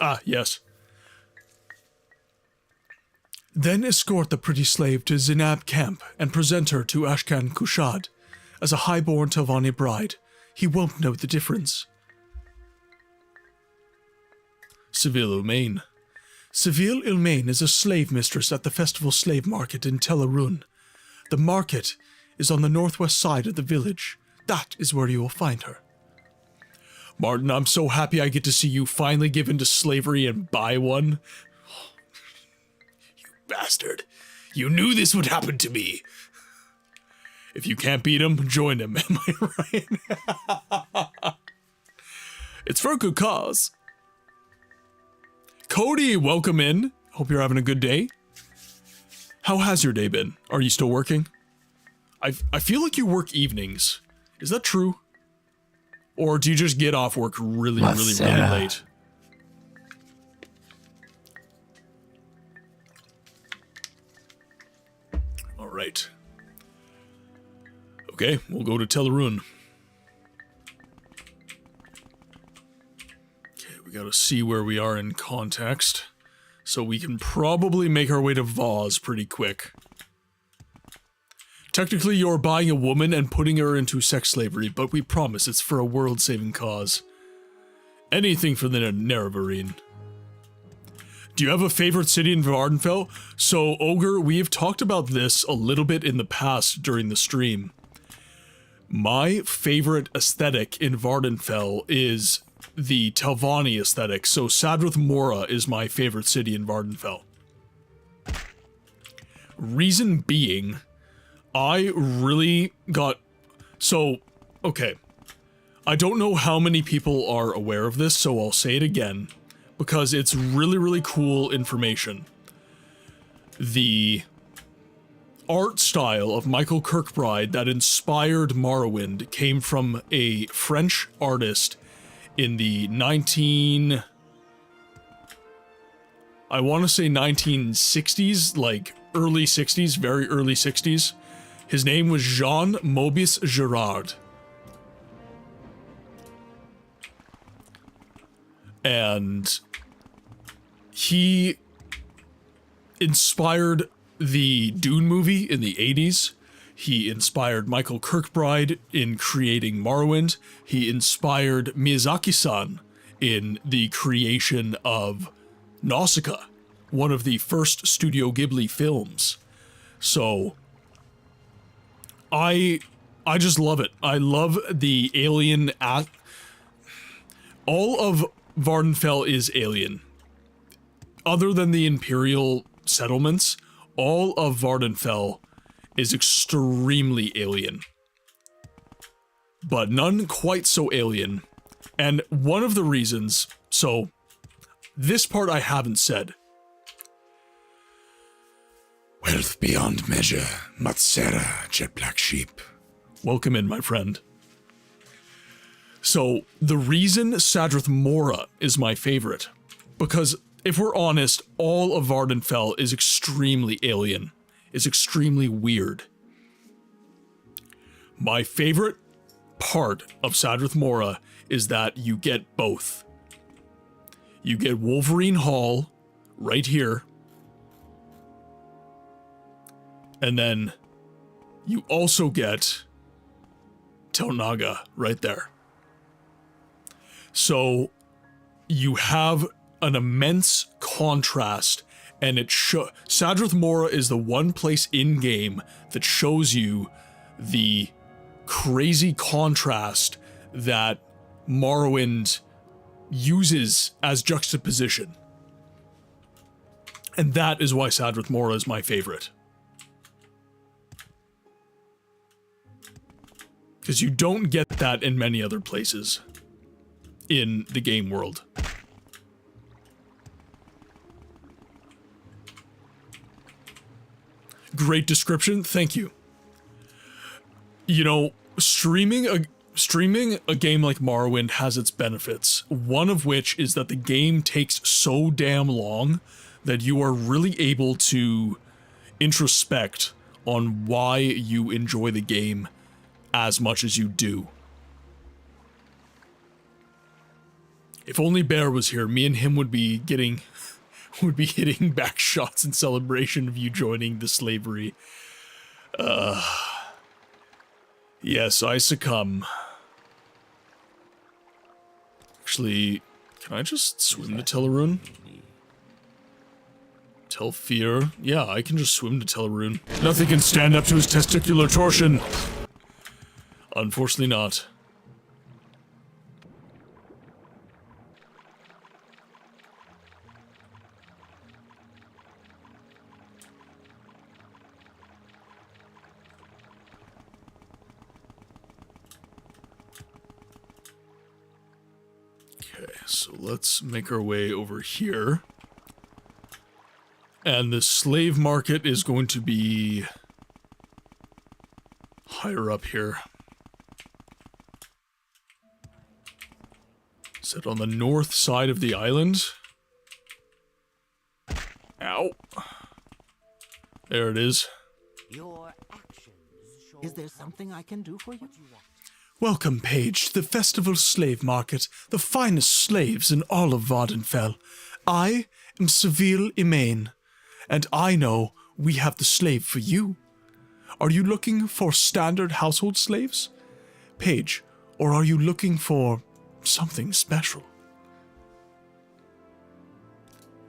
Ah, yes. Then escort the pretty slave to Zinab camp and present her to Ashkan Kushad as a highborn Telvani bride. He won't know the difference. Seville Ilmaine. Seville Ilmaine is a slave mistress at the festival slave market in Tel Arun. The market is on the northwest side of the village. That is where you will find her. Martin, I'm so happy I get to see you finally give in to slavery and buy one. You bastard. You knew this would happen to me. If you can't beat him, join him, am I right? It's for a good cause. Cody, welcome in. Hope you're having a good day. How has your day been? Are you still working? I feel like you work evenings. Is that true? Or do you just get off work really late? Alright. Okay, we'll go to Tel Arun. Okay, we gotta see where we are in context. So we can probably make our way to Vaz pretty quick. Technically, you're buying a woman and putting her into sex slavery, but we promise it's for a world-saving cause. Anything for the Nerevarine. Do you have a favorite city in Vvardenfell? So, Ogre, we have talked about this a little bit in the past during the stream. My favorite aesthetic in Vvardenfell is the Telvani aesthetic, so Sadrith Mora is my favorite city in Vvardenfell. Reason being... I really got... So, okay. I don't know how many people are aware of this, so I'll say it again, because it's really cool information. The art style of Michael Kirkbride that inspired Morrowind came from a French artist in the I want to say 1960s, like early 60s, very early 60s. His name was Jean Maurice Girard. And he inspired the Dune movie in the 80s. He inspired Michael Kirkbride in creating Morrowind. He inspired Miyazaki-san in the creation of Nausicaa, one of the first Studio Ghibli films. So... I just love it. I love the alien all of Vvardenfell is alien. Other than the Imperial settlements, all of Vvardenfell is extremely alien. But none quite so alien. And one of the reasons, so This part I haven't said. Wealth beyond measure, Matsera, jet black sheep. Welcome in, my friend. So, the reason Sadrith Mora is my favorite, because if we're honest, all of Vvardenfell is extremely alien, is extremely weird. My favorite part of Sadrith Mora is that you get both. You get Wolverine Hall right here, and then you also get Tel Naga right there. So you have an immense contrast, and Sadrith Mora is the one place in game that shows you the crazy contrast that Morrowind uses as juxtaposition. And that is why Sadrith Mora is my favorite. Because you don't get that in many other places in the game world. Great description, thank you. You know, streaming a game like Morrowind has its benefits, one of which is that the game takes so damn long that you are really able to introspect on why you enjoy the game as much as you do. If only Bear was here, me and him would be hitting back shots in celebration of you joining the slavery. Yes, I succumb. Actually, can I just swim to Tel'aran'rhiod? Tel'Fir? Yeah, I can just swim to Tel'aran'rhiod. Nothing can stand up to his testicular torsion. Unfortunately not. Okay, so let's make our way over here. And the slave market is going to be higher up here. Is it on the north side of the island? Ow. There it is. Your actions show. Is there something I can do for you? Welcome, Paige, to the festival slave market, the finest slaves in all of Vvardenfell. I am Seville Emain, and I know we have the slave for you. Are you looking for standard household slaves, Paige, or are you looking for something special?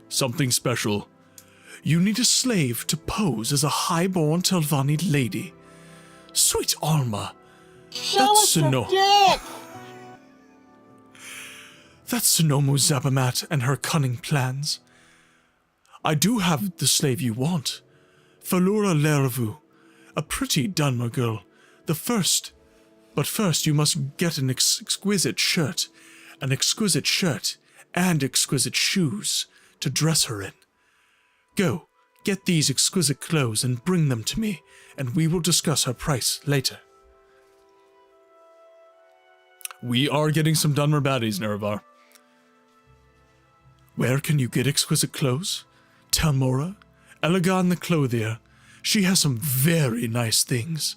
Something special. You need a slave to pose as a high-born Telvani lady. Sweet Alma, that's Sonomo Zabamat and her cunning plans. I do have the slave you want. Falura Lervu, a pretty Dunmer girl, the first. But first you must get an exquisite shirt and exquisite shoes to dress her in. Go, get these exquisite clothes and bring them to me, and we will discuss her price later. We are getting some Dunmer baddies, NEREVAR. Where can you get exquisite clothes? Tell Mora. Elegan the clothier. She has some very nice things.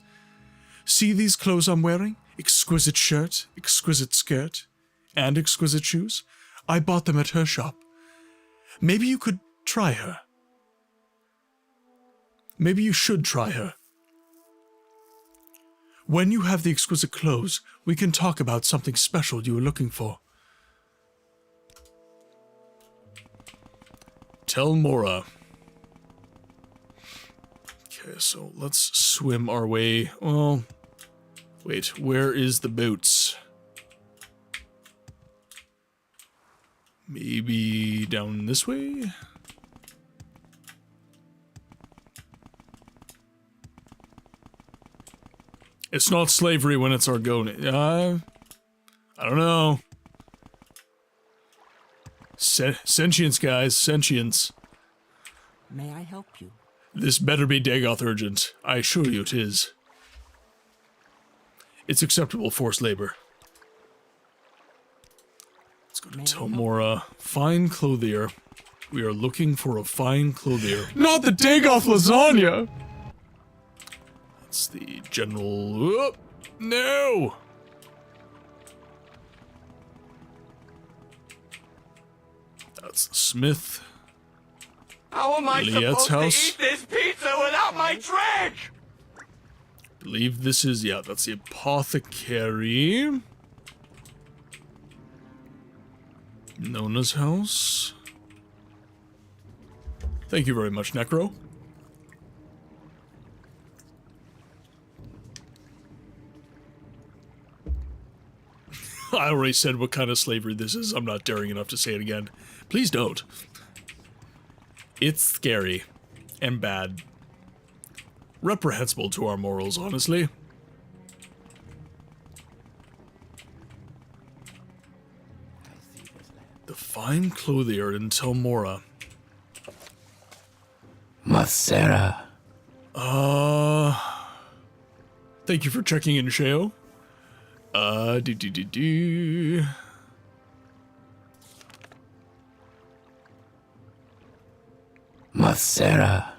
See these clothes I'm wearing? Exquisite shirt, exquisite skirt, and exquisite shoes? I bought them at her shop. Maybe you could try her. Maybe you should try her. When you have the exquisite clothes, we can talk about something special you are looking for. Tell Mora. Okay, so let's swim our way. Well, wait, where is the boats? Maybe down this way? It's not slavery when it's Argonian. I don't know. Sentience, guys. Sentience. May I help you? This better be Dagoth urgent. I assure you it is. It's acceptable forced labor. Let's go to Telmora. Fine clothier. We are looking for a fine clothier. Not the Dagoth lasagna! That's the general... Oh, no! That's the smith. How am I Liet's supposed house. to eat this pizza without my drink? Believe this is, yeah, that's the apothecary. Nona's house. Thank you very much, Necro. I already said what kind of slavery this is. I'm not daring enough to say it again. Please don't. It's scary and bad. Reprehensible to our morals, honestly. The fine clothier in Telmora. Masera. Thank you for checking in, Sheo. Masera.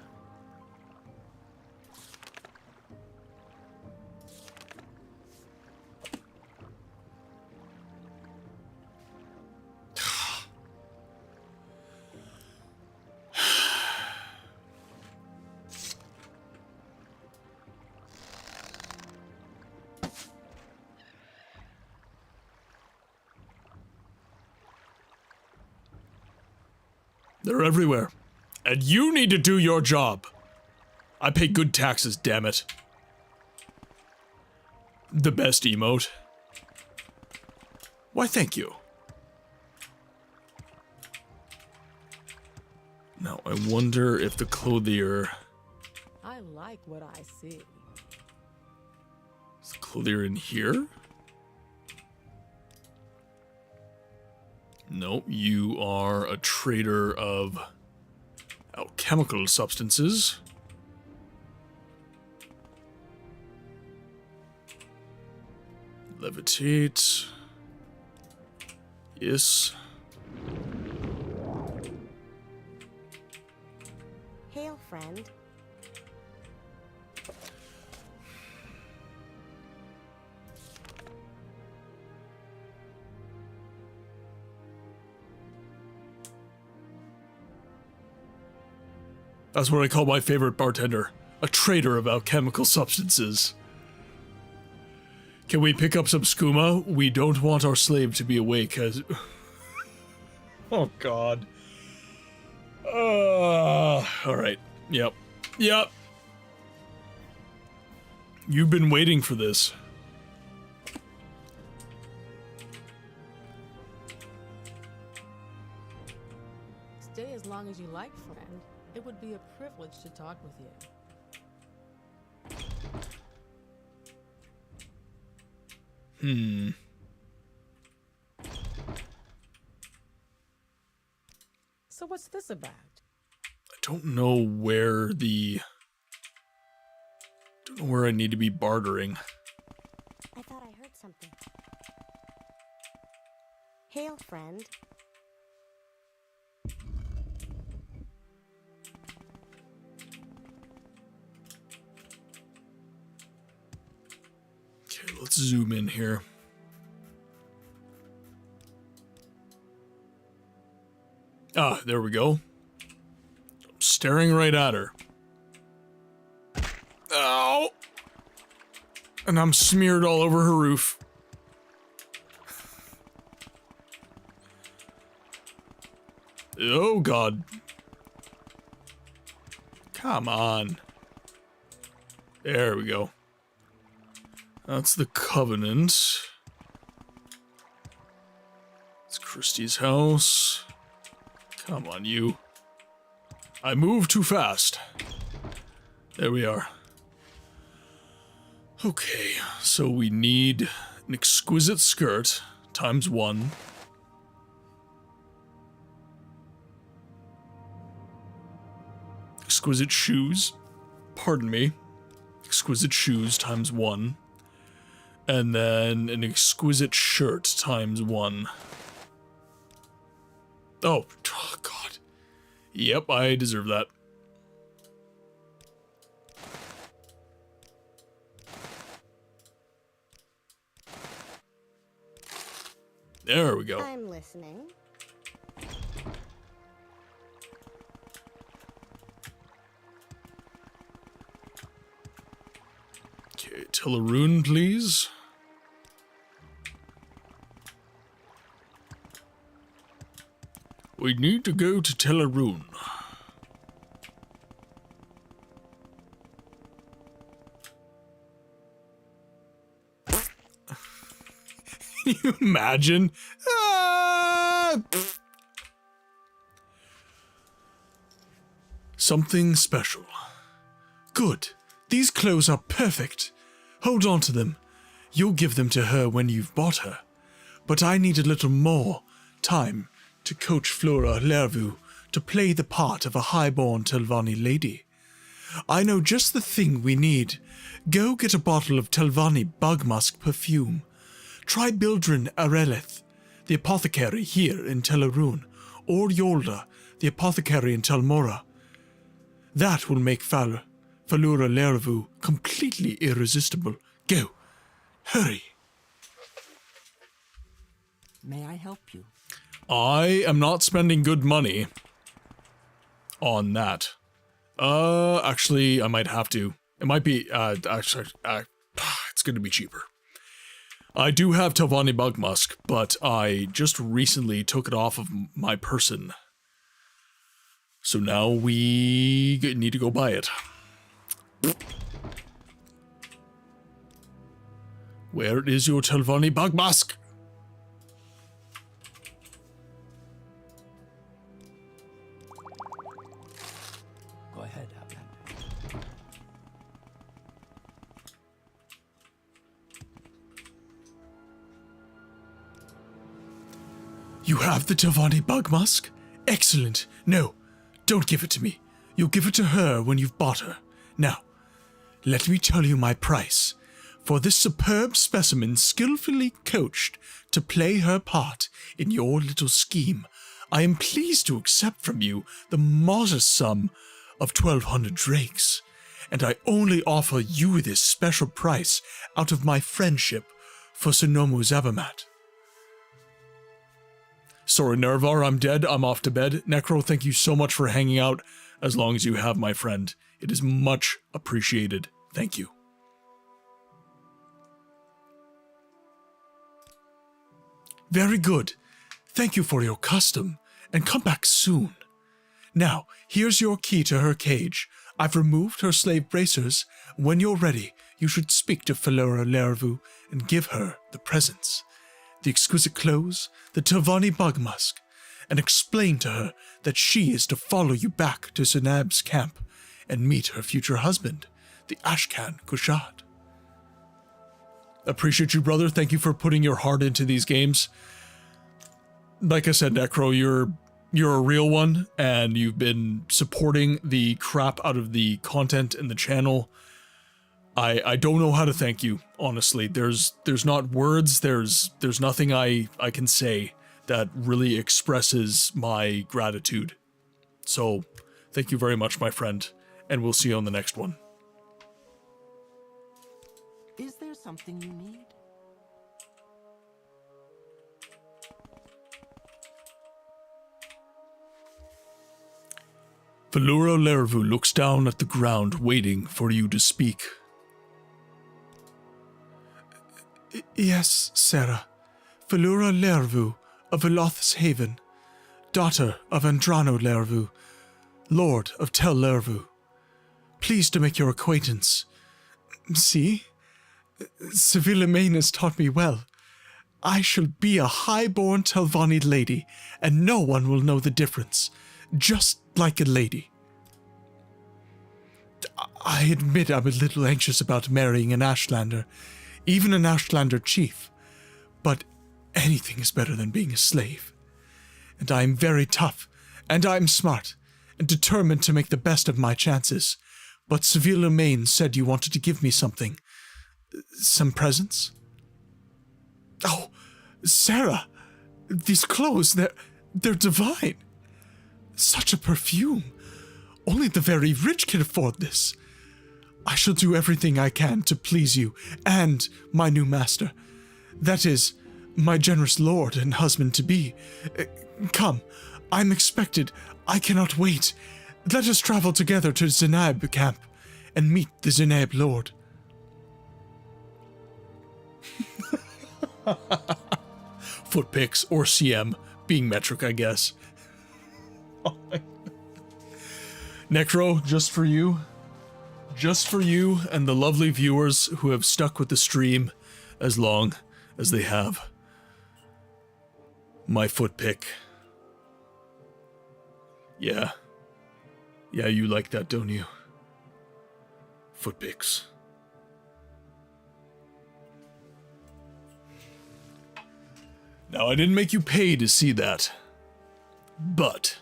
They're everywhere. And you need to do your job. I pay good taxes, damn it. The best emote. Why, thank you. Now, I wonder if the clothier... I like what I see. Is the clothier in here? No, you are a trader of alchemical substances. Levitate. Yes. Hail, friend. That's what I call my favorite bartender. A trader of alchemical substances. Can we pick up some skooma? We don't want our slave to be awake as... Oh, God. Alright. Yep. Yep. You've been waiting for this. Stay as long as you like, friend. It would be a privilege to talk with you. So what's this about? I don't know where the... Don't know where I need to be bartering. I thought I heard something. Hail, friend. Okay, let's zoom in here. Ah, there we go. I'm staring right at her. Ow! And I'm smeared all over her roof. Oh, God. Come on. There we go. That's the Covenant. It's Christie's house. Come on, you. I move too fast. There we are. Okay, so we need an exquisite skirt times 1. exquisite shoes. Pardon me. Exquisite shoes times 1. And then an exquisite shirt times 1. Oh, God. Yep, I deserve that. There we go. I'm listening. Okay, Teleroon, please. We need to go to Teleroon. Can you imagine? Something special. Good. These clothes are perfect. Hold on to them. You'll give them to her when you've bought her. But I need a little more time to coach Flora Lervu to play the part of a highborn Telvani lady. I know just the thing we need. Go get a bottle of Telvani bug musk perfume. Try Bildrin Arelith, the apothecary here in Teleroon, or Yolda, the apothecary in Telmora. That will make Falura Lervu completely irresistible. Go. Hurry. May I help you? I am not spending good money on that. Actually, I might have to. It might be, actually, it's going to be cheaper. I do have Telvani Bug Musk, but I just recently took it off of my person. So now we need to go buy it. Where is your Telvani Bug Musk? Go ahead, Outlander. You have the Telvani Bug Musk? Excellent. No, don't give it to me. You'll give it to her when you've bought her. Now, let me tell you my price. For this superb specimen skillfully coached to play her part in your little scheme, I am pleased to accept from you the modest sum of 1,200 drakes, and I only offer you this special price out of my friendship for Sonomu Zabamat. Sorry, Nerevar, I'm dead. I'm off to bed. Necro, thank you so much for hanging out as long as you have, my friend. It is much appreciated. Thank you. Very good. Thank you for your custom, and come back soon. Now, here's your key to her cage. I've removed her slave bracers. When you're ready, you should speak to Flora Lervu and give her the presents, the exquisite clothes, the Telvani Bug Musk, and explain to her that she is to follow you back to Senab's camp and meet her future husband, the Ashkan Kushad. Appreciate you, brother. Thank you for putting your heart into these games. Like I said, Necro, you're a real one, and you've been supporting the crap out of the content in the channel. I don't know how to thank you, honestly. There's not words, there's nothing I can say that really expresses my gratitude. So, thank you very much, my friend, and we'll see you on the next one. Is there something you need? Flora Lervu looks down at the ground, waiting for you to speak. Yes, Sarah. Flora Lervu of Veloth's Haven, daughter of Andrano Lervu, lord of Tel Lervu. Pleased to make your acquaintance. See? Sevilla Main has taught me well. I shall be a high-born Telvani lady, and no one will know the difference. Just like a lady. I admit I'm a little anxious about marrying an Ashlander, even an Ashlander chief, but anything is better than being a slave. And I'm very tough, and I'm smart, and determined to make the best of my chances. But Seville Lumaine said you wanted to give me something. Some presents? Oh, Sarah! These clothes, they're divine! Such a perfume! Only the very rich can afford this. I shall do everything I can to please you and my new master. That is, my generous lord and husband-to-be. Come, I'm expected. I cannot wait. Let us travel together to Zenab camp and meet the Zenab lord. Footpicks or CM, being metric, I guess. Necro, just for you. Just for you and the lovely viewers who have stuck with the stream as long as they have. My footpick. Yeah. Yeah, you like that, don't you? Footpicks. Now, I didn't make you pay to see that. But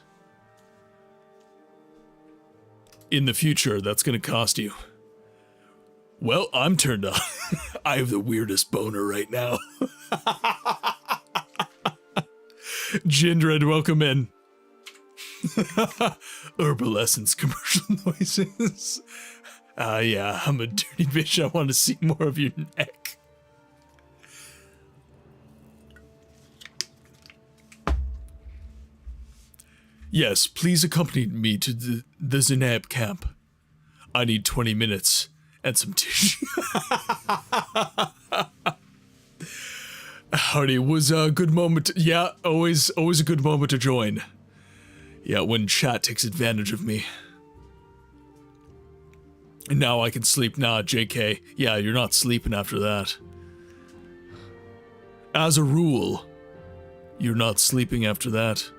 in the future, that's gonna cost you. Well, I'm turned on. I have the weirdest boner right now. Jindred, welcome in. Herbal Essence commercial noises. Yeah, I'm a dirty bitch. I want to see more of your neck. Yes, please accompany me to the Zenab camp. I need 20 minutes and some tissue. Howdy, was a good moment. Yeah, always a good moment to join. Yeah, when chat takes advantage of me. And now I can sleep. Nah, JK. Yeah, you're not sleeping after that. As a rule, you're not sleeping after that.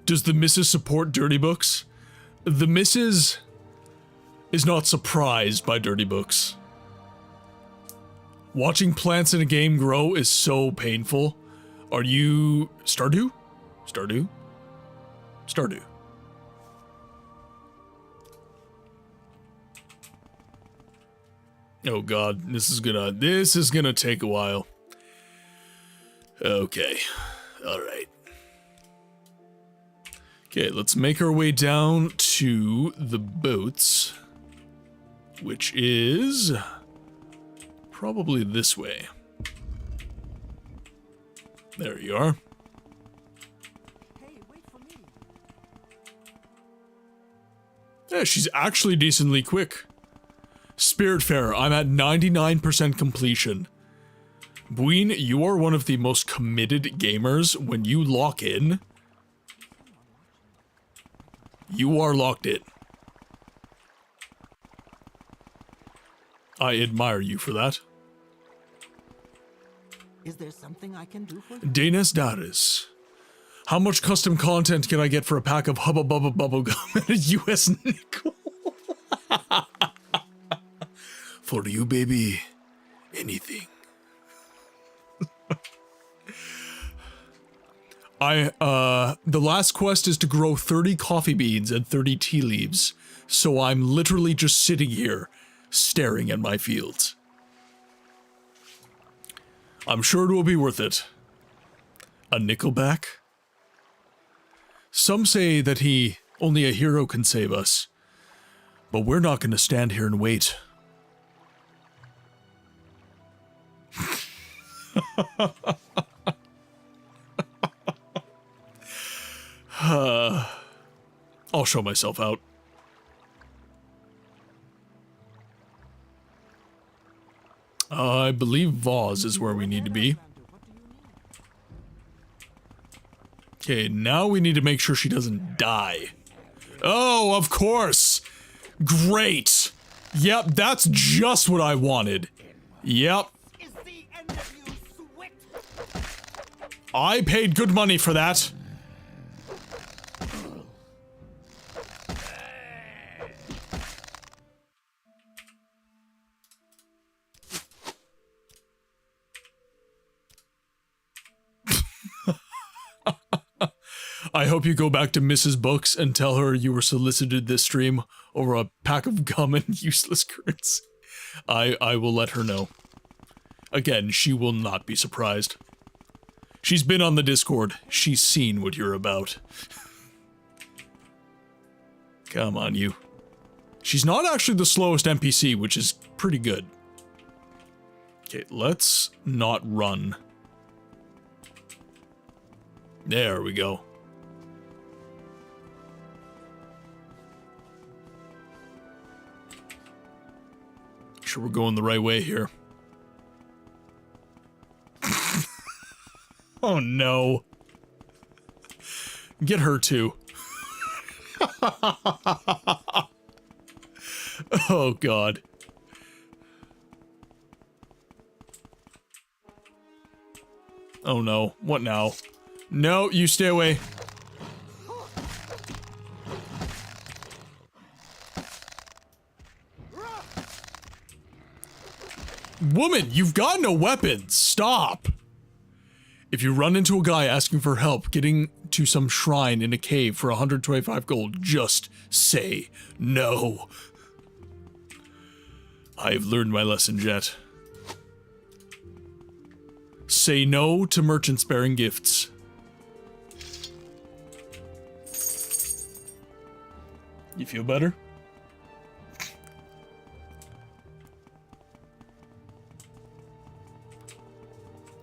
Does the missus support dirty books? The missus is not surprised by dirty books. Watching plants in a game grow is so painful. Are you Stardew? Stardew? Stardew. Oh god, this is gonna take a while. Okay. Alright. Okay, let's make our way down to the boats, which is probably this way. There you are. Hey, wait for me. Yeah, she's actually decently quick. Spiritfarer, I'm at 99% completion. Buin, you are one of the most committed gamers. When you lock in, you are locked in. I admire you for that. Is there something I can do for you? Danes Daris. How much custom content can I get for a pack of Hubba Bubba Bubblegum and a US nickel? For you, baby, anything. The last quest is to grow 30 coffee beans and 30 tea leaves, so I'm literally just sitting here, staring at my fields. I'm sure it will be worth it. A nickelback? Some say that only a hero can save us, but we're not going to stand here and wait. I'll show myself out. I believe Vaz is where we need to be. Okay, now we need to make sure she doesn't die. Oh, of course! Great! Yep, that's just what I wanted. Yep. I paid good money for that. I hope you go back to Mrs. Books and tell her you were solicited this stream over a pack of gum and useless currency. I will let her know. Again, she will not be surprised. She's been on the Discord. She's seen what you're about. Come on, you. She's not actually the slowest NPC, which is pretty good. Okay, let's not run. There we go. Sure we're going the right way here. Oh no. Get her too. Oh god. Oh no. What now? No, you stay away. Woman, you've got no weapons. Stop. If you run into a guy asking for help getting to some shrine in a cave for 125 gold, just say no. I've learned my lesson, Jet. Say no to merchants bearing gifts. You feel better?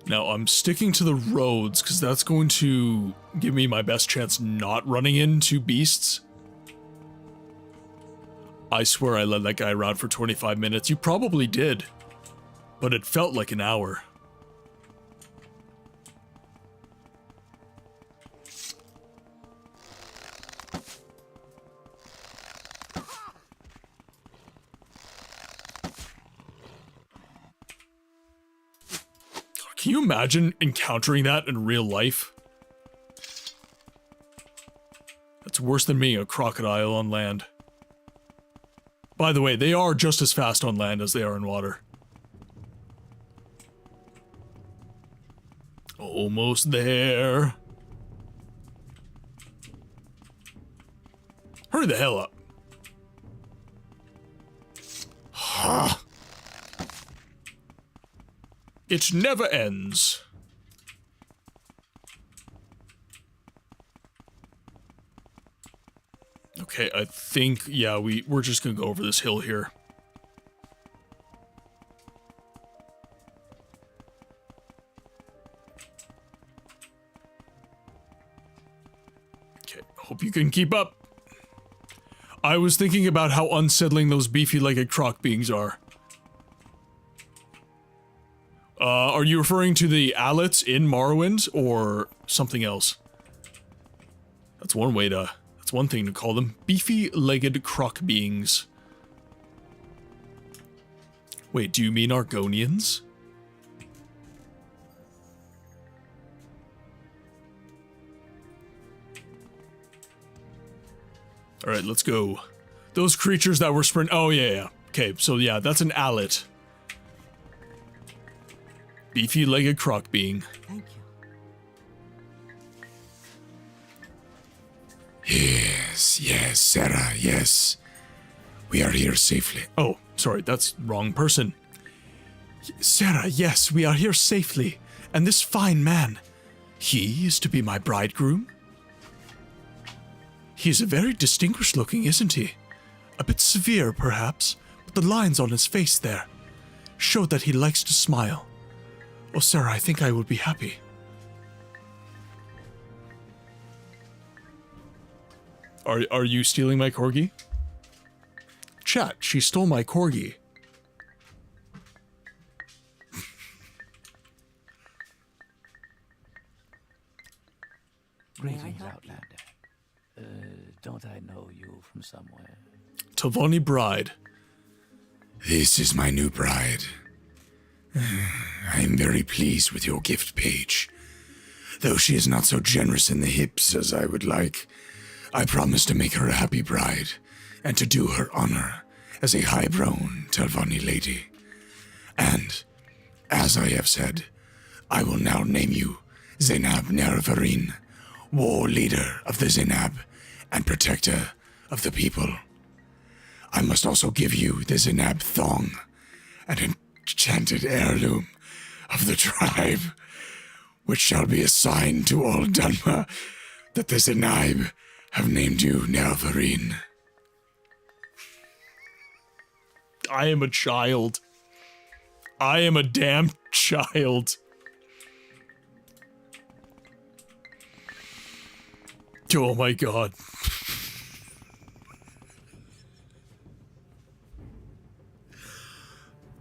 Now, I'm sticking to the roads, because that's going to give me my best chance not running into beasts. I swear I led that guy around for 25 minutes. You probably did. But it felt like an hour. Can you imagine encountering that in real life? That's worse than being a crocodile on land. By the way, they are just as fast on land as they are in water. Almost there. Hurry the hell up. Ha. It never ends. Okay, I think, yeah, we're just gonna go over this hill here. Okay, hope you can keep up. I was thinking about how unsettling those beefy-legged croc beings are. Are you referring to the Alets in Morrowind, or something else? That's one way to... That's one thing to call them. Beefy-legged croc beings. Wait, do you mean Argonians? Alright, let's go. Those creatures that were sprint... Oh, yeah. Okay, so yeah, that's an Alet. Beefy-legged croc being. Thank you. Yes, Sarah, yes. We are here safely. Oh, sorry, that's wrong person. Sarah, yes, we are here safely. And this fine man, he is to be my bridegroom? He is a very distinguished looking, isn't he? A bit severe, perhaps, but the lines on his face there show that he likes to smile. Oh, Sarah, I think I will be happy. Are you stealing my corgi? Chat, she stole my corgi. Greetings, Outlander. Don't I know you from somewhere? Telvani bride. This is my new bride. I am very pleased with your gift page. Though she is not so generous in the hips as I would like, I promise to make her a happy bride, and to do her honor as a high-brown Telvani lady. And, as I have said, I will now name you Zainab Nerevarin, war leader of the Zenab and protector of the people. I must also give you the Zenab thong, an enchanted heirloom of the tribe, which shall be a sign to all Dunma that the Zenab have named you Nelvarine. I am a child. I am a damn child. Oh my god.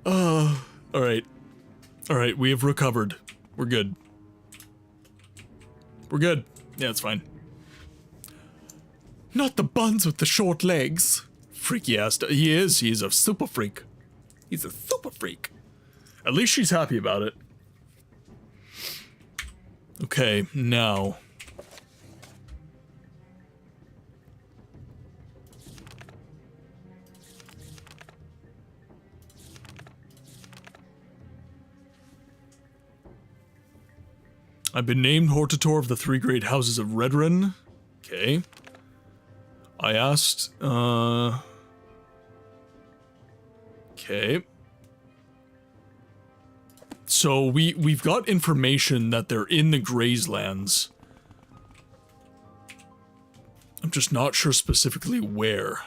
Alright. Alright, we have recovered. We're good. We're good. Yeah, it's fine. Not the buns with the short legs. Freaky ass. He is. He's a super freak. He's a super freak. At least she's happy about it. Okay, now. I've been named Hortator of the 3 great houses of Redren. Okay. I asked, okay. So we've got information that they're in the Grazelands. I'm just not sure specifically where.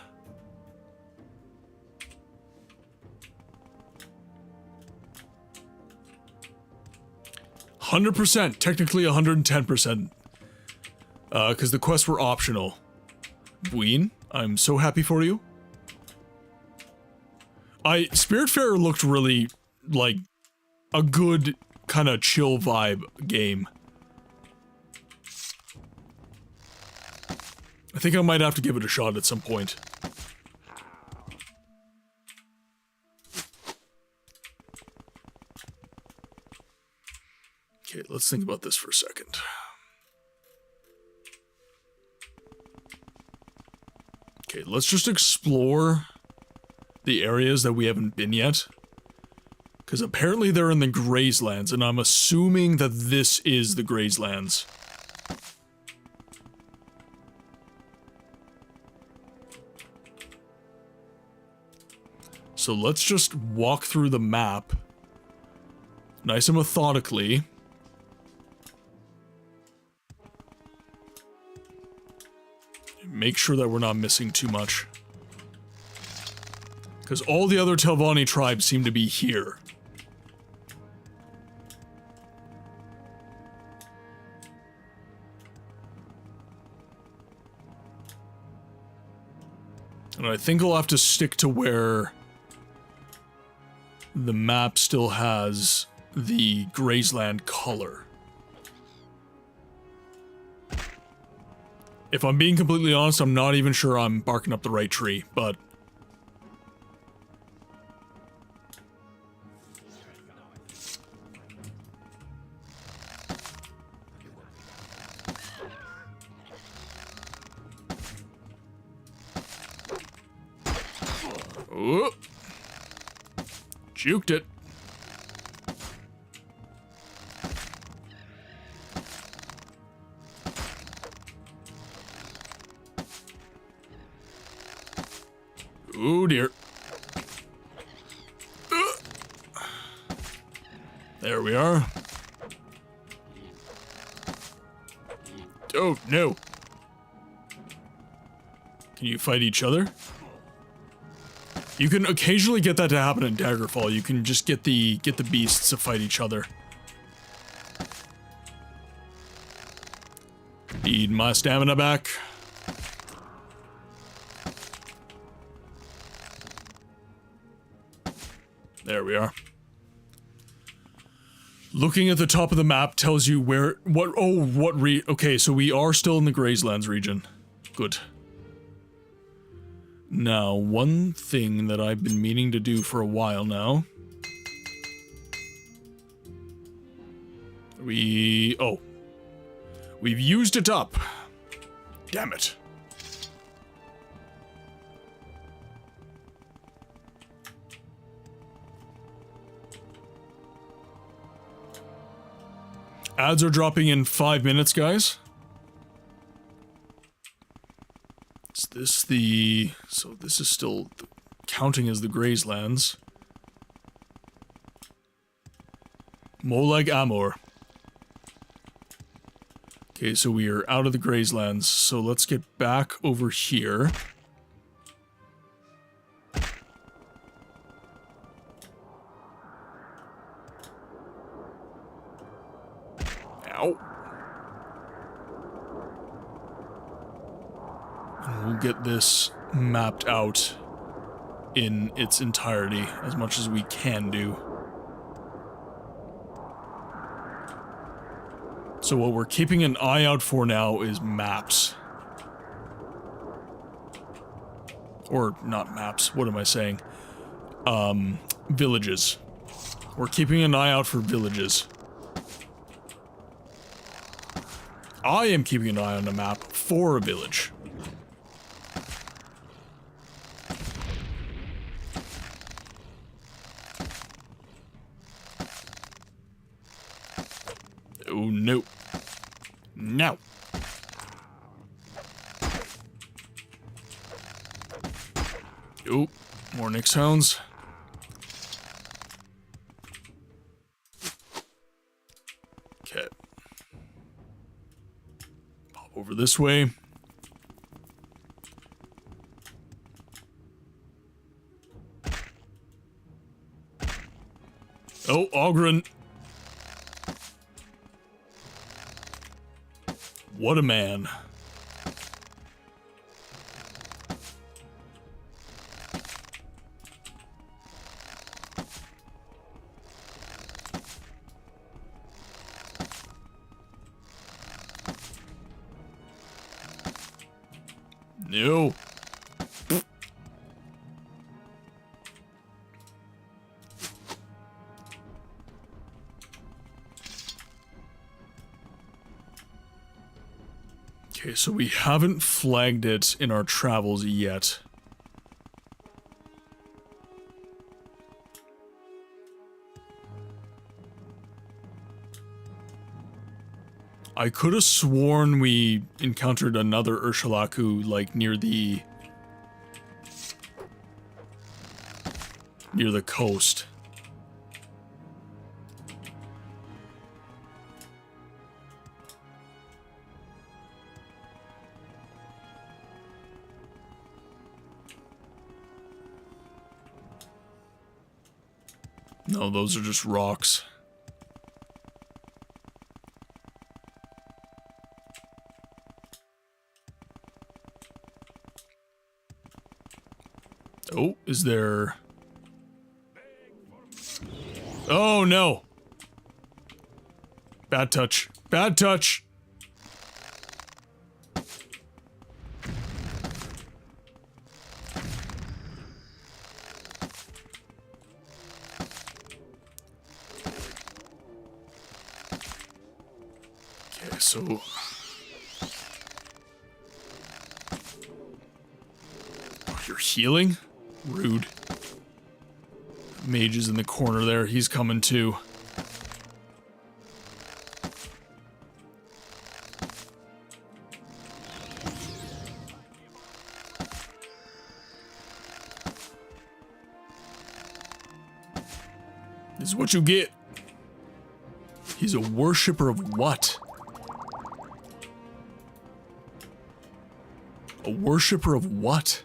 %, technically 110%. Because the quests were optional. Bween, I'm so happy for you. Spiritfarer looked really, like, a good, kind of chill vibe game. I think I might have to give it a shot at some point. Okay, let's think about this for a second. Okay, let's just explore the areas that we haven't been yet. Because apparently they're in the Grazelands, and I'm assuming that this is the Grazelands. So let's just walk through the map. Nice and methodically. Make sure that we're not missing too much. Because all the other Telvani tribes seem to be here. And I think I'll have to stick to where the map still has the Grazeland color. If I'm being completely honest, I'm not even sure I'm barking up the right tree, but... Oh! Juked it. Oh dear. There we are. Oh no. Can you fight each other? You can occasionally get that to happen in Daggerfall. You can just get the beasts to fight each other. Need my stamina back. There we are. Looking at the top of the map tells you where, okay, so we are still in the Grazelands region. Good. Now, one thing that I've been meaning to do for a while now. We've used it up. Damn it. Ads are dropping in 5 minutes, guys. So this is still counting as the Grayslands. Molag Amor. Okay, so we are out of the Grayslands, so let's get back over here. Ow. And we'll get this mapped out in its entirety, as much as we can do. So what we're keeping an eye out for now is maps. Or not maps, what am I saying? Villages. We're keeping an eye out for villages. I am keeping an eye on a map for a village. Oh no. No. Oh, more Nick sounds. Okay. Pop over this way. Oh, Ogren. What a man. No. Okay, so we haven't flagged it in our travels yet. I could have sworn we encountered another Ursulaku, like, near the coast. No, those are just rocks. Oh, is there... Oh, no! Bad touch. Bad touch! Okay, so... Oh, you're healing? Rude. Mage is in the corner there. He's coming too. This is what you get. He's a worshipper of what? A worshipper of what?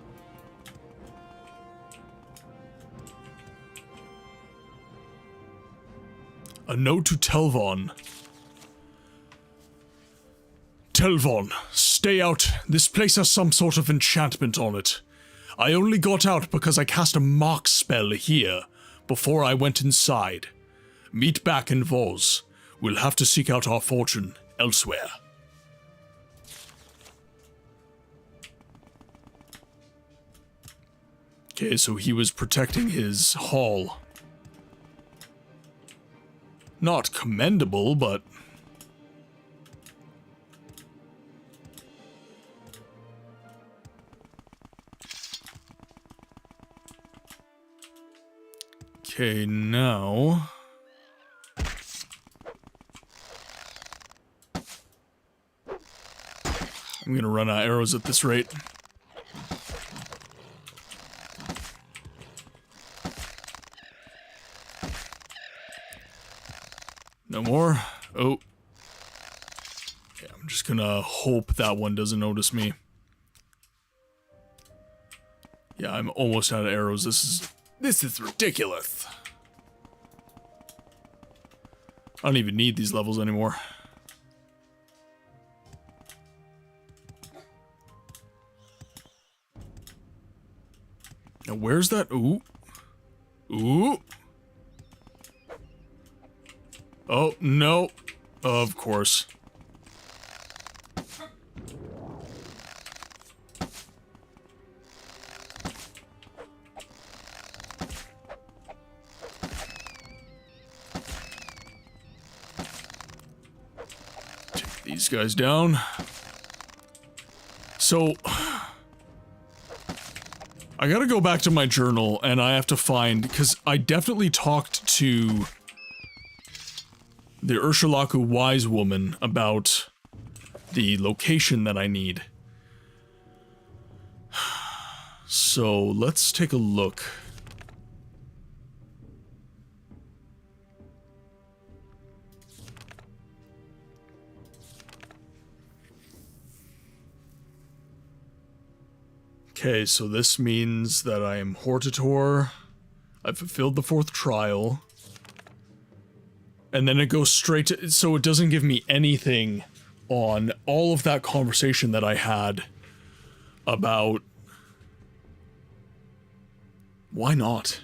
A note to Telvon. Telvon, stay out. This place has some sort of enchantment on it. I only got out because I cast a mark spell here before I went inside. Meet back in Voz. We'll have to seek out our fortune elsewhere. Okay, so he was protecting his hall. Not commendable, but... Okay, now... I'm gonna run out of arrows at this rate. No more. Oh. Yeah, I'm just gonna hope that one doesn't notice me. Yeah, I'm almost out of arrows. This is ridiculous. I don't even need these levels anymore. Now where's that? Ooh. Ooh. Oh, no. Of course. Take these guys down. So, I gotta go back to my journal and I have to find, because I definitely talked to the Ursulaku wise woman about the location that I need. So let's take a look. Okay, so this means that I am Hortator. I've fulfilled the 4th trial. And then it goes straight to, so it doesn't give me anything on all of that conversation that I had about... Why not?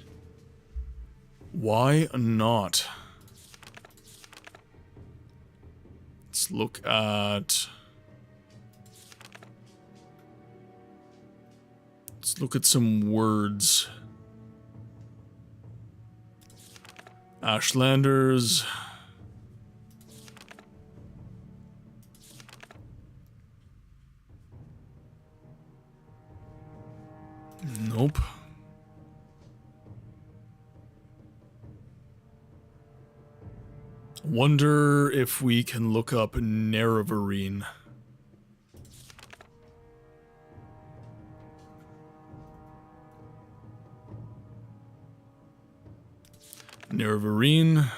Why not? Let's look at... Let's look at some words. Ashlanders. Nope. Wonder if we can look up Nerevarine. Nerevarine.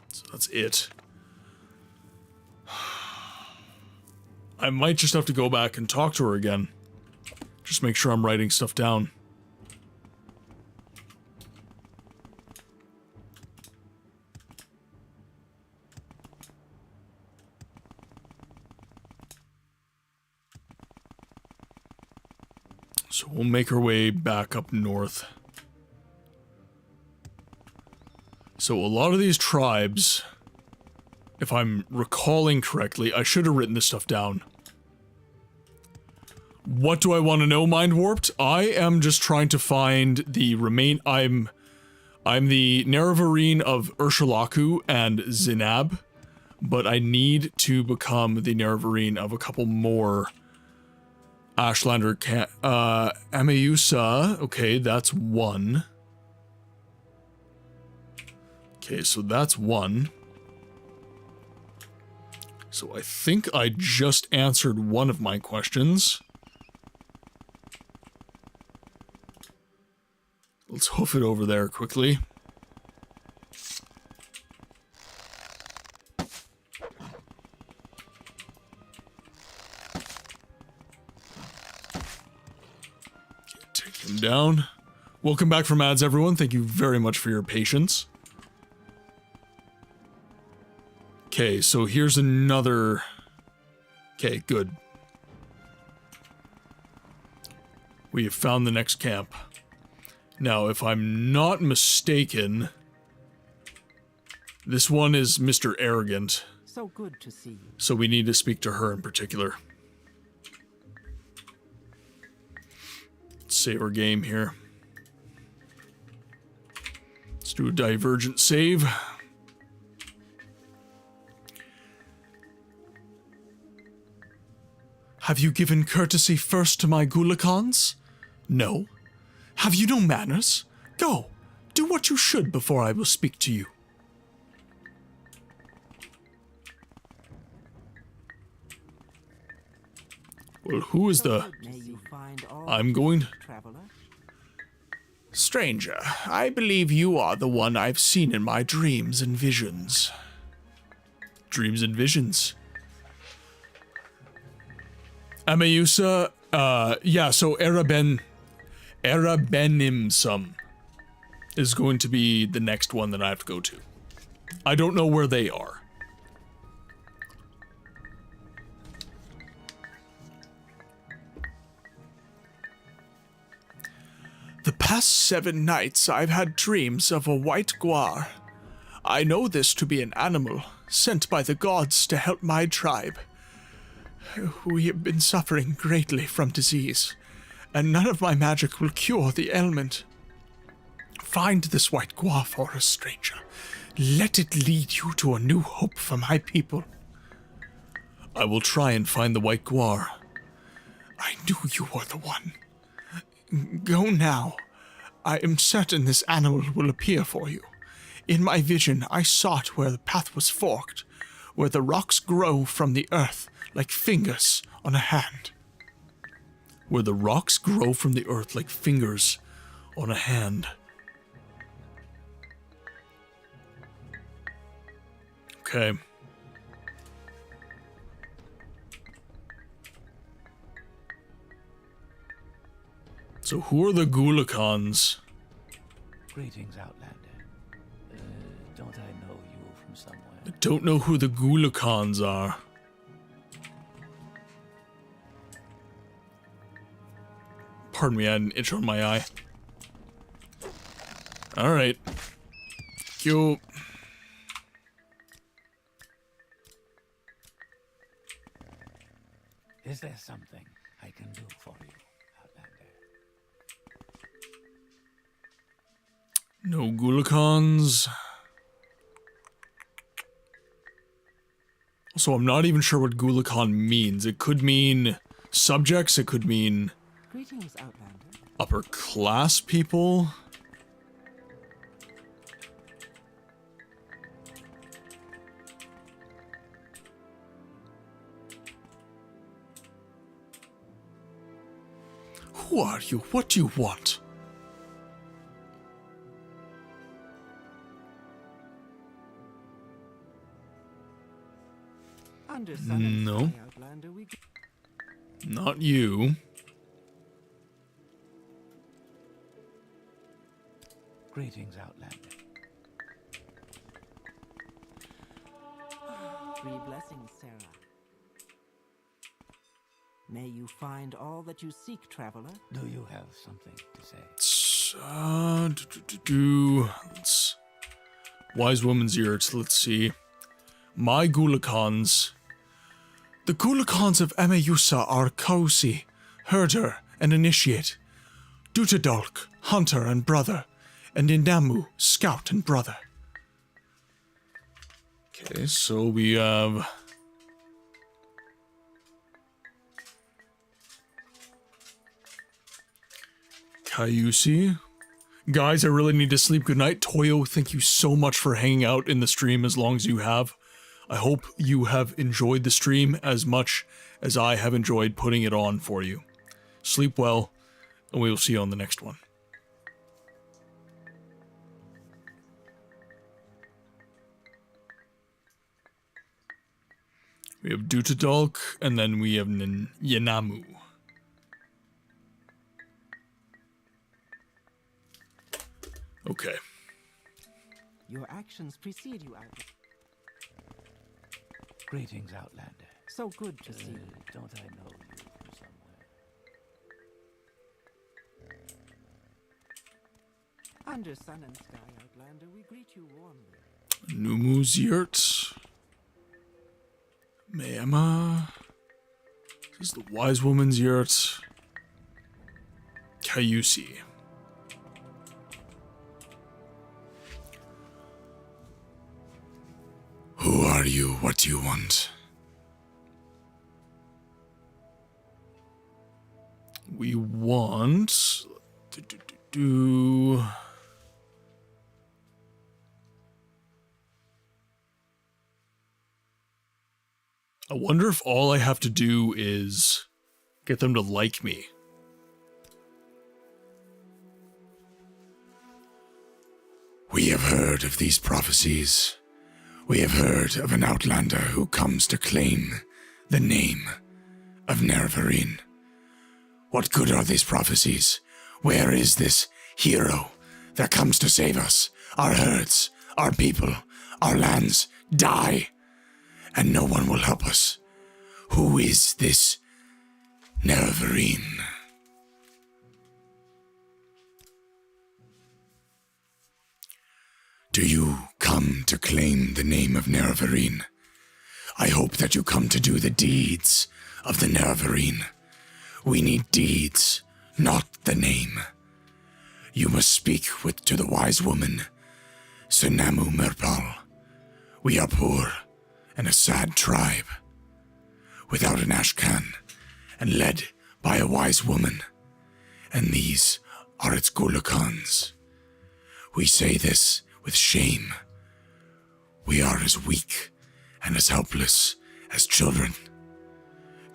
So that's it. I might just have to go back and talk to her again. Just make sure I'm writing stuff down. So we'll make our way back up north. So a lot of these tribes, if I'm recalling correctly, I should have written this stuff down. What do I want to know, Mind Warped? I am just trying to find the I'm the Nerevarine of Ursulaku and Zinab, but I need to become the Nerevarine of a couple more Ashlander Ameusa. Okay, that's 1. Okay, so that's 1. So I think I just answered one of my questions. Let's hoof it over there quickly. Take him down. Welcome back from ads, everyone. Thank you very much for your patience. Okay, so here's another... Okay, good. We have found the next camp. Now, if I'm not mistaken, this one is Mr. Arrogant. So good to see you. So we need to speak to her in particular. Let's save our game here. Let's do a divergent save. Have you given courtesy first to my Gulakans? No. Have you no manners? Go, do what you should before I will speak to you. Well, who is the... I'm going... Stranger, I believe you are the one I've seen in my dreams and visions. Dreams and visions. Amausa, yeah, so Erabenimsum is going to be the next one that I have to go to. I don't know where they are. The past 7 nights I've had dreams of a white guar. I know this to be an animal sent by the gods to help my tribe. We have been suffering greatly from disease, and none of my magic will cure the ailment. Find this white guar for us, stranger. Let it lead you to a new hope for my people. I will try and find the white guar. I knew you were the one. Go now. I am certain this animal will appear for you. In my vision, I sought where the path was forked, where the rocks grow from the earth like fingers on a hand. Where the rocks grow from the earth like fingers on a hand. Okay. So who are the Gulakans? Greetings, Outlander. Don't I know you from somewhere? I don't know who the Gulakans are. Pardon me, I had an itch on my eye. Alright. Yo. Is there something I can do for you, Outlander? No Gulakans. Also, I'm not even sure what Gulakan means. It could mean subjects, it could mean Greetings, Outlander. upper class people. Who are you? What do you want? No. Not you. Greetings, Outlander. 3 blessings, Sarah. May you find all that you seek, traveler. Do you have something to say? Let's Wise Woman's Yurt, let's see. My Gulakans. The Gulakans of Amausa are Kausi, Herder, and Initiate, Dutadolk, Hunter and Brother, and Inamu, Scout and Brother. Okay, so we have... Kayusi. Guys, I really need to sleep. Good night. Toyo, thank you so much for hanging out in the stream as long as you have. I hope you have enjoyed the stream as much as I have enjoyed putting it on for you. Sleep well, and we will see you on the next one. We have Dutadolk, and then we have Yanamu. Okay. Your actions precede you, Outlander. Greetings, Outlander. So good to see you. Don't I know you from somewhere? Under sun and sky, Outlander, we greet you warmly. Numu's Yurt. Mayama. This is the Wise Woman's Yurt. Kayusi. Who are you? What do you want? We want... I wonder if all I have to do is Get them to like me. We have heard of these prophecies. We have heard of an outlander who comes to claim the name of Nerevarine. What good are these prophecies? Where is this hero that comes to save us? Our herds, our people, our lands die, and no one will help us. Who is this Nerevarine? Do you come to claim the name of Nerevarine? I hope that you come to do the deeds of the Nerevarine. We need deeds, not the name. You must speak to the wise woman, Senamu Merpal. We are poor and a sad tribe, without an Ashkan, and led by a wise woman, and these are its Gulakans. We say this with shame. We are as weak and as helpless as children.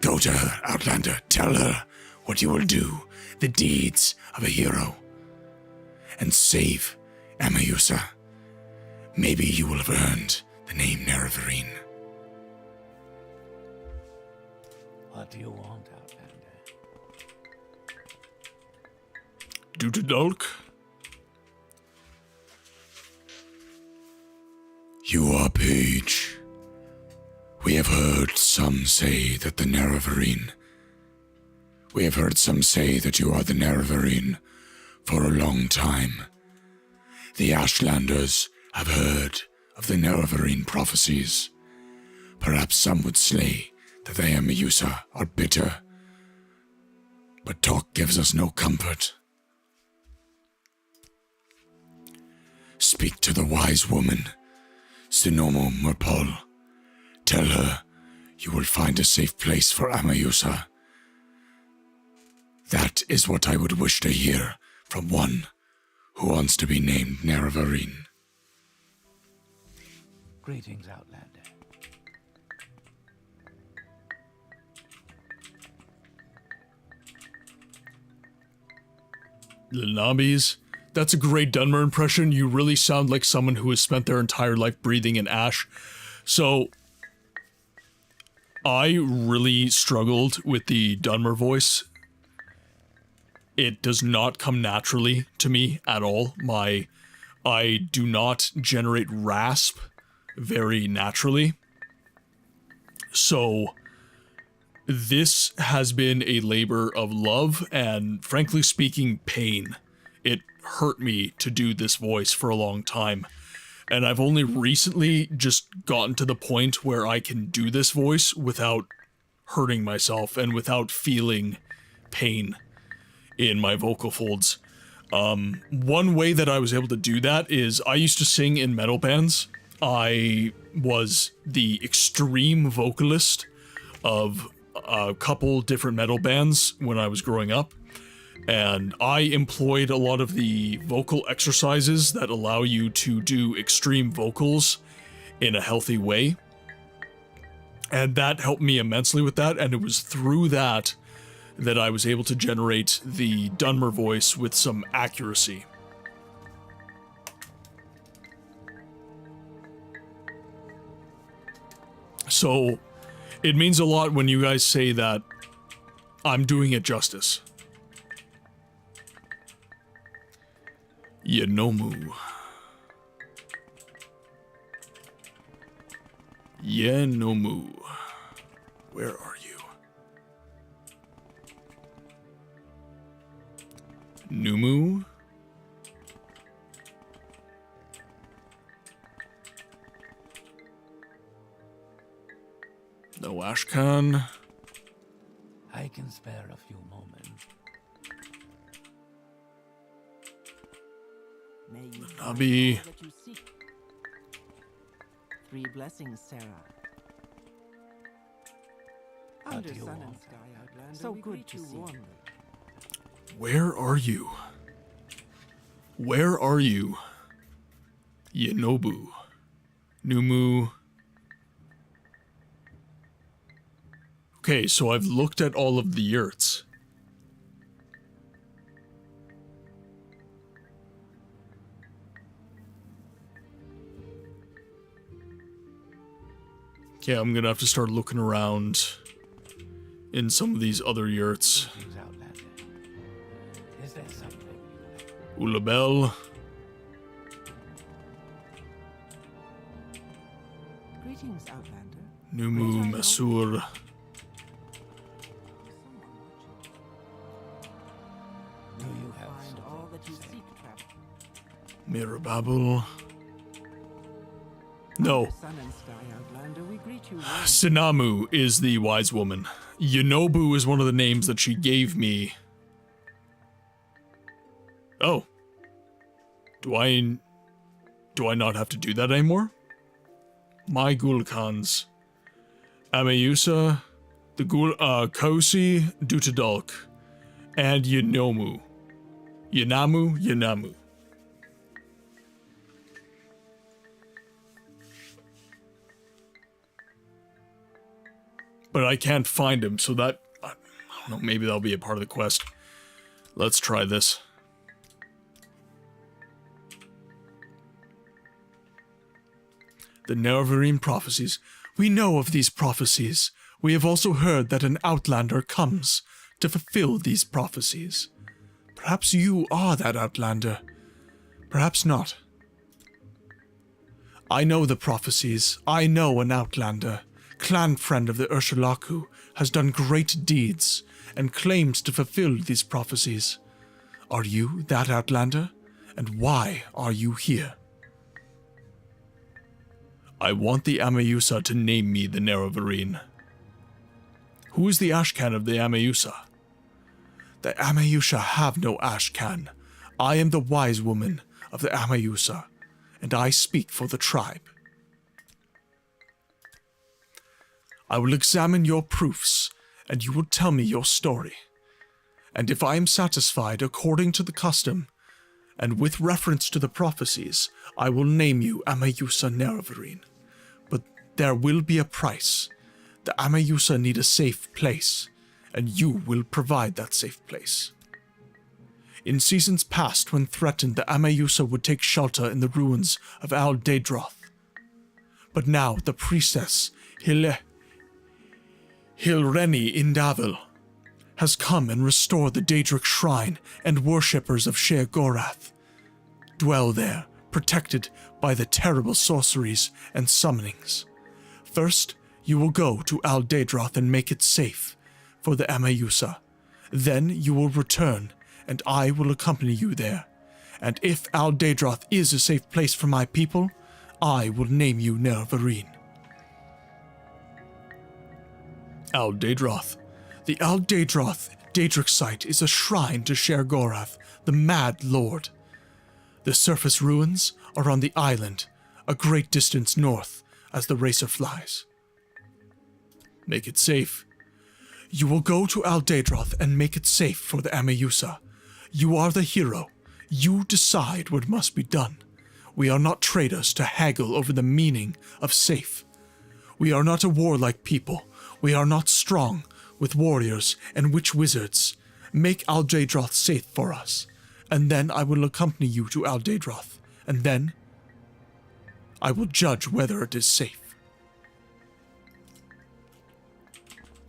Go to her, Outlander. Tell her what you will do, the deeds of a hero, and save Amayusa. Maybe you will have earned the name Nerevarine. What do you want, Outlander? Dutadolk? You are Page. We have heard some say that the Nerevarine. We have heard some say that you are the Nerevarine for a long time. The Ashlanders have heard of the Nerevarine prophecies. Perhaps some would say that the Amayusa are bitter, but talk gives us no comfort. Speak to the wise woman, Sinomo Merpal. Tell her you will find a safe place for Amayusa. That is what I would wish to hear from one who wants to be named Nerevarine. Greetings, Outlander. Lanabi's? That's a great Dunmer impression. You really sound like someone who has spent their entire life breathing in ash. So, I really struggled with the Dunmer voice. It does not come naturally to me at all. I do not generate rasp very naturally. So, this has been a labor of love and, frankly speaking, pain. It hurt me to do this voice for a long time. And I've only recently just gotten to the point where I can do this voice without hurting myself and without feeling pain in my vocal folds. One way that I was able to do that is I used to sing in metal bands. I was the extreme vocalist of a couple different metal bands when I was growing up. And I employed a lot of the vocal exercises that allow you to do extreme vocals in a healthy way. And that helped me immensely with that, and it was through that that I was able to generate the Dunmer voice with some accuracy. So, it means a lot when you guys say that I'm doing it justice. Yenomu. Yenomu. Where are you? Numu? No Ashkan. I can spare a few moments. May you find Nabi. all that you seek. 3 blessings, Sarah. Under do you sun and want? sky, Outlander, so good to see you. Where are you? Where are you? Yenobu. Numu. Okay, so I've looked at all of the yurts. Okay, I'm gonna have to start looking around in some of these other yurts. Ulabel. Greetings, Outlander. Numu Masur. Find all that you seek, traveler. Mirababel. No. Sun and Sky Outlander, we greet you. Sinamu is the wise woman. Yonobu is one of the names that she gave me. Oh. Do I not have to do that anymore? My Gulkans. Ameyusa, the Kosi, Dutadalk, and Yonamu. Yonamu. But I can't find him, so that... I don't know, maybe that'll be a part of the quest. Let's try this. The Nerevarine prophecies. We know of these prophecies. We have also heard that an outlander comes to fulfill these prophecies. Perhaps you are that outlander. Perhaps not. I know the prophecies. I know an outlander. Clan friend of the Urshulaku has done great deeds and claims to fulfill these prophecies. Are you that outlander? And why are you here? I want the Ameyusa to name me the Nerevarine. Who is the Ashkan of the Ameyusa? The Ameyusa have no Ashkan. I am the wise woman of the Ameyusa, and I speak for the tribe. I will examine your proofs, and you will tell me your story. And if I am satisfied according to the custom, and with reference to the prophecies, I will name you Ameyusa Nerevarine. But there will be a price. The Ameyusa need a safe place, and you will provide that safe place. In seasons past, when threatened, the Ameyusa would take shelter in the ruins of Al Daedroth. But now the priestess Hilreni Indavil has come and restored the Daedric Shrine, and worshippers of Sheogorath dwell there, protected by the terrible sorceries and summonings. First, you will go to Al Daedroth and make it safe for the Ameyusa. Then you will return, and I will accompany you there. And if Al Daedroth is a safe place for my people, I will name you Nerevarine. Al Daedroth. The Al Daedroth Daedric site is a shrine to Sheogorath, the Mad Lord. The surface ruins are on the island, a great distance north, as the racer flies. Make it safe. You will go to Al Daedroth and make it safe for the Ameyusa. You are the hero. You decide what must be done. We are not traders to haggle over the meaning of safe. We are not a warlike people. We are not strong with warriors and witch wizards. Make Al Daedroth safe for us, and then I will accompany you to Al Daedroth, and then I will judge whether it is safe.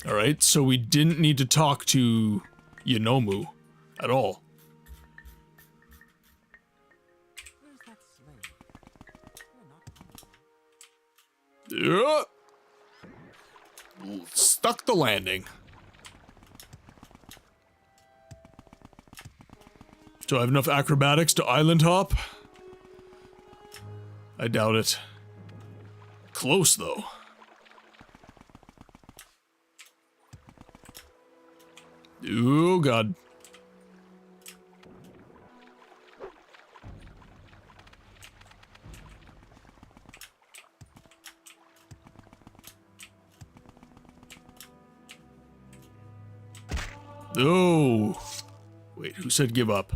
Alright, so we didn't need to talk to Yonomu at all. Stuck the landing. Do I have enough acrobatics to island hop? I doubt it. Close, though. Oh, God. Oh. Wait, who said give up?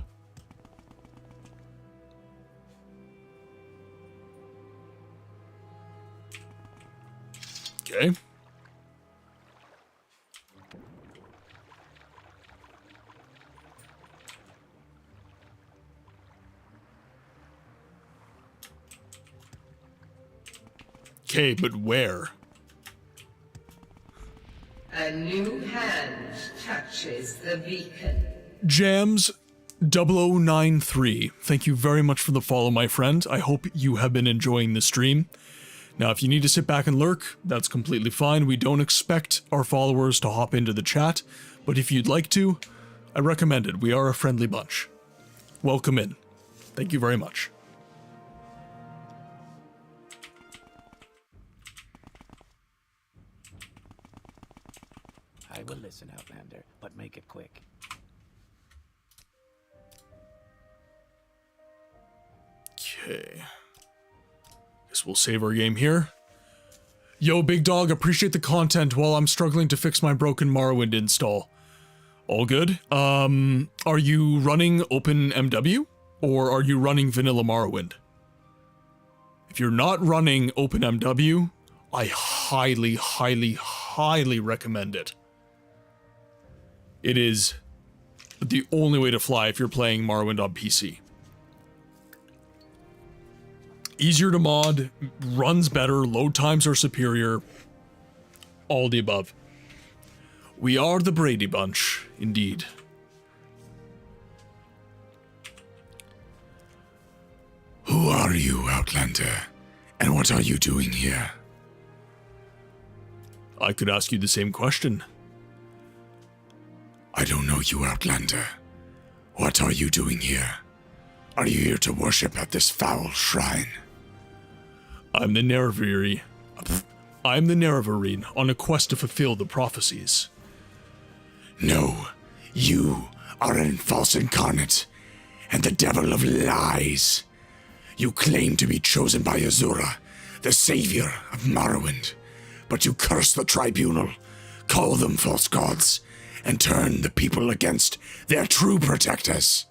Okay. Okay, but where? A new hand touches the beacon. Jams 0093, thank you very much for the follow, my friend. I hope you have been enjoying the stream. Now, if you need to sit back and lurk, that's completely fine. We don't expect our followers to hop into the chat, but if you'd like to, I recommend it. We are a friendly bunch. Welcome in. Thank you very much. I will listen, Outlander, but make it quick. Okay. Guess we'll save our game here. Yo, big dog, appreciate the content while I'm struggling to fix my broken Morrowind install. All good. Are you running OpenMW? Or are you running vanilla Morrowind? If you're not running OpenMW, I highly, highly, highly recommend it. It is the only way to fly if you're playing Morrowind on PC. Easier to mod, runs better, load times are superior, all the above. We are the Brady Bunch, indeed. Who are you, Outlander? And what are you doing here? I could ask you the same question. I don't know you, Outlander. What are you doing here? Are you here to worship at this foul shrine? I'm the Nerevarine. I'm the Nerevarine on a quest to fulfill the prophecies. No, you are a false incarnate, and the devil of lies. You claim to be chosen by Azura, the savior of Morrowind, but you curse the tribunal, call them false gods, and turn the people against their true protectors.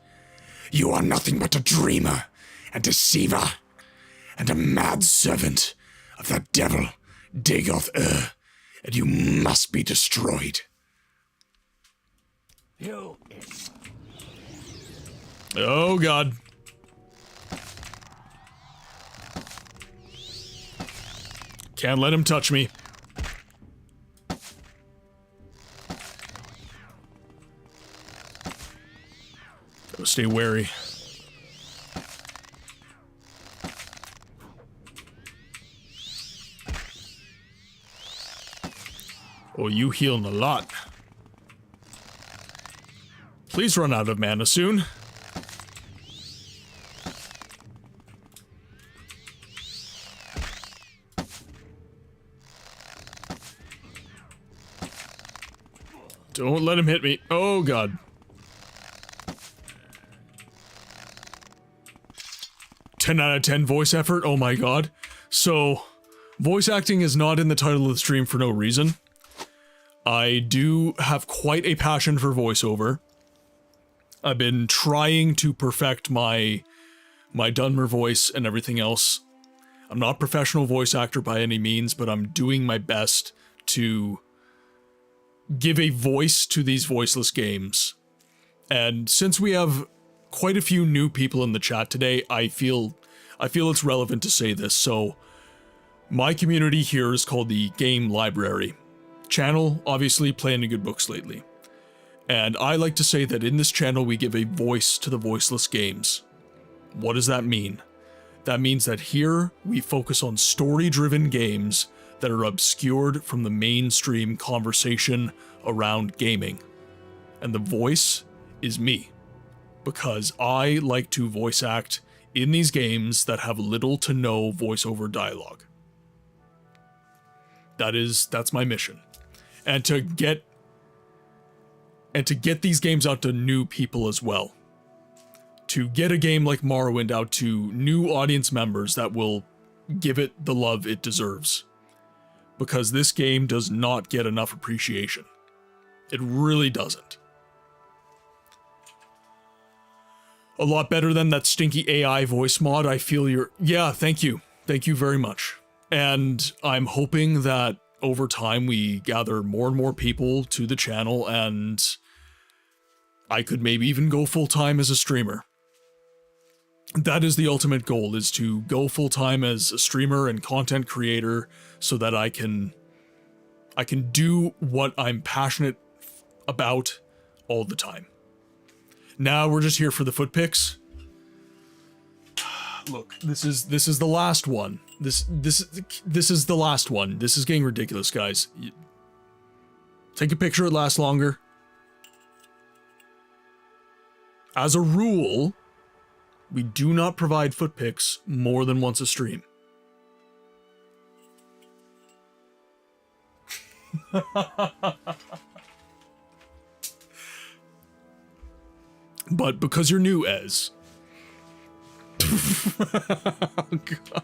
You are nothing but a dreamer, a deceiver, and a mad servant of the devil, Dagoth, and you must be destroyed. You. Oh, God. Can't let him touch me. Gotta stay wary. Oh, you healing a lot. Please run out of mana soon. Don't let him hit me. Oh, God. "10 out of 10 voice effort? Oh my God. So, voice acting is not in the title of the stream for no reason. I do have quite a passion for voiceover. I've been trying to perfect my Dunmer voice and everything else. I'm not a professional voice actor by any means, but I'm doing my best to give a voice to these voiceless games. And since we have quite a few new people in the chat today, I feel it's relevant to say this. So, my community here is called the Game Library. Channel, obviously, PlayAnyGoodBooksLately. And I like to say that in this channel we give a voice to the voiceless games. What does that mean? That means that here we focus on story-driven games that are obscured from the mainstream conversation around gaming. And the voice is me. Because I like to voice act in these games that have little to no voiceover dialogue. That's my mission. And to get these games out to new people as well. To get a game like Morrowind out to new audience members that will give it the love it deserves. Because this game does not get enough appreciation. It really doesn't. A lot better than that stinky AI voice mod. I feel your... Yeah, thank you. Thank you very much. And I'm hoping that over time we gather more and more people to the channel, and I could maybe even go full-time as a streamer. that is the ultimate goal, is to go full-time as a streamer and content creator so that I can do what I'm passionate about all the time. Now we're just here for the foot pics. Look, this is the last one. This is the last one. This is getting ridiculous, guys. Take a picture, it lasts longer. As a rule, we do not provide foot pics more than once a stream. But because you're new, Ez. Oh, God.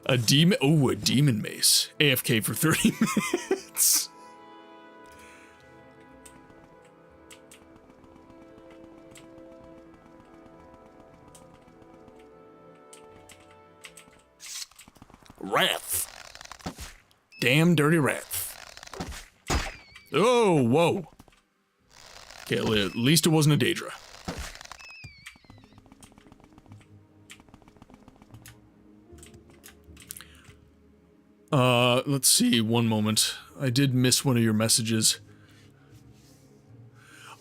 A demon mace. AFK for 30 minutes. Wrath. Damn dirty wrath. Oh, whoa. Okay, at least it wasn't a Daedra. Let's see, one moment. I did miss one of your messages.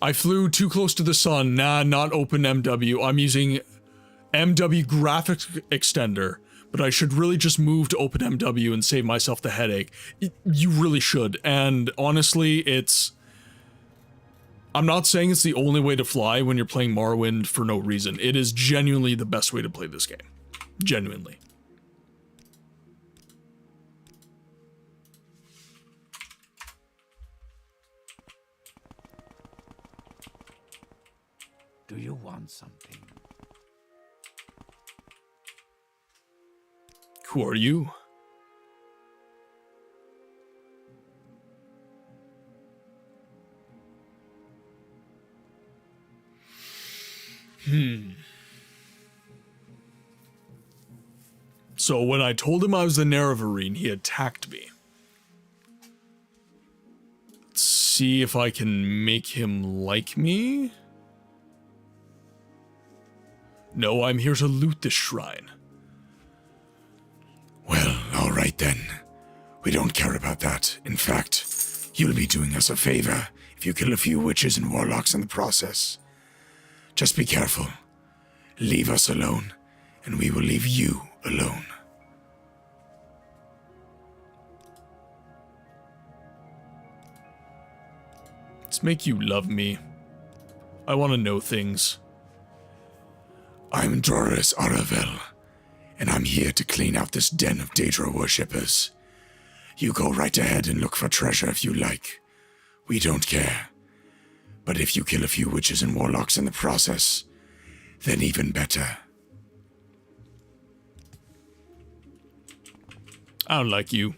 I flew too close to the sun. Nah, not OpenMW. I'm using MW graphics extender, but I should really just move to OpenMW and save myself the headache. You really should, and honestly, I'm not saying it's the only way to fly when you're playing Morrowind for no reason. It is genuinely the best way to play this game. Genuinely. Do you want something? Who are you? So when I told him I was the NEREVAR, he attacked me. Let's see if I can make him like me. No, I'm here to loot this shrine. Well, alright then. We don't care about that. In fact, you'll be doing us a favor if you kill a few witches and warlocks in the process. Just be careful. Leave us alone, and we will leave you alone. Let's make you love me. I want to know things. I'm Doris Aravel, and I'm here to clean out this den of Daedra worshippers. You go right ahead and look for treasure if you like. We don't care. But if you kill a few witches and warlocks in the process, then even better. I don't like you.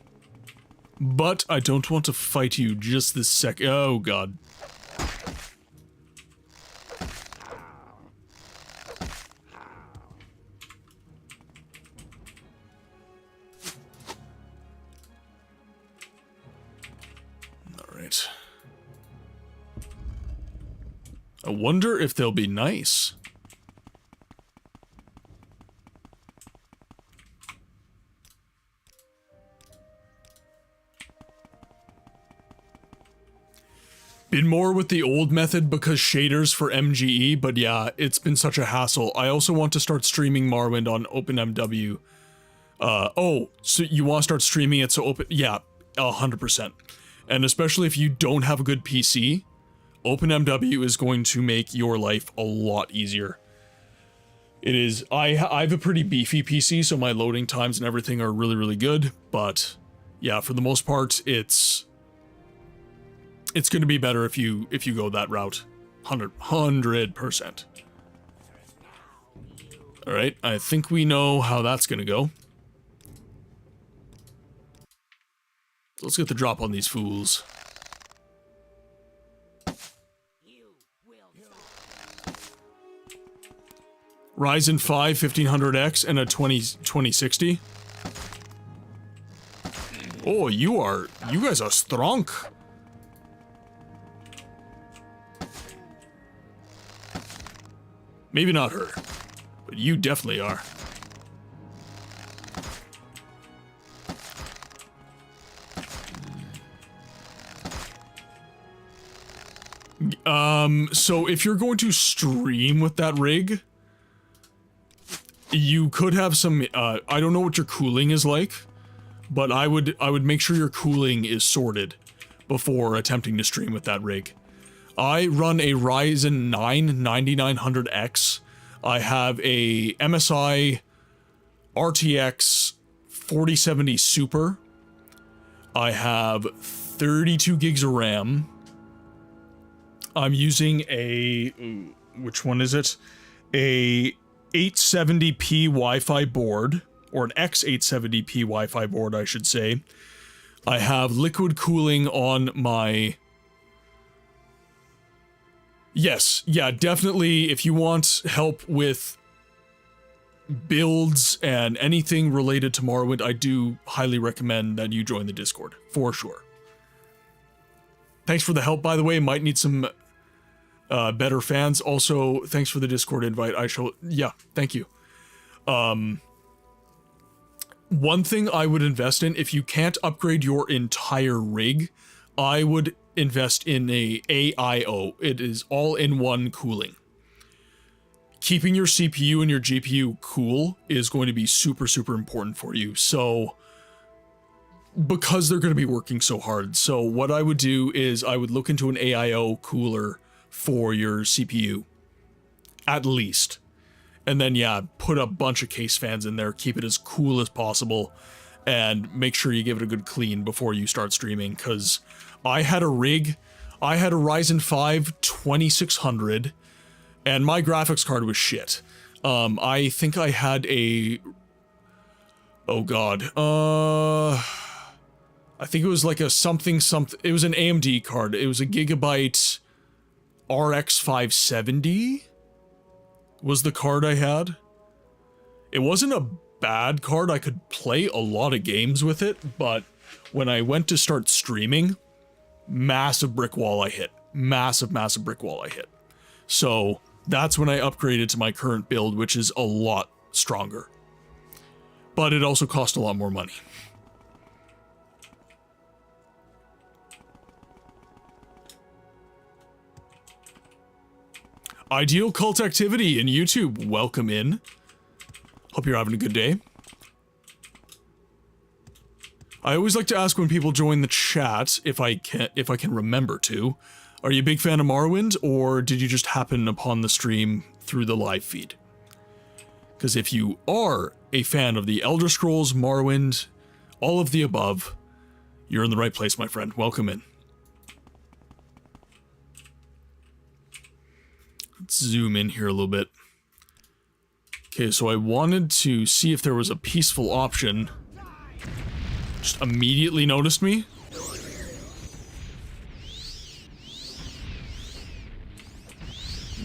But I don't want to fight you just this sec- oh god. Alright. I wonder if they'll be nice. Been more with the old method because shaders for MGE, but yeah, it's been such a hassle. I also want to start streaming Morrowind on OpenMW. Oh, so you want to start streaming it so open? Yeah, 100%. And especially if you don't have a good PC, OpenMW is going to make your life a lot easier. It is, I have a pretty beefy PC, so my loading times and everything are really, really good, but yeah, for the most part, it's going to be better if you go that route. 100%. Alright, I think we know how that's going to go. Let's get the drop on these fools. Ryzen 5 1500X and a 2060. Oh, you guys are strong. Maybe not her, but you definitely are. So if you're going to stream with that rig, you could have some, I don't know what your cooling is like, but I would make sure your cooling is sorted before attempting to stream with that rig. I run a Ryzen 9 9900X. I have a MSI RTX 4070 Super. I have 32 gigs of RAM. I'm using a, which one is it? A 870p Wi-Fi board, or an X870p Wi-Fi board, I should say. I have liquid cooling on my... Yes, yeah, definitely, if you want help with builds and anything related to Morrowind, I do highly recommend that you join the Discord, for sure. Thanks for the help, by the way. Might need some better fans. Also, thanks for the Discord invite. I shall... Yeah, thank you. One thing I would invest in, if you can't upgrade your entire rig, I would invest in a AIO. It is all-in-one cooling. Keeping your CPU and your GPU cool is going to be super, super important for you. So, because they're going to be working so hard. So what I would do is I would look into an AIO cooler for your CPU. At least. And then, yeah, put a bunch of case fans in there, keep it as cool as possible, and make sure you give it a good clean before you start streaming, because I had a rig, I had a Ryzen 5 2600, and my graphics card was shit. I think I had a... Oh god, I think it was like a something, it was an AMD card, it was a Gigabyte RX 570? Was the card I had. It wasn't a bad card, I could play a lot of games with it, but when I went to start streaming, massive brick wall I hit. Massive, massive brick wall I hit. So that's when I upgraded to my current build, which is a lot stronger. But it also cost a lot more money. Ideal Cult Activity in YouTube, welcome in. Hope you're having a good day. I always like to ask when people join the chat, if I can remember to. Are you a big fan of Morrowind, or did you just happen upon the stream through the live feed? Because if you are a fan of the Elder Scrolls, Morrowind, all of the above, you're in the right place, my friend. Welcome in. Let's zoom in here a little bit. Okay, so I wanted to see if there was a peaceful option. Just immediately noticed me.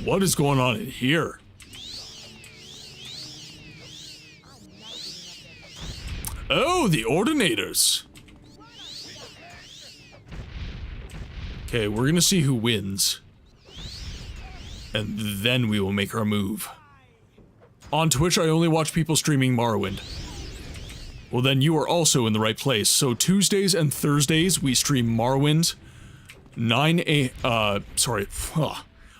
What is going on in here? Oh, the Ordinators. Okay, we're gonna see who wins. And then we will make our move. On Twitch, I only watch people streaming Morrowind. Well, then you are also in the right place. So Tuesdays and Thursdays, we stream Morrowind.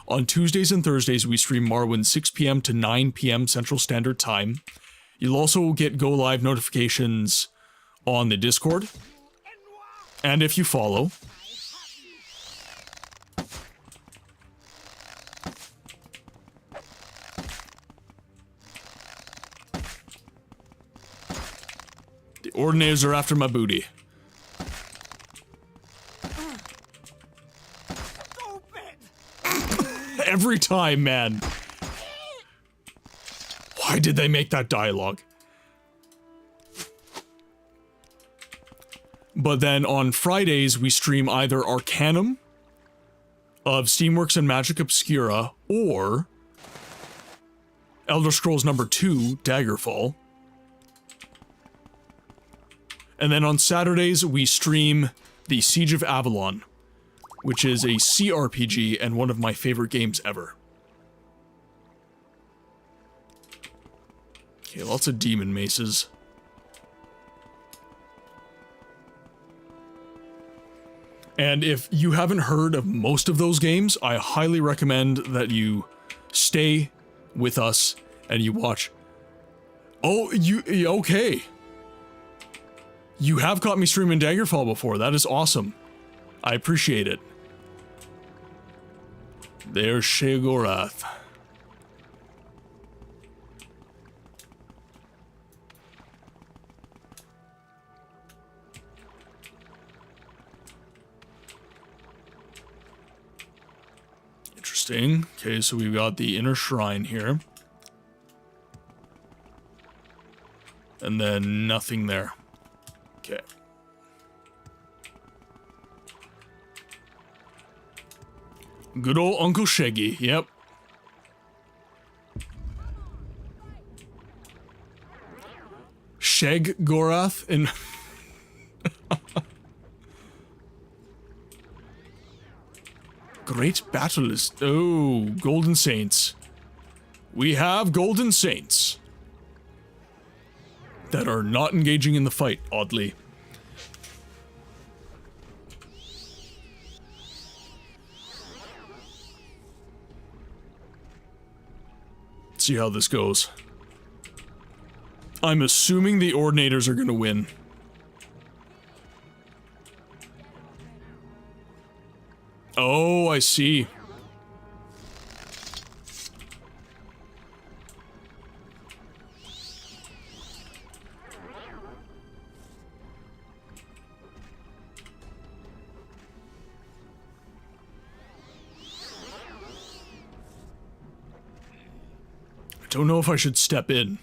On Tuesdays and Thursdays, we stream Morrowind 6 p.m. to 9 p.m. Central Standard Time. You'll also get go live notifications on the Discord. And if you follow. The Ordinators are after my booty. Every time, man. Why did they make that dialogue? But then on Fridays, we stream either Arcanum of Steamworks and Magic Obscura, or Elder Scrolls number 2, Daggerfall. And then on Saturdays, we stream the Siege of Avalon, which is a CRPG and one of my favorite games ever. Okay, lots of demon maces. And if you haven't heard of most of those games, I highly recommend that you stay with us and you watch. Oh, okay. You have caught me streaming Daggerfall before. That is awesome. I appreciate it. There's Sheogorath. Interesting. Okay, so we've got the inner shrine here. And then nothing there. Okay. Good old Uncle Shaggy, yep. Sheogorath and... Great battle is... Oh, Golden Saints. We have Golden Saints. That are not engaging in the fight, oddly. Let's see how this goes. I'm assuming the Ordinators are gonna win. Oh, I see. I don't know if I should step in.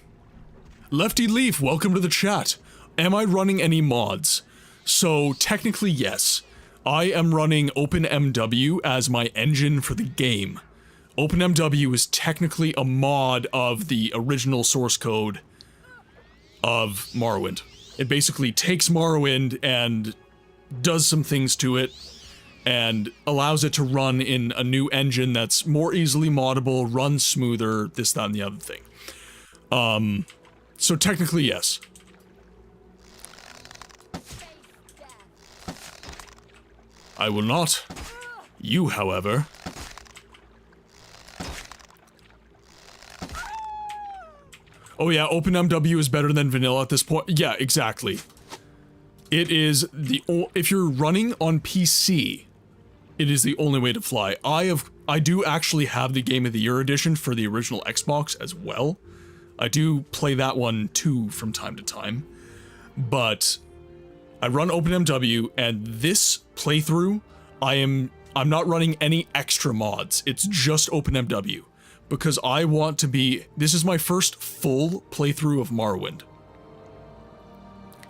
Lefty Leaf, welcome to the chat. Am I running any mods? So, technically, yes. I am running OpenMW as my engine for the game. OpenMW is technically a mod of the original source code of Morrowind. It basically takes Morrowind and does some things to it, and allows it to run in a new engine that's more easily moddable, runs smoother, this, that, and the other thing. So technically, yes. I will not. You, however... Oh yeah, OpenMW is better than vanilla at this point. Yeah, exactly. It is the... If you're running on PC, it is the only way to fly. I do actually have the Game of the Year edition for the original Xbox as well. I do play that one too from time to time. But I run OpenMW, and this playthrough, I'm not running any extra mods. It's just OpenMW. Because I want to be... This is my first full playthrough of Morrowind.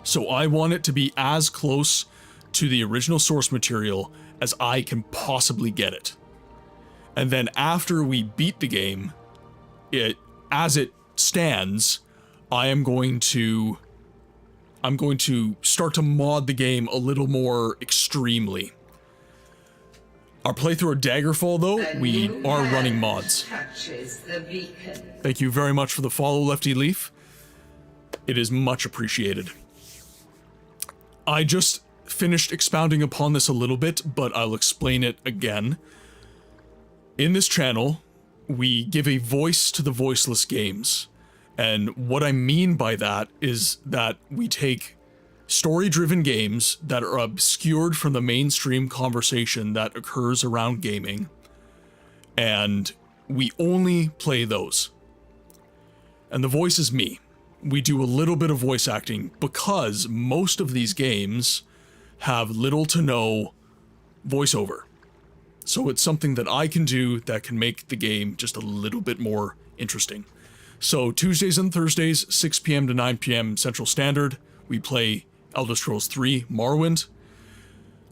So I want it to be as close to the original source material as I can possibly get it. And then after we beat the game, as it stands, I'm going to start to mod the game a little more extremely. Our playthrough of Daggerfall, though, we are running mods. Thank you very much for the follow, Lefty Leaf. It is much appreciated. I just finished expounding upon this a little bit, but I'll explain it again. In this channel, we give a voice to the voiceless games. And what I mean by that is that we take story-driven games that are obscured from the mainstream conversation that occurs around gaming, and we only play those. And the voice is me. We do a little bit of voice acting because most of these games have little to no voiceover. So it's something that I can do that can make the game just a little bit more interesting. So Tuesdays and Thursdays, 6 p.m. to 9 p.m. Central Standard, we play Elder Scrolls 3 Morrowind.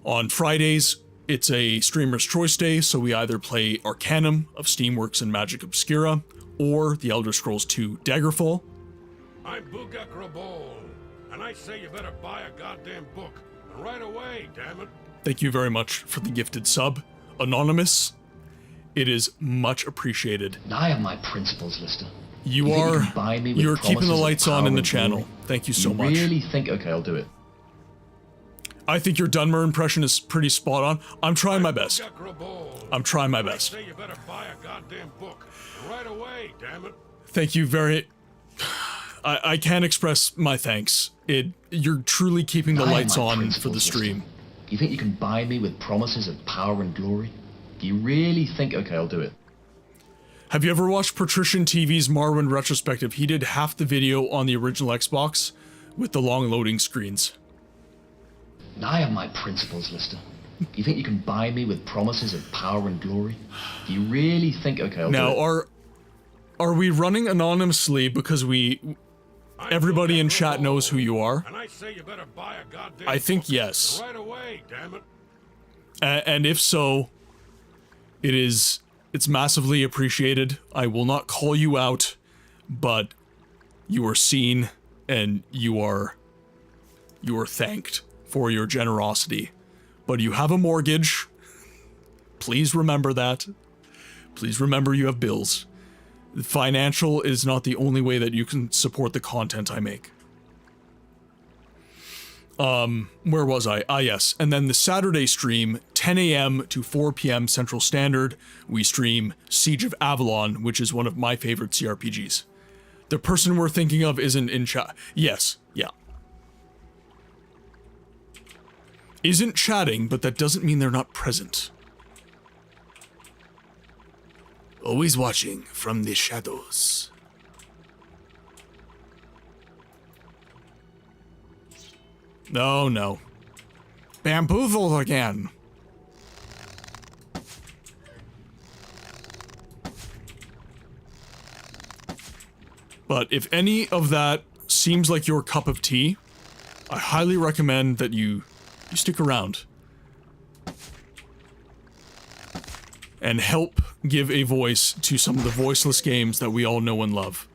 On Fridays, it's a streamer's choice day, so we either play Arcanum of Steamworks and Magic Obscura, or the Elder Scrolls 2 Daggerfall. I'm Bugak Rabol, and I say you better buy a goddamn book. And right away, damn it. Thank you very much for the gifted sub, Anonymous. It is much appreciated. I have my principles, Lister. You think are. can buy me with You're keeping the promises of lights on power in the and channel. glory? Thank you Do so much. Really think? Okay, I'll do it. I think your Dunmer impression is pretty spot on. I'm trying my best. I'm trying my best. Say you better buy a goddamn book. Right away, damn it. Thank you very... I can't express my thanks. You're truly keeping the lights on for the stream. Do you think you can buy me with promises of power and glory? Do you really think? Okay, I'll do it. Have you ever watched Patrician TV's Morrowind retrospective? He did half the video on the original Xbox with the long loading screens. I have my principles, Lister. Do you think you can buy me with promises of power and glory? Do you really think? Okay, I'll do it. Now, are we running anonymously because everybody in chat knows who you are? And I say you better buy a goddamn I think book. yes. Right away, damn it. And if so, it's massively appreciated. I will not call you out, but you are seen and you are thanked for your generosity. But you have a mortgage. Please remember that. Please remember you have bills. Financial is not the only way that you can support the content I make. Where was I? Ah, yes. And then the Saturday stream, 10 a.m. to 4 p.m. Central Standard, we stream Siege of Avalon, which is one of my favorite CRPGs. The person we're thinking of isn't in chat. Yes, yeah. Isn't chatting, but that doesn't mean they're not present. Always watching from the shadows. No, no. Bamboozled again. But if any of that seems like your cup of tea, I highly recommend that you stick around. And help give a voice to some of the voiceless games that we all know and love.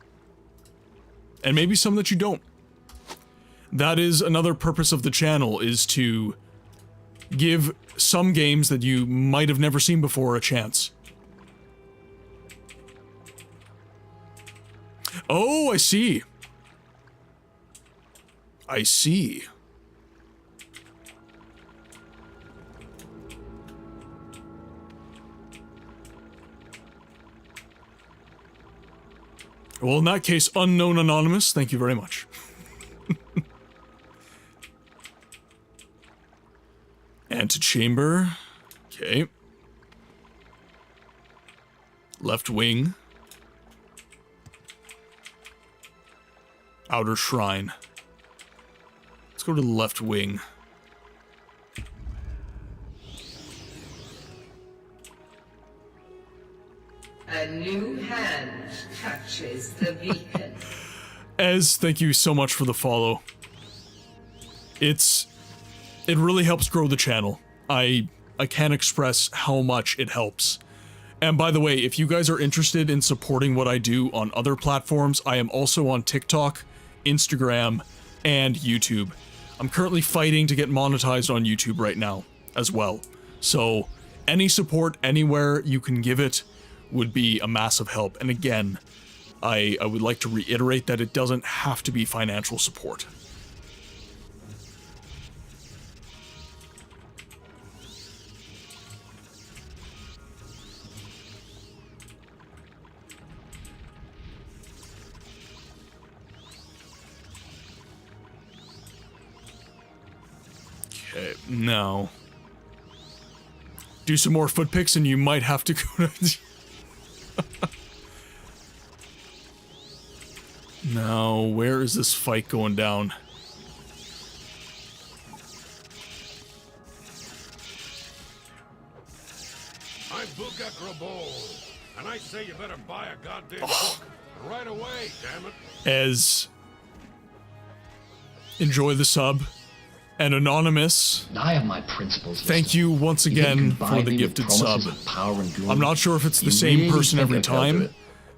And maybe some that you don't. That is another purpose of the channel, is to give some games that you might have never seen before a chance. Oh, I see. I see. Well, in that case, unknown anonymous, thank you very much. Antechamber. Okay. Left wing. Outer shrine. Let's go to the left wing. A new hand touches the beacon. Ez, thank you so much for the follow. It really helps grow the channel. I can't express how much it helps. And by the way, if you guys are interested in supporting what I do on other platforms, I am also on TikTok, Instagram, and YouTube. I'm currently fighting to get monetized on YouTube right now as well. So any support anywhere you can give it would be a massive help. And again, I would like to reiterate that it doesn't have to be financial support. Okay, now do some more foot picks and you might have to go to... Now, where is this fight going down? I'm Buka Grobol, and I say you better buy a goddamn book. Right away, damn it. Ez, enjoy the sub. And Anonymous, I have my principles. Thank you once again for the gifted sub. I'm not sure if it's the same person every time,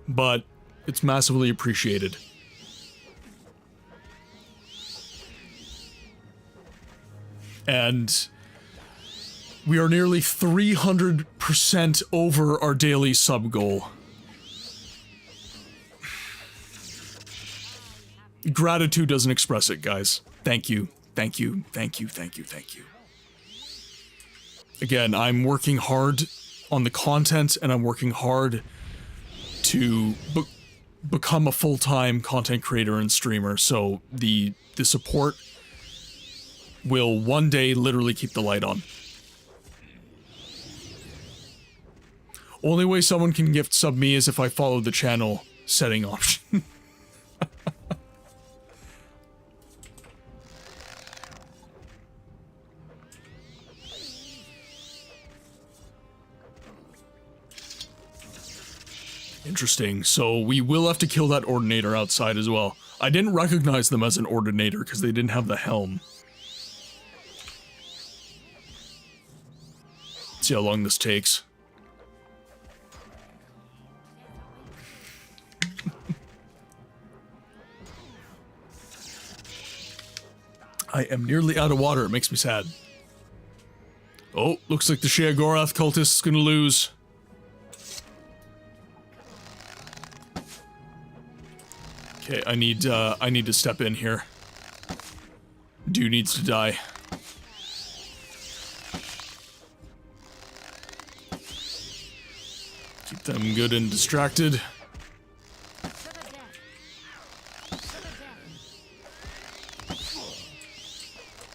but it's massively appreciated. And we are nearly 300% over our daily sub goal. Gratitude doesn't express it, guys. Thank you. Thank you. Thank you. Thank you. Thank you. Again, I'm working hard on the content, and I'm working hard to become a full-time content creator and streamer, so the support will one day literally keep the light on. Only way someone can gift sub me is if I follow the channel setting option. Interesting. So we will have to kill that Ordinator outside as well. I didn't recognize them as an Ordinator because they didn't have the helm. Let's see how long this takes. I am nearly out of water. It makes me sad. Oh, looks like the Sheogorath cultist is gonna lose. Okay, I need to step in here. Dude needs to die. Keep them good and distracted.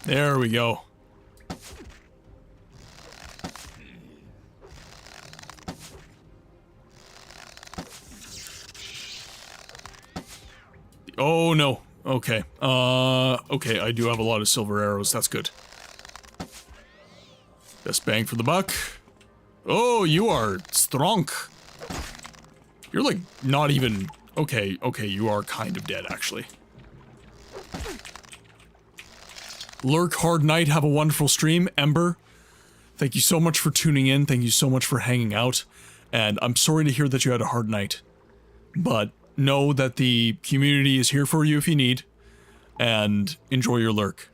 There we go. Oh no. Okay. Okay, I do have a lot of silver arrows. That's good. Best bang for the buck. Oh, you are strong. You're like not even... Okay, you are kind of dead actually. Lurk, Hard Night, have a wonderful stream. Ember, thank you so much for tuning in. Thank you so much for hanging out. And I'm sorry to hear that you had a hard night. But know that the community is here for you if you need. And enjoy your lurk.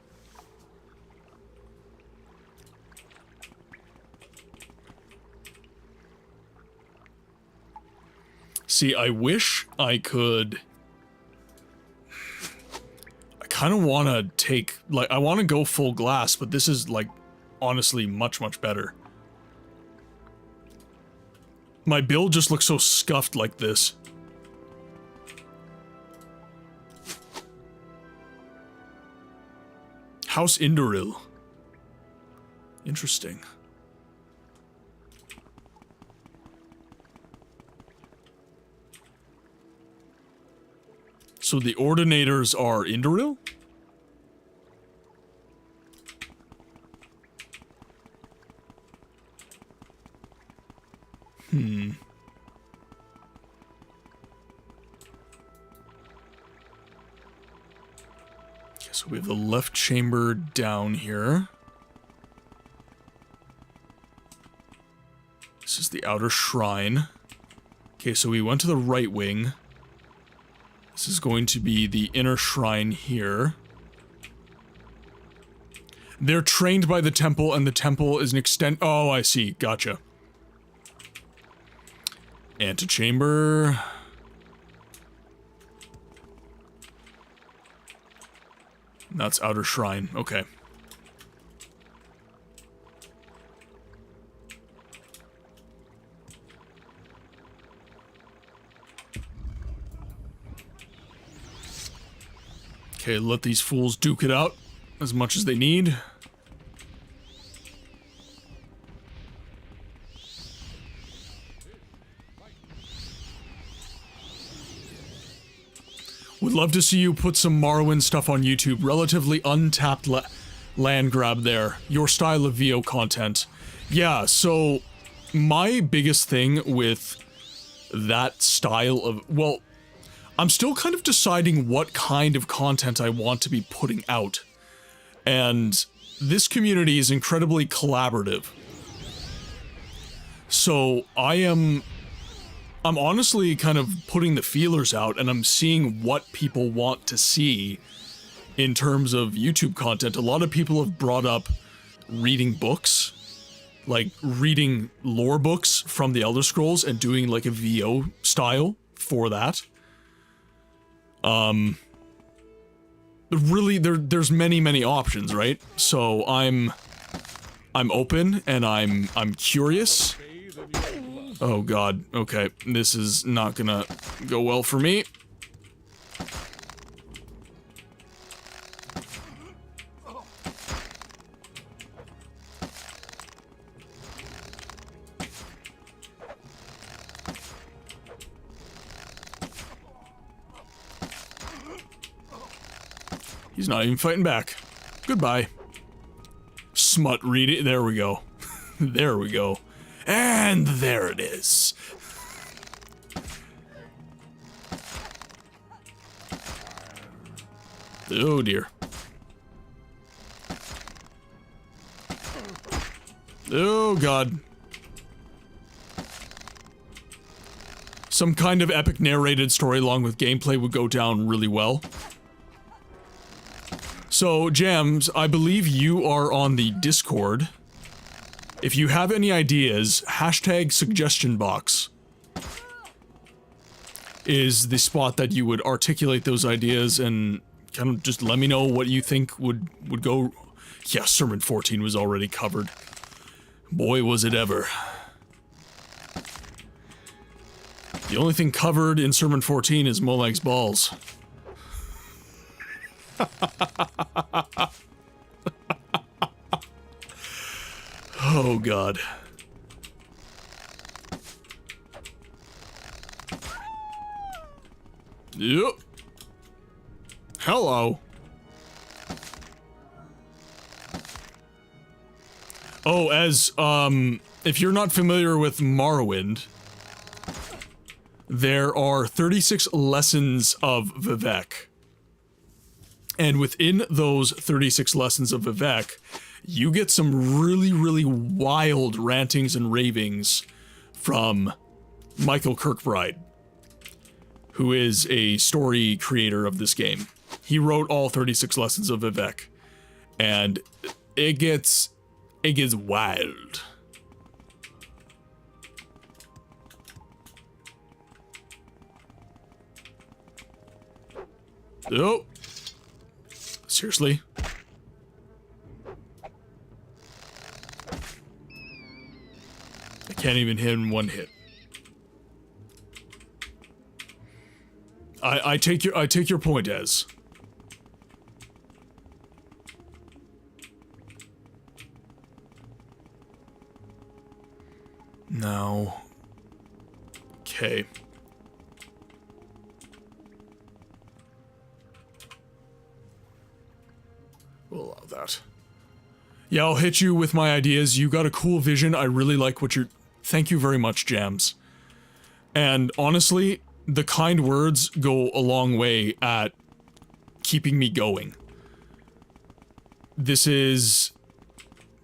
See, I wish I could... I kind of want to take, like, I want to go full glass, but this is, like, honestly much, much better. My build just looks so scuffed like this. House Indoril. Interesting. So the Ordinators are Indoril? Okay, so we have the left chamber down here. This is the outer shrine. Okay, so we went to the right wing. This is going to be the inner shrine here. They're trained by the temple, and the temple is an extent... Oh, I see. Gotcha. Antechamber. That's outer shrine. Okay. Okay, let these fools duke it out as much as they need. Would love to see you put some Morrowind stuff on YouTube. Relatively untapped land grab there. Your style of VO content. Yeah, so my biggest thing with that style of... Well, I'm still kind of deciding what kind of content I want to be putting out. And this community is incredibly collaborative. So I'm honestly kind of putting the feelers out, and I'm seeing what people want to see in terms of YouTube content. A lot of people have brought up reading books, like reading lore books from the Elder Scrolls and doing like a VO style for that. really there's many options, right? So I'm open and I'm curious. Oh god, okay, this is not gonna go well for me. He's not even fighting back. Goodbye. Smut reading. There we go. There we go. And there it is. Oh dear. Oh god. Some kind of epic narrated story along with gameplay would go down really well. So, Jams, I believe you are on the Discord. If you have any ideas, hashtag suggestion box is the spot that you would articulate those ideas and kind of just let me know what you think would go. Yeah, Sermon 14 was already covered. Boy, was it ever. The only thing covered in Sermon 14 is Molag's balls. Oh god. Yep. Hello. Oh, if you're not familiar with Morrowind, there are 36 lessons of Vivek. And within those 36 lessons of Vivek, you get some really wild rantings and ravings from Michael Kirkbride, who is a story creator of this game. He wrote all 36 lessons of Vivek, and it gets wild. Oh. Seriously? I can't even hit him one hit. I take your point, Ez. Now. Okay. We'll allow that. Yeah, I'll hit you with my ideas. You got a cool vision. I really like what you're... Thank you very much, Jams. And honestly, the kind words go a long way at keeping me going. This is...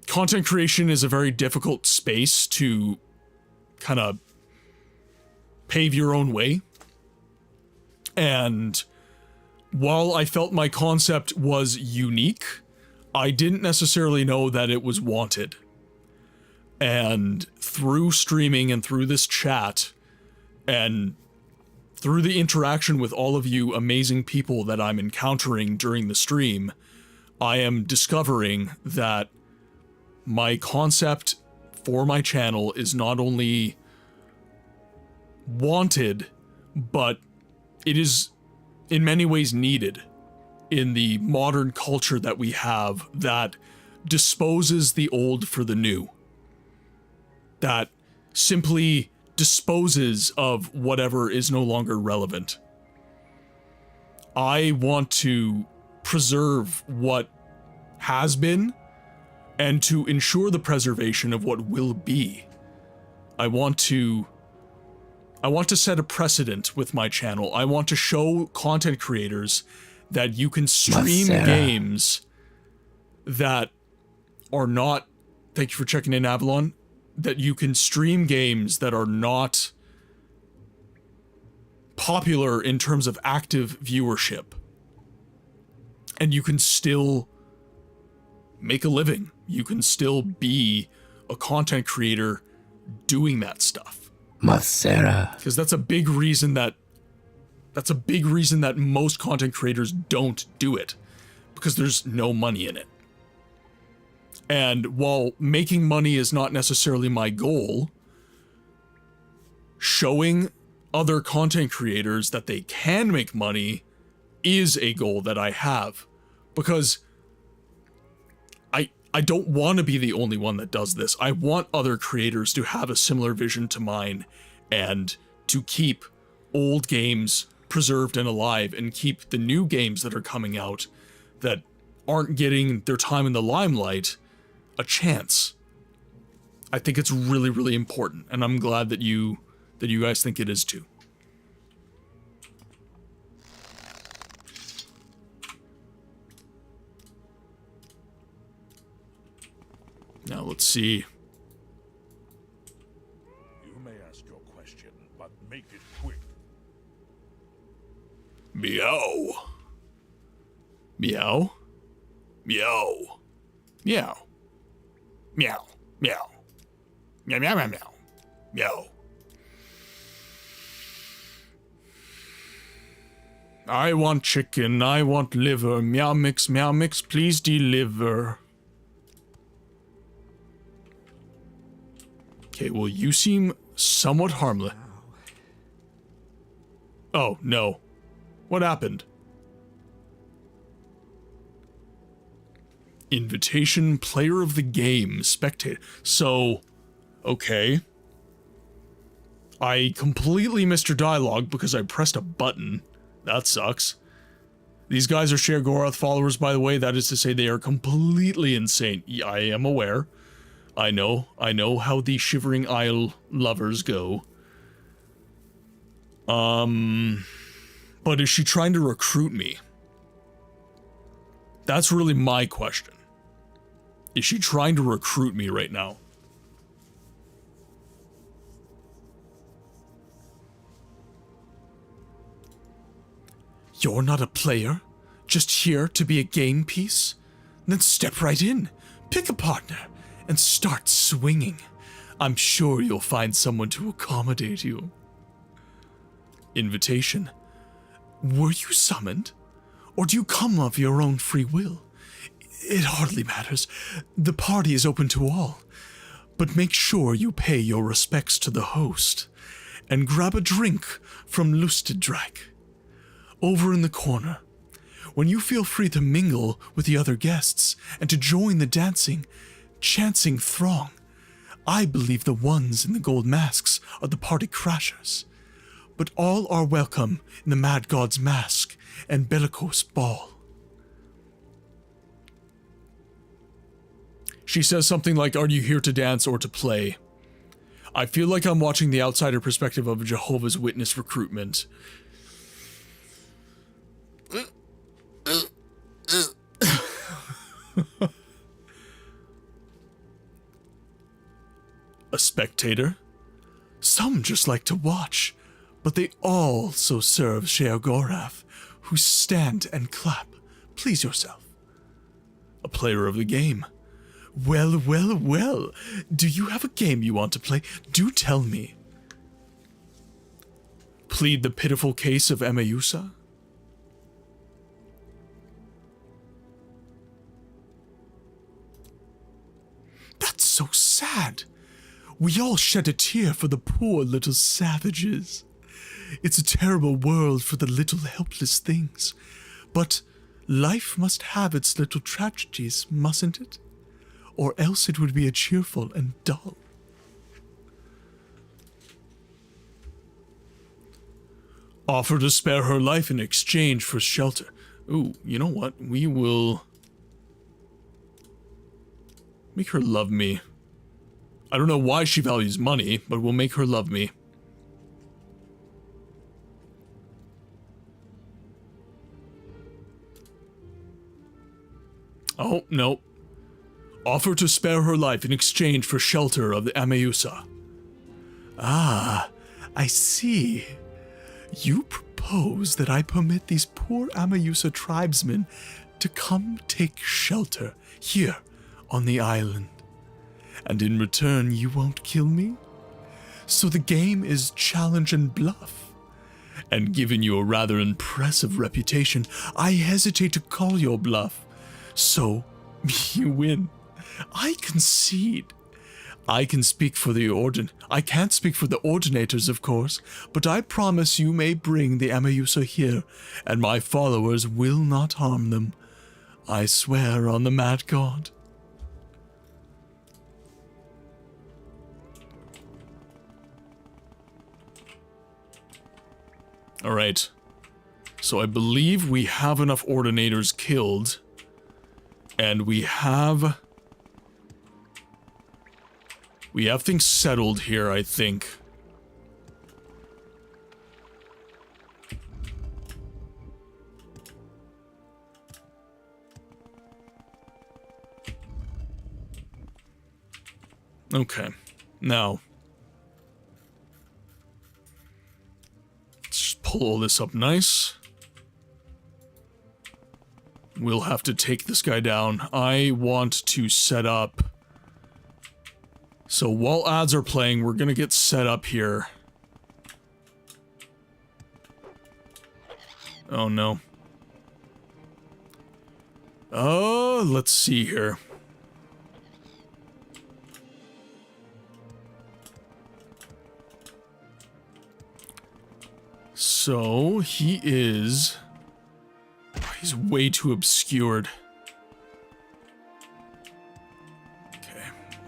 Content creation is a very difficult space to kind of pave your own way. And while I felt my concept was unique, I didn't necessarily know that it was wanted. And through streaming and through this chat, and through the interaction with all of you amazing people that I'm encountering during the stream, I am discovering that my concept for my channel is not only wanted, but it is in many ways needed in the modern culture that we have that disposes the old for the new. That simply disposes of whatever is no longer relevant. I want to preserve what has been and to ensure the preservation of what will be. I want to set a precedent with my channel. I want to show content creators that you can stream games that are not... Thank you for checking in, Avalon. That you can stream games that are not popular in terms of active viewership. And you can still make a living. You can still be a content creator doing that stuff. Masera. Because that's a big reason that most content creators don't do it. because there's no money in it. And while making money is not necessarily my goal, showing other content creators that they can make money is a goal that I have, because I don't want to be the only one that does this. I want other creators to have a similar vision to mine and to keep old games preserved and alive and keep the new games that are coming out that aren't getting their time in the limelight a chance. I think it's really, really important, and I'm glad that you guys think it is too. Now let's see. You may ask your question, but make it quick. Meow. Meow. Meow. Meow. Meow. Meow. Meow, meow, meow, meow. Meow. I want chicken. I want liver. Meow mix, please deliver. Okay, well, you seem somewhat harmless. Oh, no. What happened? Invitation, player of the game, spectator. So, okay. I completely missed your dialogue because I pressed a button. That sucks. These guys are Sheogorath followers, by the way. That is to say, they are completely insane. I am aware. I know how the Shivering Isle lovers go. But is she trying to recruit me? That's really my question. Is she trying to recruit me right now? You're not a player? Just here to be a game piece? Then step right in, pick a partner, and start swinging. I'm sure you'll find someone to accommodate you. Invitation. Were you summoned? Or do you come of your own free will? It hardly matters. The party is open to all. But make sure you pay your respects to the host. And grab a drink from Lustedrak. Over in the corner. When you feel free to mingle with the other guests and to join the dancing, chancing throng, I believe the ones in the gold masks are the party crashers. But all are welcome in the Mad God's mask and bellicose ball. She says something like, are you here to dance or to play? I feel like I'm watching the outsider perspective of Jehovah's Witness recruitment. A spectator? Some just like to watch, but they also serve Sheogorath, who stand and clap. Please yourself. A player of the game. Well, well, well. Do you have a game you want to play? Do tell me. Plead the pitiful case of Emeusa? That's so sad. We all shed a tear for the poor little savages. It's a terrible world for the little helpless things. But life must have its little tragedies, mustn't it? Or else it would be a cheerful and dull. Offer to spare her life in exchange for shelter. Ooh, you know what? We will make her love me. I don't know why she values money, but we'll make her love me. Oh, no. Offer to spare her life in exchange for shelter of the Emeusa. Ah, I see. You propose that I permit these poor Emeusa tribesmen to come take shelter here on the island. And in return, you won't kill me? So the game is challenge and bluff. And given you a rather impressive reputation, I hesitate to call your bluff. So, you win. I concede. I can speak for the I can't speak for the ordinators, of course, but I promise you may bring the Amayusa here, and my followers will not harm them. I swear on the Mad God. Alright. So I believe we have enough ordinators killed, and we have things settled here, I think. Okay, now let's just pull all this up nice. We'll have to take this guy down. I want to set up. So while ads are playing, we're gonna get set up here. Oh no. Oh, let's see here. So he's way too obscured.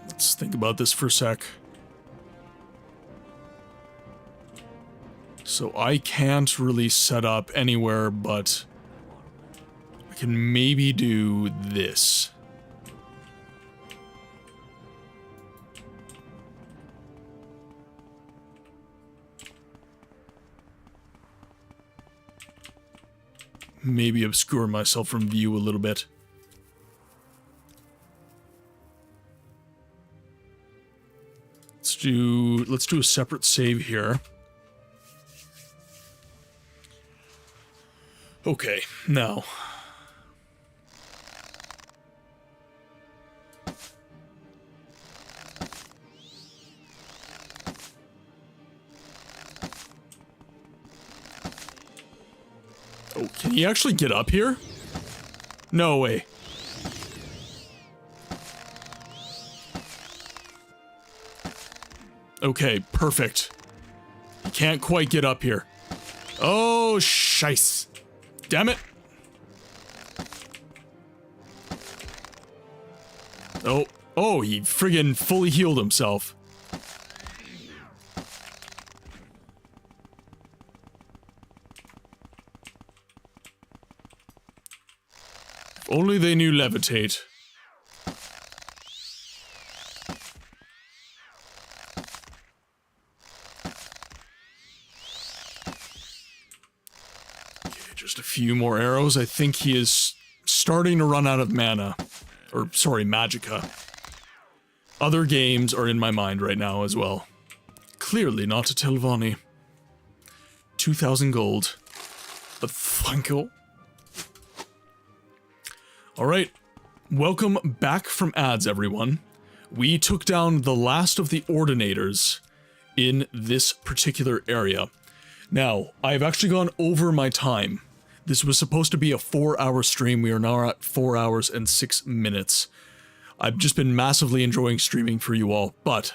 Let's think about this for a sec. So I can't really set up anywhere, but I can maybe do this. Maybe obscure myself from view a little bit. Let's do a separate save here. Okay, now. Oh, can he actually get up here? No way. Okay, perfect. He can't quite get up here. Oh, shice. Damn it. Oh, he friggin' fully healed himself. If only they knew levitate. Just a few more arrows. I think he is starting to run out of mana. Or, sorry, magicka. Other games are in my mind right now as well. Clearly not a Telvani. 2,000 gold. But thank you. Alright. Welcome back from ads, everyone. We took down the last of the ordinators in this particular area. Now, I've actually gone over my time. This was supposed to be a 4-hour stream. We are now at 4 hours and 6 minutes. I've just been massively enjoying streaming for you all, but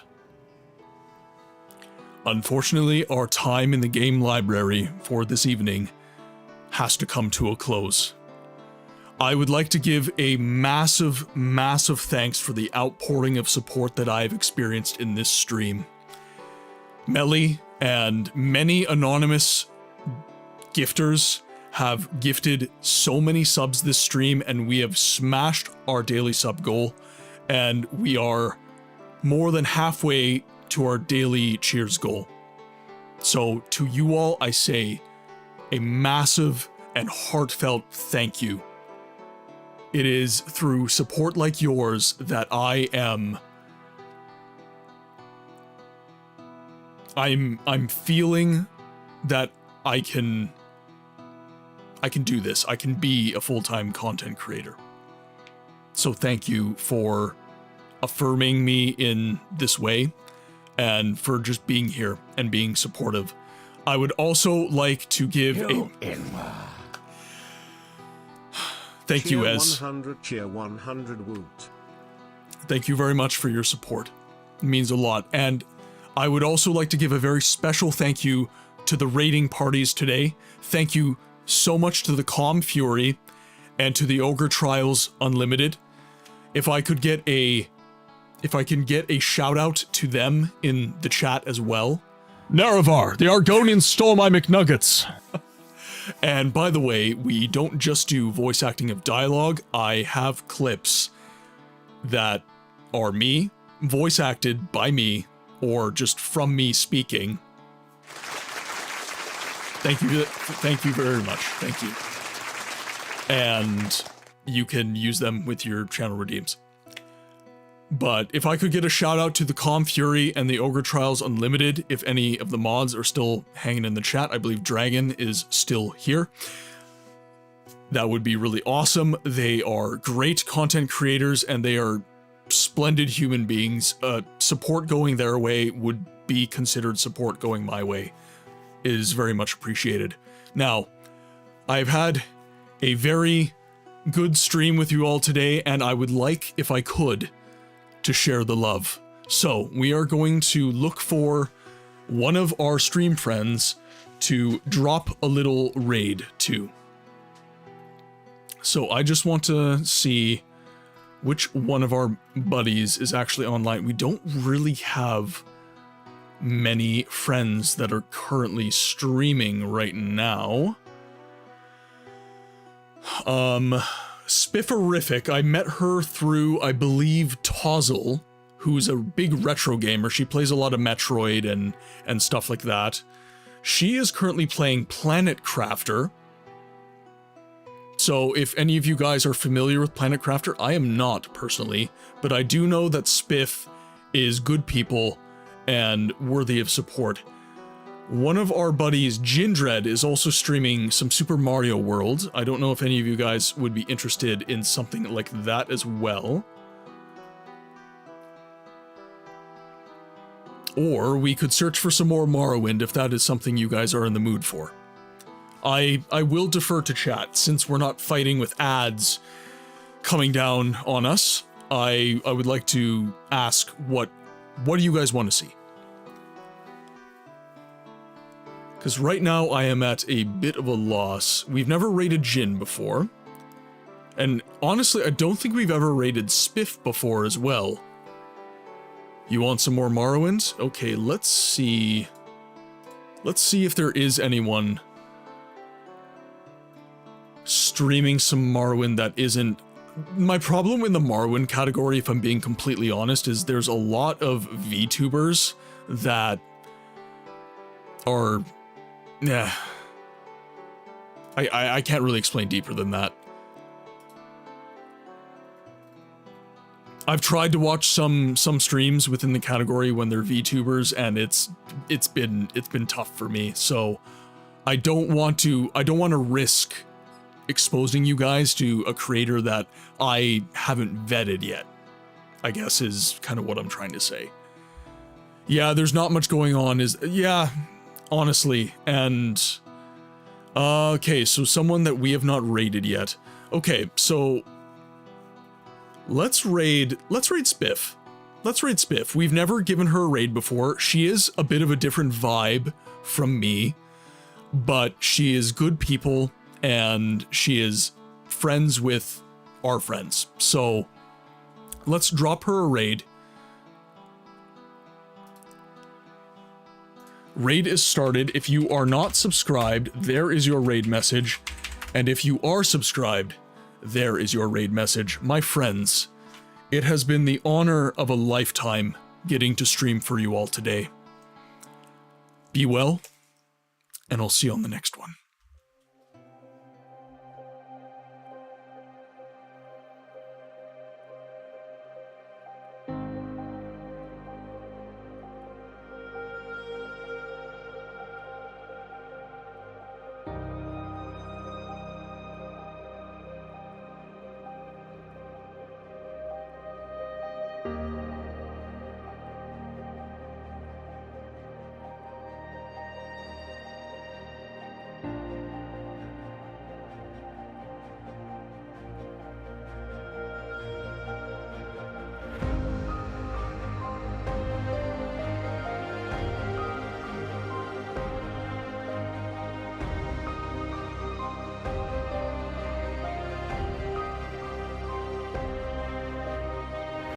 unfortunately, our time in the game library for this evening has to come to a close. I would like to give a massive, massive thanks for the outpouring of support that I've experienced in this stream. Melly and many anonymous gifters have gifted so many subs this stream, and we have smashed our daily sub goal, and we are more than halfway to our daily cheers goal. So to you all, I say a massive and heartfelt thank you. It is through support like yours that I'm feeling that I can do this. I can be a full-time content creator. So thank you for affirming me in this way and for just being here and being supportive. I would also like to give Thank you, Cheer Ez. 100, cheer 100 woot. Thank you very much for your support. It means a lot. And I would also like to give a very special thank you to the raiding parties today. Thank you so much to the Calm Fury and to the Ogre Trials Unlimited. If I can get a shout out to them in the chat as well. Nerevar, the Argonians stole my McNuggets. And by the way, we don't just do voice acting of dialogue. I have clips that are me, voice acted by me, or just from me speaking. Thank you very much. Thank you. And you can use them with your channel redeems. But if I could get a shout out to the Calm Fury and the Ogre Trials Unlimited, if any of the mods are still hanging in the chat, I believe Dragon is still here. That would be really awesome. They are great content creators and they are splendid human beings. Support going their way would be considered support going my way. It is very much appreciated. Now, I've had a very good stream with you all today, and I would like, if I could, to share the love. So we are going to look for one of our stream friends to drop a little raid to. So I just want to see which one of our buddies is actually online. We don't really have many friends that are currently streaming right now. Spifferific, I met her through, I believe, Tozzle, who's a big retro gamer. She plays a lot of Metroid and stuff like that. She is currently playing Planet Crafter. So if any of you guys are familiar with Planet Crafter, I am not personally, but I do know that Spiff is good people and worthy of support. One of our buddies, Jindred, is also streaming some Super Mario World. I don't know if any of you guys would be interested in something like that as well. Or we could search for some more Morrowind if that is something you guys are in the mood for. I will defer to chat, since we're not fighting with ads coming down on us. I would like to ask what do you guys want to see? Because right now I am at a bit of a loss. We've never raided Jin before. And honestly, I don't think we've ever raided Spiff before as well. You want some more Morrowind? Okay, let's see. Let's see if there is anyone streaming some Morrowind that isn't... My problem in the Morrowind category, if I'm being completely honest, is there's a lot of VTubers that are... Yeah. I can't really explain deeper than that. I've tried to watch some streams within the category when they're VTubers, and it's been tough for me. So I don't want to risk exposing you guys to a creator that I haven't vetted yet, I guess is kind of what I'm trying to say. Yeah, there's not much going on, honestly, and... okay, so someone that we have not raided yet. Okay, so... Let's raid Spiff. Let's raid Spiff. We've never given her a raid before. She is a bit of a different vibe from me, but she is good people, and she is friends with our friends. So, let's drop her a raid. Raid is started. If you are not subscribed, there is your raid message. And if you are subscribed, there is your raid message. My friends, it has been the honor of a lifetime getting to stream for you all today. Be well, and I'll see you on the next one.